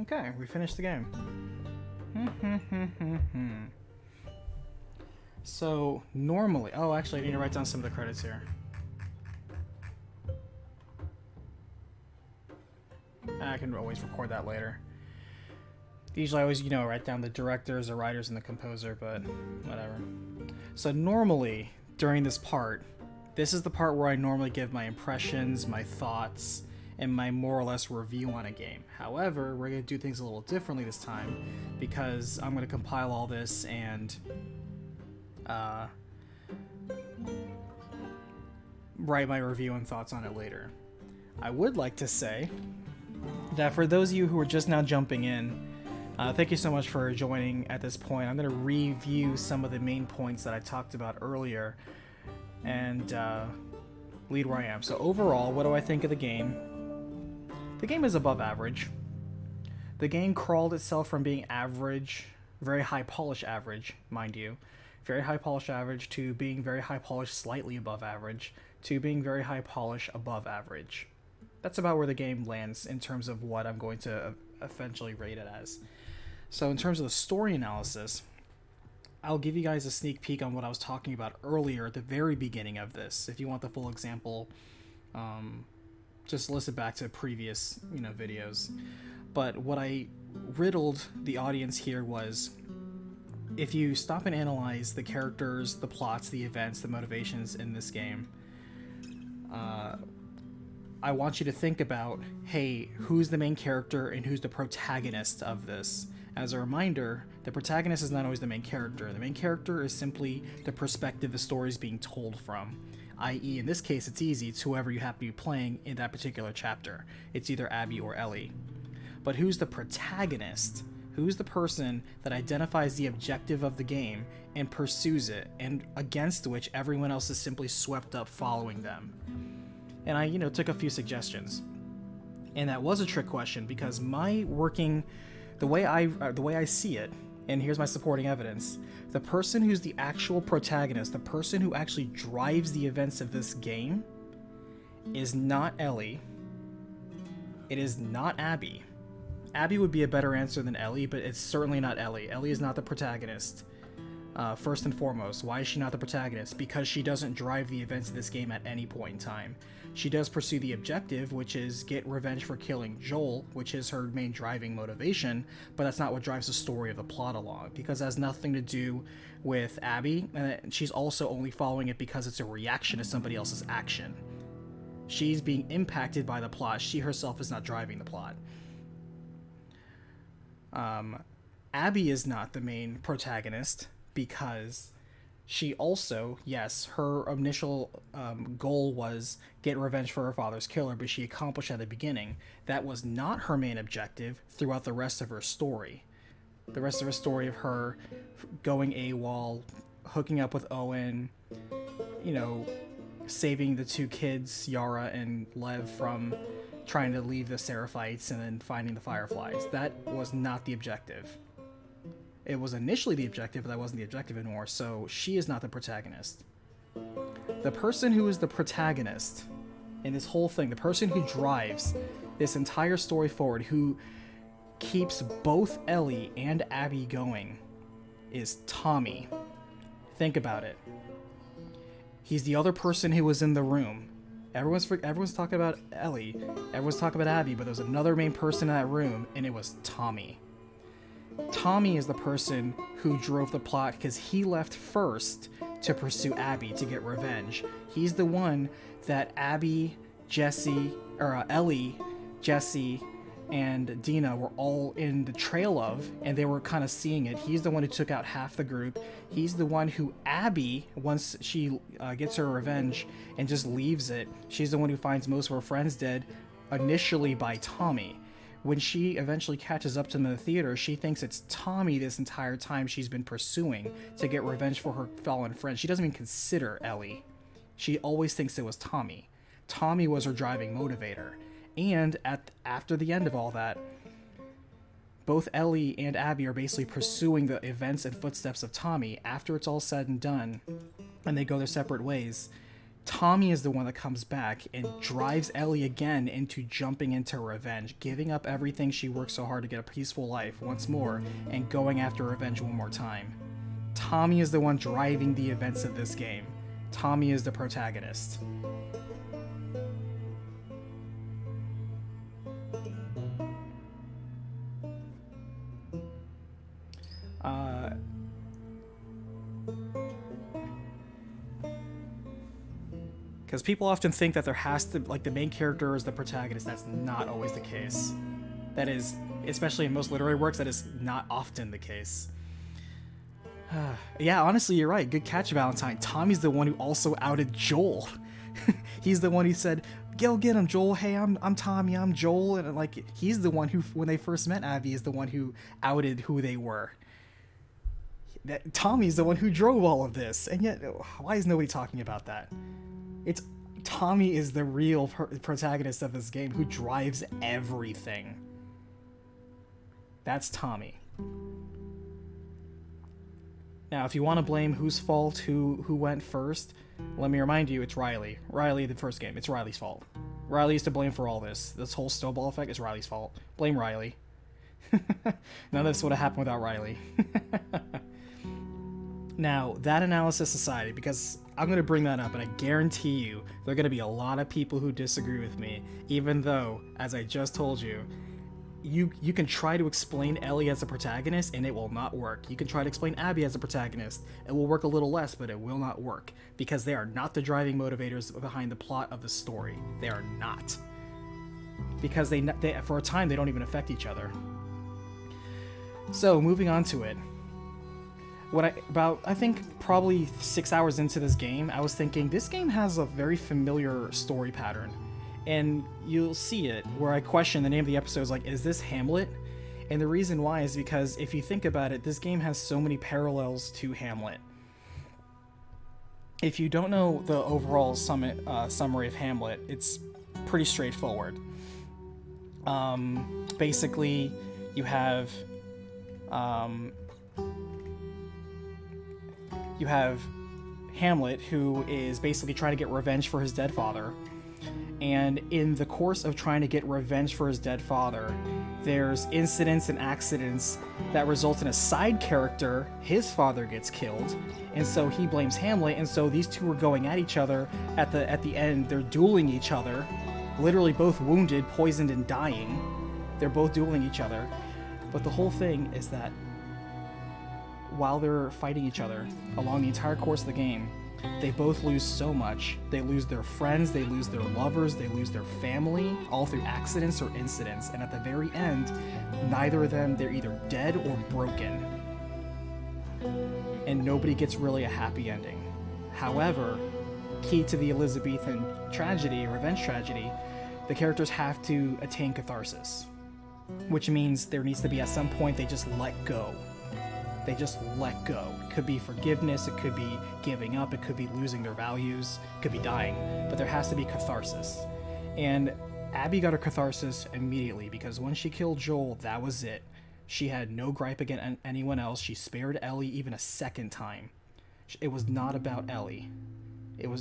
Okay, we finished the game. So normally, oh, actually, I need to write down some of the credits here. I can always record that later. Usually I always, write down the directors, the writers, and the composer, but whatever. So normally, during this part, this is the part where I normally give my impressions, my thoughts, and my more or less review on a game. However, we're going to do things a little differently this time, because I'm going to compile all this and write my review and thoughts on it later. I would like to say that for those of you who are just now jumping in, thank you so much for joining at this point. I'm going to review some of the main points that I talked about earlier and lead where I am. So overall, what do I think of the game? The game is above average. The game crawled itself from being average, very high polish average, mind you, very high polish average, to being very high polish slightly above average, to being very high polish above average. That's about where the game lands in terms of what I'm going to eventually rate it as. So in terms of the story analysis, I'll give you guys a sneak peek on what I was talking about earlier at the very beginning of this. If you want the full example, just listen back to previous, videos. But what I riddled the audience here was, if you stop and analyze the characters, the plots, the events, the motivations in this game, I want you to think about, hey, who's the main character and who's the protagonist of this? As a reminder, the protagonist is not always the main character. The main character is simply the perspective the story is being told from. I.e., in this case, it's easy. It's whoever you happen to be playing in that particular chapter. It's either Abby or Ellie. But who's the protagonist? Who's the person that identifies the objective of the game and pursues it, and against which everyone else is simply swept up following them? And I, took a few suggestions. And that was a trick question, because my working, the way I see it, and here's my supporting evidence, the person who's the actual protagonist, the person who actually drives the events of this game, is not Ellie. It is not Abby. Abby would be a better answer than Ellie, but it's certainly not Ellie. Ellie is not the protagonist. First and foremost, why is she not the protagonist? Because she doesn't drive the events of this game at any point in time. She does pursue the objective, which is get revenge for killing Joel, which is her main driving motivation, but that's not what drives the story of the plot along, because it has nothing to do with Abby, and she's also only following it because it's a reaction to somebody else's action. She's being impacted by the plot. She herself is not driving the plot. Abby is not the main protagonist because she also, yes, her initial goal was get revenge for her father's killer, but she accomplished at the beginning. That was not her main objective throughout the rest of her story. The rest of her story of her going AWOL, hooking up with Owen, saving the two kids, Yara and Lev, from trying to leave the Seraphites and then finding the Fireflies. That was not the objective. It was initially the objective, but that wasn't the objective anymore, so she is not the protagonist. The person who is the protagonist in this whole thing, the person who drives this entire story forward, who keeps both Ellie and Abby going, is Tommy. Think about it. He's the other person who was in the room. Everyone's talking about Ellie, everyone's talking about Abby, but there's another main person in that room, and it was Tommy. Tommy is the person who drove the plot because he left first to pursue Abby to get revenge. He's the one that Ellie, Jesse, and Dina were all in the trail of, and they were kind of seeing it. He's the one who took out half the group. He's the one who Abby, once she gets her revenge and just leaves it, she's the one who finds most of her friends dead, initially by Tommy. When she eventually catches up to them in the theater, she thinks it's Tommy this entire time she's been pursuing to get revenge for her fallen friends. She doesn't even consider Ellie. She always thinks it was Tommy. Tommy was her driving motivator. And after the end of all that, both Ellie and Abby are basically pursuing the events and footsteps of Tommy. After it's all said and done, and they go their separate ways, Tommy is the one that comes back and drives Ellie again into jumping into revenge, giving up everything she worked so hard to get a peaceful life once more, and going after revenge one more time. Tommy is the one driving the events of this game. Tommy is the protagonist. Because people often think that there has to, like, the main character is the protagonist. That's not always the case. That is, especially in most literary works, that is not often the case. Yeah, honestly, you're right. Good catch, Valentine. Tommy's the one who also outed Joel. He's the one who said, "Go get him, Joel. Hey, I'm Tommy. I'm Joel." And like, he's the one who, when they first met Abby, is the one who outed who they were. Tommy's the one who drove all of this, and yet, why is nobody talking about that? It's Tommy is the real protagonist of this game, who drives everything. That's Tommy. Now, if you want to blame whose fault, who went first, let me remind you, it's Riley. Riley, the first game, it's Riley's fault. Riley is to blame for all this. This whole snowball effect is Riley's fault. Blame Riley. None of this would have happened without Riley. Now, that analysis aside, because I'm going to bring that up, and I guarantee you there are going to be a lot of people who disagree with me, even though, as I just told you, you can try to explain Ellie as a protagonist, and it will not work. You can try to explain Abby as a protagonist. It will work a little less, but it will not work, because they are not the driving motivators behind the plot of the story. They are not. Because they for a time, they don't even affect each other. So, moving on to it. I think probably 6 hours into this game, I was thinking, this game has a very familiar story pattern. And you'll see it, where I question the name of the episode is like, is this Hamlet? And the reason why is because if you think about it, this game has so many parallels to Hamlet. If you don't know the overall summary of Hamlet, it's pretty straightforward. Basically, you have Hamlet, who is basically trying to get revenge for his dead father. And in the course of trying to get revenge for his dead father, there's incidents and accidents that result in a side character. His father gets killed, and so he blames Hamlet, and so these two are going at each other. At the end, they're dueling each other, literally both wounded, poisoned, and dying. They're both dueling each other. But the whole thing is that while they're fighting each other along the entire course of the game, they both lose so much. They lose their friends, they lose their lovers, they lose their family, all through accidents or incidents. And at the very end, neither of them, they're either dead or broken. And nobody gets really a happy ending. However, key to the Elizabethan tragedy, revenge tragedy, the characters have to attain catharsis. Which means there needs to be, at some point, they just let go. They just let go. It could be forgiveness, it could be giving up, it could be losing their values, it could be dying, but there has to be catharsis. And Abby got her catharsis immediately, because when she killed Joel, that was it. She had no gripe against anyone else. She spared Ellie even a second time. It was not about Ellie.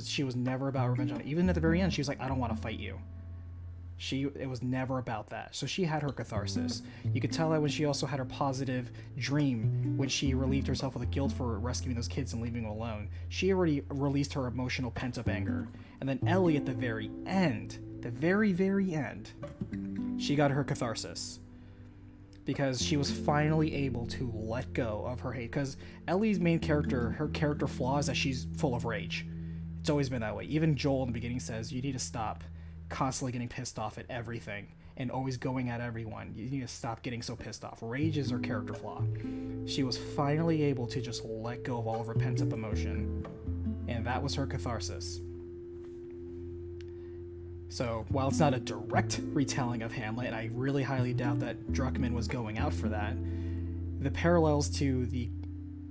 She was never about revenge on it. Even at the very end, she was like, I don't want to fight you. It was never about that. So she had her catharsis. You could tell that when she also had her positive dream, when she relieved herself of the guilt for rescuing those kids and leaving them alone. She already released her emotional pent-up anger. And then Ellie at the very end, the very, very end, she got her catharsis. Because she was finally able to let go of her hate. Because Ellie's main character, her character flaw is that she's full of rage. It's always been that way. Even Joel in the beginning says, you need to stop constantly getting pissed off at everything and always going at everyone. You need to stop getting so pissed off. Rage is her character flaw. She was finally able to just let go of all of her pent-up emotion, and that was her catharsis. So, while it's not a direct retelling of Hamlet, and I really highly doubt that Druckmann was going out for that, the parallels to the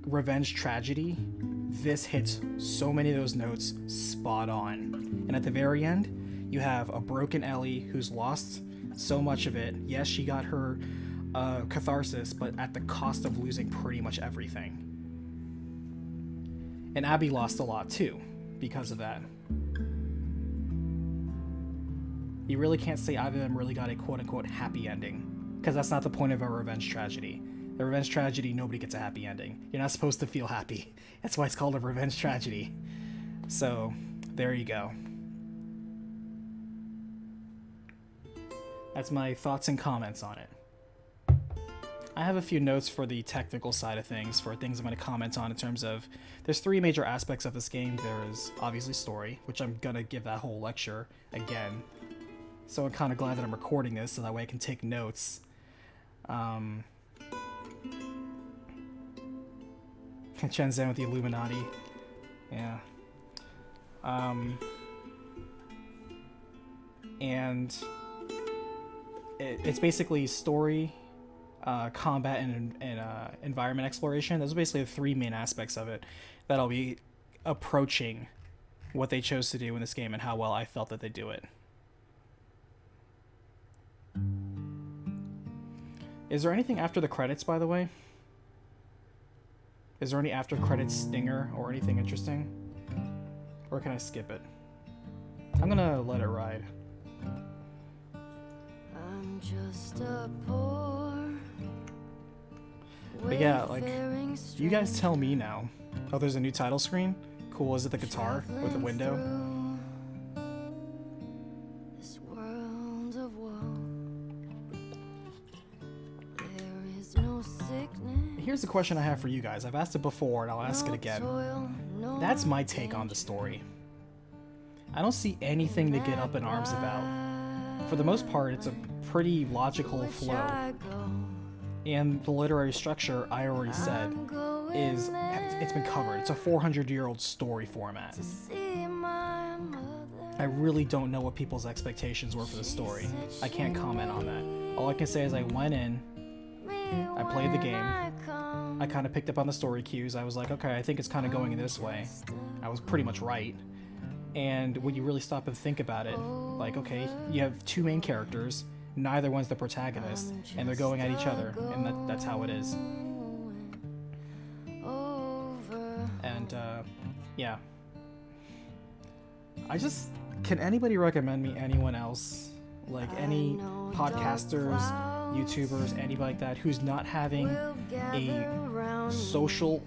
revenge tragedy, this hits so many of those notes spot on. And at the very end, you have a broken Ellie who's lost so much of it. Yes, she got her catharsis, but at the cost of losing pretty much everything. And Abby lost a lot too, because of that. You really can't say either of them really got a quote-unquote happy ending, because that's not the point of a revenge tragedy. The revenge tragedy, nobody gets a happy ending. You're not supposed to feel happy. That's why it's called a revenge tragedy. So, there you go. That's my thoughts and comments on it. I have a few notes for the technical side of things, for things I'm going to comment on in terms of, there's three major aspects of this game. There is obviously story, which I'm going to give that whole lecture again. So I'm kind of glad that I'm recording this so that way I can take notes. Shenzhen with the Illuminati. Yeah. And it's basically story, combat, and environment exploration. Those are basically the three main aspects of it that I'll be approaching what they chose to do in this game and how well I felt that they do it. Is there anything after the credits, by the way? Is there any after credits stinger or anything interesting? Or can I skip it? I'm gonna let it ride. I'm just a poor, but yeah, like, you guys tell me now. Oh, there's a new title screen? Cool, is it the guitar with the window? This world of woe. There is no sickness. Here's the question I have for you guys. I've asked it before and I'll ask it again. That's my take on the story. I don't see anything to get up in arms about. For the most part, it's a pretty logical flow. And the literary structure, I already said, it's been covered. It's a 400-year-old story format. I really don't know what people's expectations were for the story. I can't comment on that. All I can say is I went in, I played the game, I kind of picked up on the story cues. I was like, okay, I think it's kind of going this way. I was pretty much right. And when you really stop and think about it, like, okay, you have two main characters, neither one's the protagonist, and they're going at each other, and that's how it is. And, yeah. Can anybody recommend me anyone else? Like, any podcasters, YouTubers, anybody like that, who's not having a social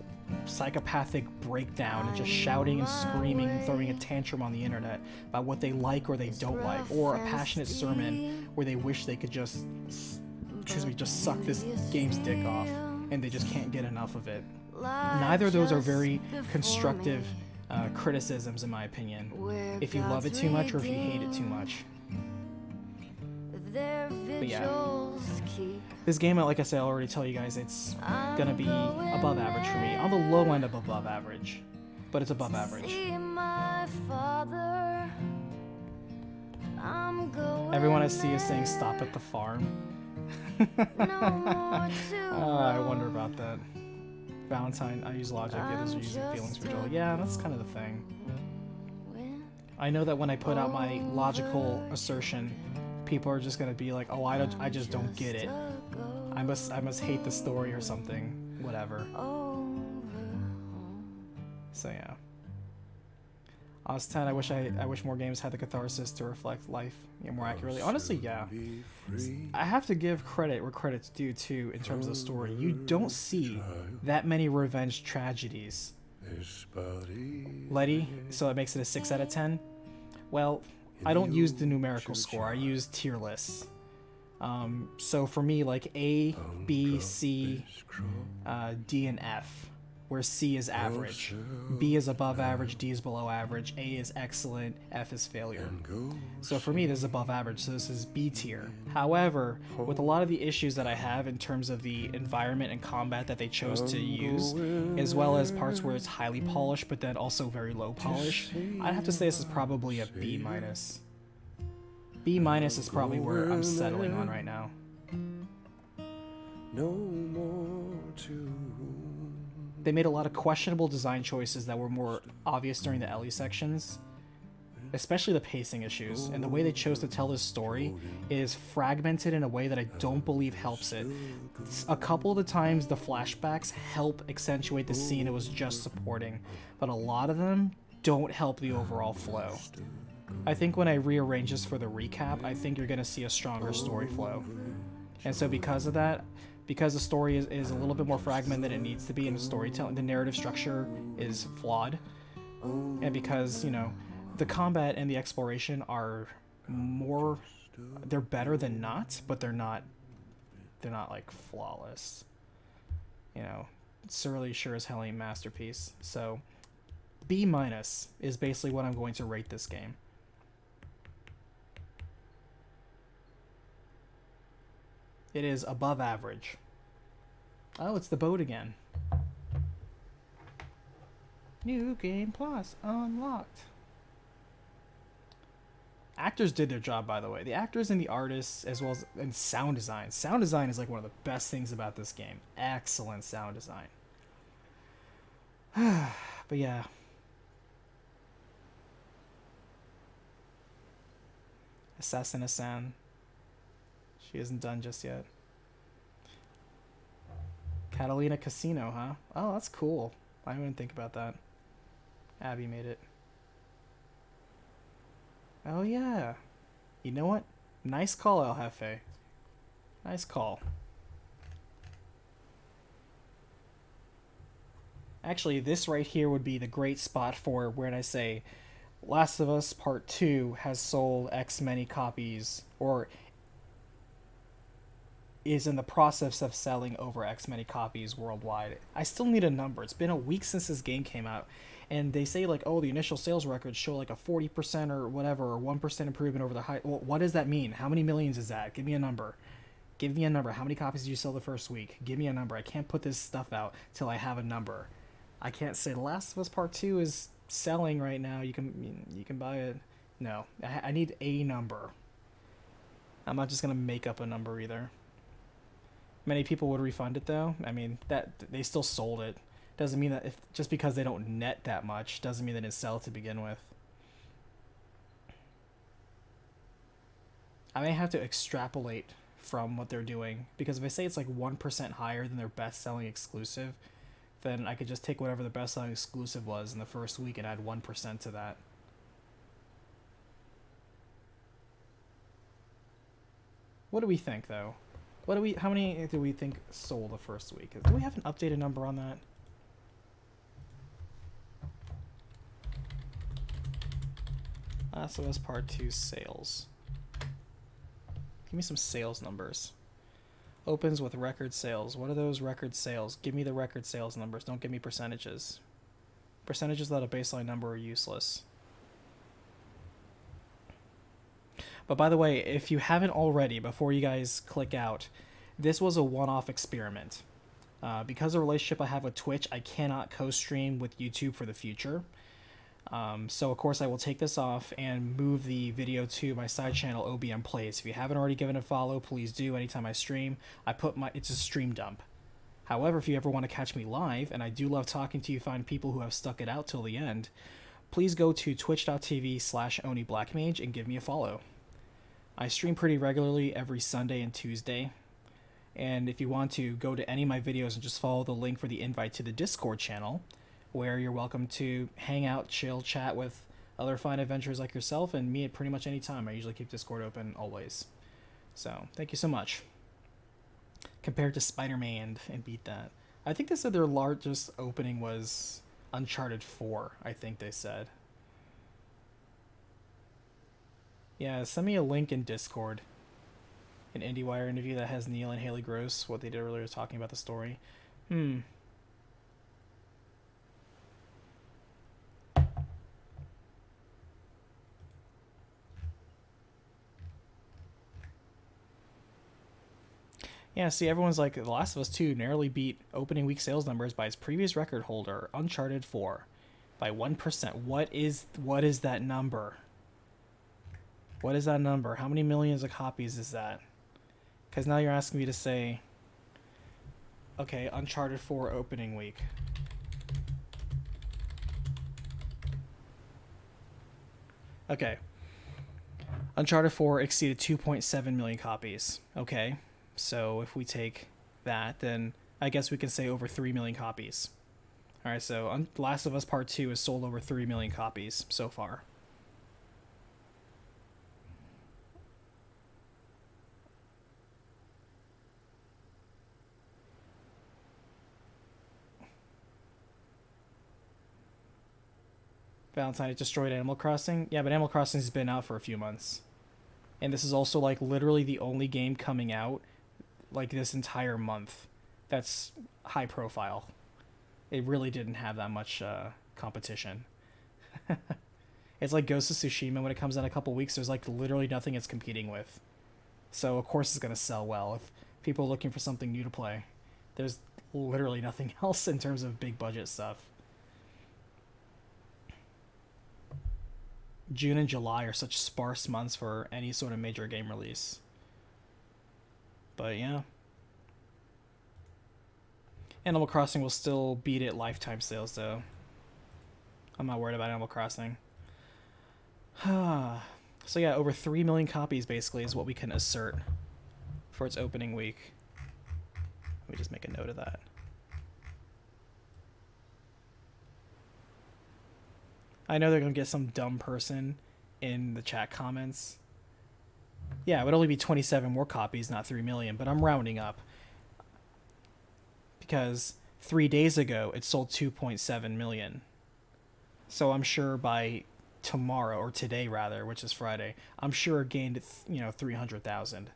psychopathic breakdown and just shouting and screaming and throwing a tantrum on the internet about what they like or they don't like, or a passionate sermon where they wish they could just suck this game's dick off and they just can't get enough of it. Neither of those are very constructive criticisms, in my opinion. If you love it too much or if you hate it too much. But yeah, this game, like I said, I'll already tell you guys, it's gonna be above average for me. On the low end of above average, but it's above average. Everyone I see is saying stop at the farm. I wonder about that. Valentine, I use logic, others are using feelings for joy. Yeah, that's kind of the thing. I know that when I put out my logical assertion, people are just gonna be like, "Oh, I just don't get it. I must hate the story or something, whatever." So yeah. Oz 10, I wish more games had the catharsis to reflect life more accurately. Honestly, yeah. I have to give credit where credit's due too in terms of the story. You don't see that many revenge tragedies. Letty, so that makes it a 6 out of 10. Well, I don't use the numerical score. I use tier lists. So for me, like A, B, C, D, and F, where C is average, B is above average, D is below average, A is excellent, F is failure. So for me, this is above average, so this is B tier. However, with a lot of the issues that I have in terms of the environment and combat that they chose to use, as well as parts where it's highly polished but then also very low polish, I'd have to say this is probably a B minus. B minus is probably where I'm settling on right now. No more to. They made a lot of questionable design choices that were more obvious during the Ellie sections, especially the pacing issues, and the way they chose to tell this story is fragmented in a way that I don't believe helps it. A couple of the times the flashbacks help accentuate the scene it was just supporting, but a lot of them don't help the overall flow. I think when I rearrange this for the recap, I think you're going to see a stronger story flow. And so because of that, because the story is a little bit more fragmented than it needs to be, and the storytelling, the narrative structure is flawed, and because, you know, the combat and the exploration are more, they're better than not, but they're not like flawless. You know, it's really sure as hell ain't masterpiece. So B- is basically what I'm going to rate this game. It is above average. Oh, it's the boat again. New game plus unlocked. Actors did their job, by the way. The actors and the artists, as well as and sound design. Sound design is like one of the best things about this game. Excellent sound design. But yeah. Assassin. She isn't done just yet. Catalina Casino, huh? Oh, that's cool. I didn't think about that. Abby made it. Oh, yeah. You know what? Nice call, El Jefe. Nice call. Actually, this right here would be the great spot for when I say Last of Us Part 2 has sold X many copies, or is in the process of selling over X many copies worldwide. I still need a number. It's been a week since this game came out, and they say like, oh, the initial sales records show like a 40% or whatever, or 1% improvement over the high. Well, what does that mean? How many millions is that? Give me a number. Give me a number. How many copies did you sell the first week? Give me a number. I can't put this stuff out till I have a number. I can't say The Last of Us Part 2 is selling right now. You can buy it. No, I need a number. I'm not just gonna make up a number either. Many people would refund it though. I mean, that they still sold it. Doesn't mean that if just because they don't net that much doesn't mean they didn't sell it to begin with. I may have to extrapolate from what they're doing, because if I say it's like 1% higher than their best-selling exclusive, then I could just take whatever the best-selling exclusive was in the first week and add 1% to that. What do we think though? How many do we think sold the first week? Do we have an updated number on that? Last of Us Part 2 sales. Give me some sales numbers. Opens with record sales. What are those record sales? Give me the record sales numbers. Don't give me percentages. Percentages without a baseline number are useless. But by the way, if you haven't already, before you guys click out, this was a one-off experiment. Because of the relationship I have with Twitch, I cannot co-stream with YouTube for the future. So of course I will take this off and move the video to my side channel, OBM Plays. If you haven't already given it a follow, please do. Anytime I stream, it's a stream dump. However, if you ever want to catch me live, and I do love talking to you fine people who have stuck it out till the end, please go to twitch.tv/OniBlackMage and give me a follow. I stream pretty regularly every Sunday and Tuesday. And if you want to, go to any of my videos and just follow the link for the invite to the Discord channel, where you're welcome to hang out, chill, chat with other fine adventurers like yourself and me at pretty much any time. I usually keep Discord open always. So, thank you so much. Compared to Spider-Man and beat that. I think they said their largest opening was Uncharted 4, I think they said. Yeah, send me a link in Discord. An IndieWire interview that has Neil and Haley Gross, what they did earlier talking about the story. Yeah, see, everyone's like, The Last of Us 2 narrowly beat opening week sales numbers by its previous record holder, Uncharted 4, by 1%. What is that number? What is that number? How many millions of copies is that? Because now you're asking me to say, okay, Uncharted 4 opening week. Okay. Uncharted 4 exceeded 2.7 million copies. Okay. So if we take that, then I guess we can say over 3 million copies. Alright, so Last of Us Part 2 has sold over 3 million copies so far. Valentine, it destroyed Animal Crossing. Yeah, but Animal Crossing's been out for a few months. And this is also, like, literally the only game coming out, like, this entire month that's high profile. It really didn't have that much competition. It's like Ghost of Tsushima. When it comes out in a couple weeks, there's, like, literally nothing it's competing with. So, of course, it's going to sell well. If people are looking for something new to play, there's literally nothing else in terms of big budget stuff. June and July are such sparse months for any sort of major game release. But yeah. Animal Crossing will still beat it lifetime sales though. I'm not worried about Animal Crossing. So yeah, over 3 million copies basically is what we can assert for its opening week. Let me just make a note of that. I know they're going to get some dumb person in the chat comments. Yeah, it would only be 27 more copies, not 3 million, but I'm rounding up. Because 3 days ago, it sold 2.7 million. So I'm sure by tomorrow, or today rather, which is Friday, I'm sure it gained, 300,000.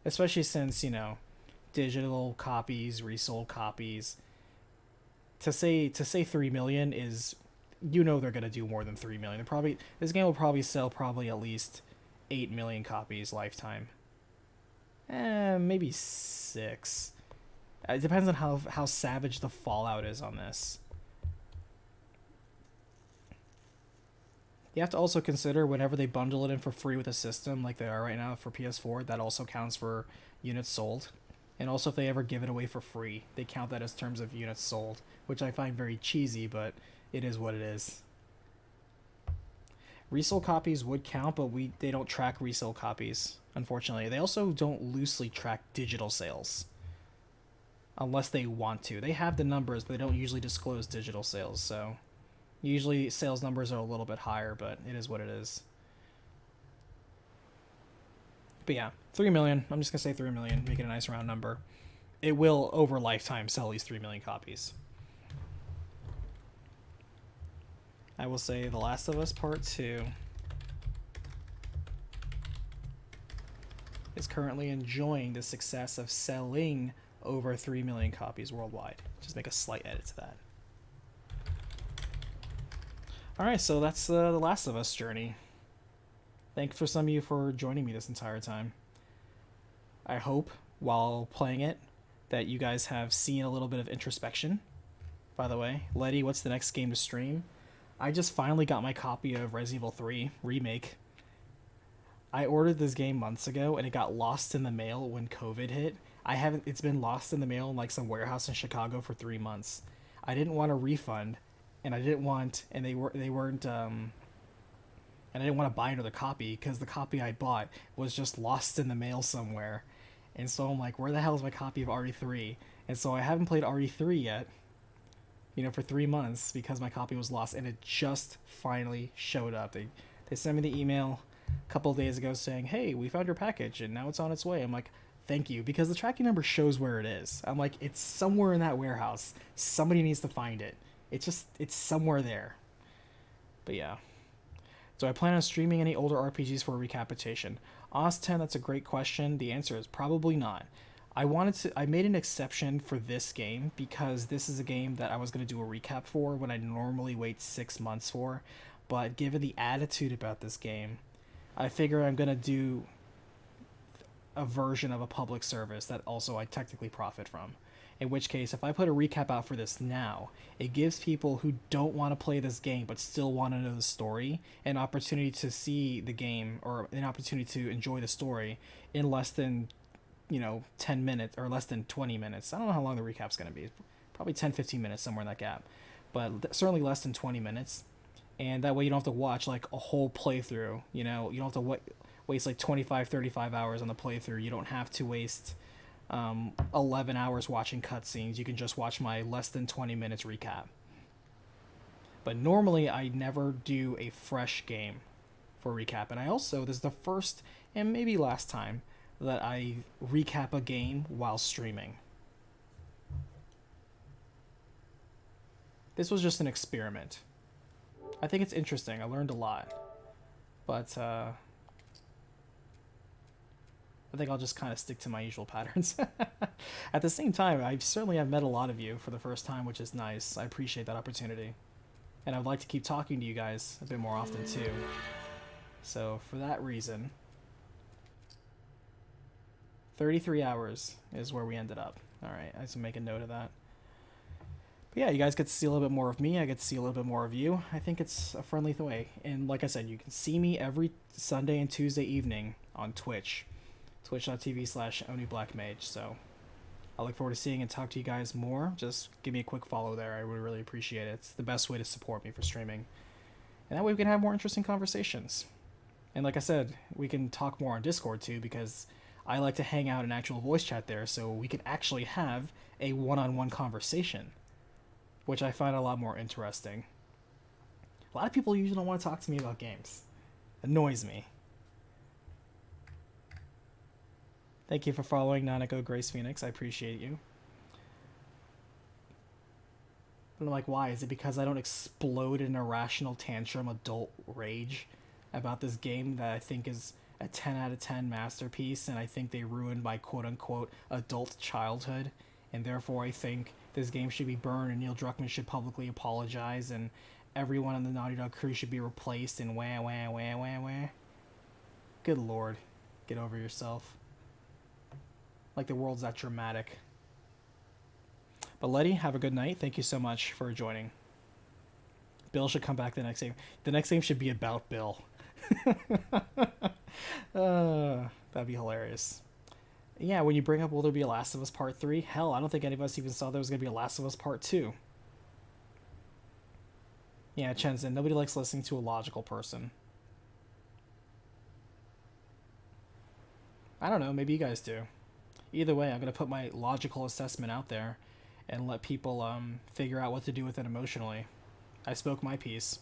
Especially since, digital copies, resold copies. To say 3 million is... they're going to do more than 3 million. This game will probably sell at least 8 million copies lifetime. Maybe 6. It depends on how savage the fallout is on this. You have to also consider whenever they bundle it in for free with a system like they are right now for PS4, that also counts for units sold. And also if they ever give it away for free, they count that as terms of units sold, which I find very cheesy, but it is what it is. Resold copies would count, but they don't track resale copies, unfortunately. They also don't loosely track digital sales. Unless they want to. They have the numbers, but they don't usually disclose digital sales, so... usually sales numbers are a little bit higher, but it is what it is. But yeah, 3 million. I'm just going to say 3 million, make it a nice round number. It will, over lifetime, sell these 3 million copies. I will say The Last of Us Part 2 is currently enjoying the success of selling over 3 million copies worldwide. Just make a slight edit to that. Alright, so that's The Last of Us journey. Thanks for some of you for joining me this entire time. I hope, while playing it, that you guys have seen a little bit of introspection. By the way, Letty, what's the next game to stream? I just finally got my copy of Resident Evil 3 Remake. I ordered this game months ago, and it got lost in the mail when COVID hit. It's been lost in the mail in like some warehouse in Chicago for 3 months. I didn't want a refund. And I didn't want, and they weren't, and I didn't want to buy another copy because the copy I bought was just lost in the mail somewhere. And so I'm like, where the hell is my copy of RE3? And so I haven't played RE3 yet, for 3 months because my copy was lost, and it just finally showed up. They sent me the email a couple of days ago saying, hey, we found your package and now it's on its way. I'm like, thank you, because the tracking number shows where it is. I'm like, it's somewhere in that warehouse. Somebody needs to find it. It's somewhere there. But yeah. Do I plan on streaming any older RPGs for a recapitation? Oz10, that's a great question. The answer is probably not. I made an exception for this game because this is a game that I was going to do a recap for when I normally wait 6 months for. But given the attitude about this game, I figure I'm going to do a version of a public service that also I technically profit from. In which case, if I put a recap out for this now, it gives people who don't want to play this game but still want to know the story an opportunity to see the game, or an opportunity to enjoy the story in less than, 10 minutes or less than 20 minutes. I don't know how long the recap's going to be. Probably 10-15 minutes, somewhere in that gap. But certainly less than 20 minutes. And that way you don't have to watch like a whole playthrough. You don't have to waste like 25-35 hours on the playthrough. You don't have to waste 11 hours watching cutscenes. You can just watch my less than 20 minutes recap. But normally I never do a fresh game for recap. And this is the first and maybe last time that I recap a game while streaming. This was just an experiment. I think it's interesting. I learned a lot. But I think I'll just kind of stick to my usual patterns. At the same time, I certainly have met a lot of you for the first time, which is nice. I appreciate that opportunity. And I'd like to keep talking to you guys a bit more often too. So for that reason, 33 hours is where we ended up. Alright, I have to make a note of that. But yeah, you guys get to see a little bit more of me. I get to see a little bit more of you. I think it's a friendly way. And like I said, you can see me every Sunday and Tuesday evening on Twitch. Twitch.tv/OnlyBlackMage. So I look forward to seeing and talk to you guys more. Just give me a quick follow there. I would really appreciate it. It's the best way to support me for streaming. And that way we can have more interesting conversations. And like I said, we can talk more on Discord too, because I like to hang out in actual voice chat there, so we can actually have a one-on-one conversation, which I find a lot more interesting. A lot of people usually don't want to talk to me about games. Annoys me. Thank you for following Nanako Grace Phoenix. I appreciate you. But I'm like, why? Is it because I don't explode in irrational tantrum adult rage about this game that I think is a 10 out of 10 masterpiece, and I think they ruined my quote-unquote adult childhood, and therefore I think this game should be burned and Neil Druckmann should publicly apologize and everyone on the Naughty Dog crew should be replaced and wah wah wah wah wah? Good lord. Get over yourself. Like the world's that dramatic. But Letty, have a good night. Thank you so much for joining. Bill should come back the next game. The next game should be about Bill. That'd be hilarious. Yeah, when you bring up will there be a Last of Us Part 3? Hell, I don't think any of us even saw there was going to be a Last of Us Part 2. Yeah, Chenzen, nobody likes listening to a logical person. I don't know, maybe you guys do. Either way, I'm going to put my logical assessment out there and let people figure out what to do with it emotionally. I spoke my piece.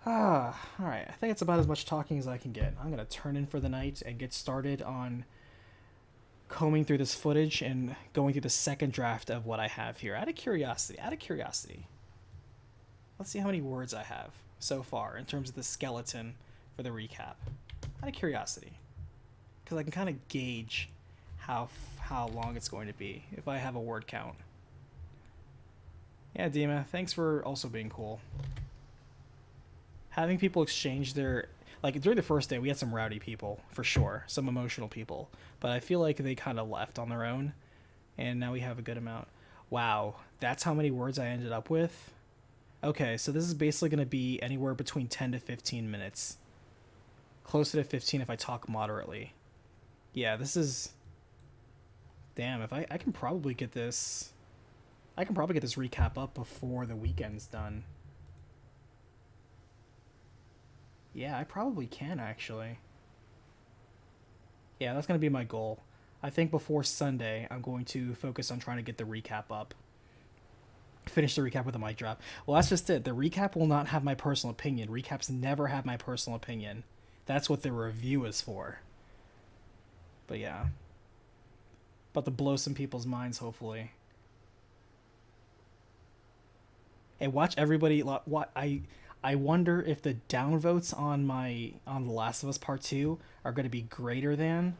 Alright, I think it's about as much talking as I can get. I'm going to turn in for the night and get started on combing through this footage and going through the second draft of what I have here. Out of curiosity, let's see how many words I have so far in terms of the skeleton for the recap. Out of curiosity. Because I can kind of gauge how long it's going to be if I have a word count. Yeah, Dima, thanks for also being cool. Having people exchange their... Like, during the first day, we had some rowdy people, for sure. Some emotional people. But I feel like they kind of left on their own. And now we have a good amount. Wow, that's how many words I ended up with? Okay, so this is basically going to be anywhere between 10 to 15 minutes. Closer to 15 if I talk moderately. Yeah, this is... Damn, if I can probably get this... I can probably get this recap up before the weekend's done. Yeah, I probably can, actually. Yeah, that's going to be my goal. I think before Sunday, I'm going to focus on trying to get the recap up. Finish the recap with a mic drop. Well, that's just it. The recap will not have my personal opinion. Recaps never have my personal opinion. That's what the review is for. But yeah. About to blow some people's minds, hopefully. Hey, watch everybody... I wonder if the downvotes on The Last of Us Part 2 are going to be greater than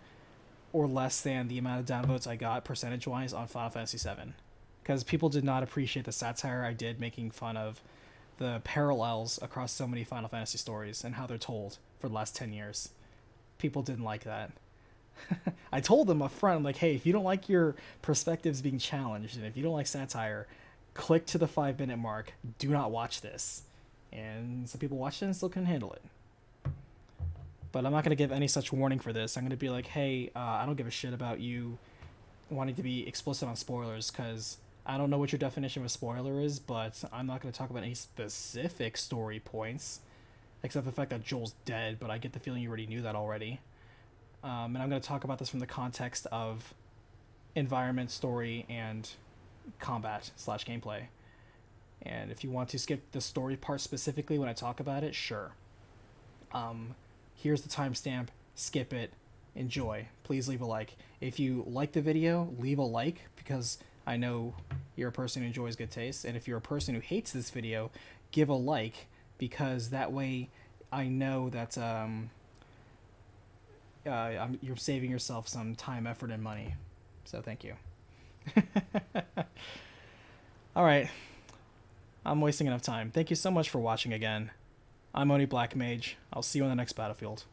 or less than the amount of downvotes I got percentage-wise on Final Fantasy VII. Because people did not appreciate the satire I did making fun of the parallels across so many Final Fantasy stories and how they're told for the last 10 years. People didn't like that. I told them up front, I'm like, hey, if you don't like your perspectives being challenged and if you don't like satire, click to the 5-minute mark. Do not watch this. And some people watched it and still couldn't handle it. But I'm not going to give any such warning for this. I'm going to be like, hey, I don't give a shit about you wanting to be explicit on spoilers, because I don't know what your definition of a spoiler is, but I'm not going to talk about any specific story points, except the fact that Joel's dead, but I get the feeling you already knew that already. And I'm going to talk about this from the context of environment, story, and combat/gameplay. And if you want to skip the story part specifically when I talk about it, sure. Here's the timestamp. Skip it. enjoy, please leave a like. If you like the video, leave a like, because I know you're a person who enjoys good taste. And if you're a person who hates this video, give a like, because that way I know that you're saving yourself some time, effort, and money. So thank you. Alright. I'm wasting enough time. Thank you so much for watching again. I'm Oni Black Mage. I'll see you on the next battlefield.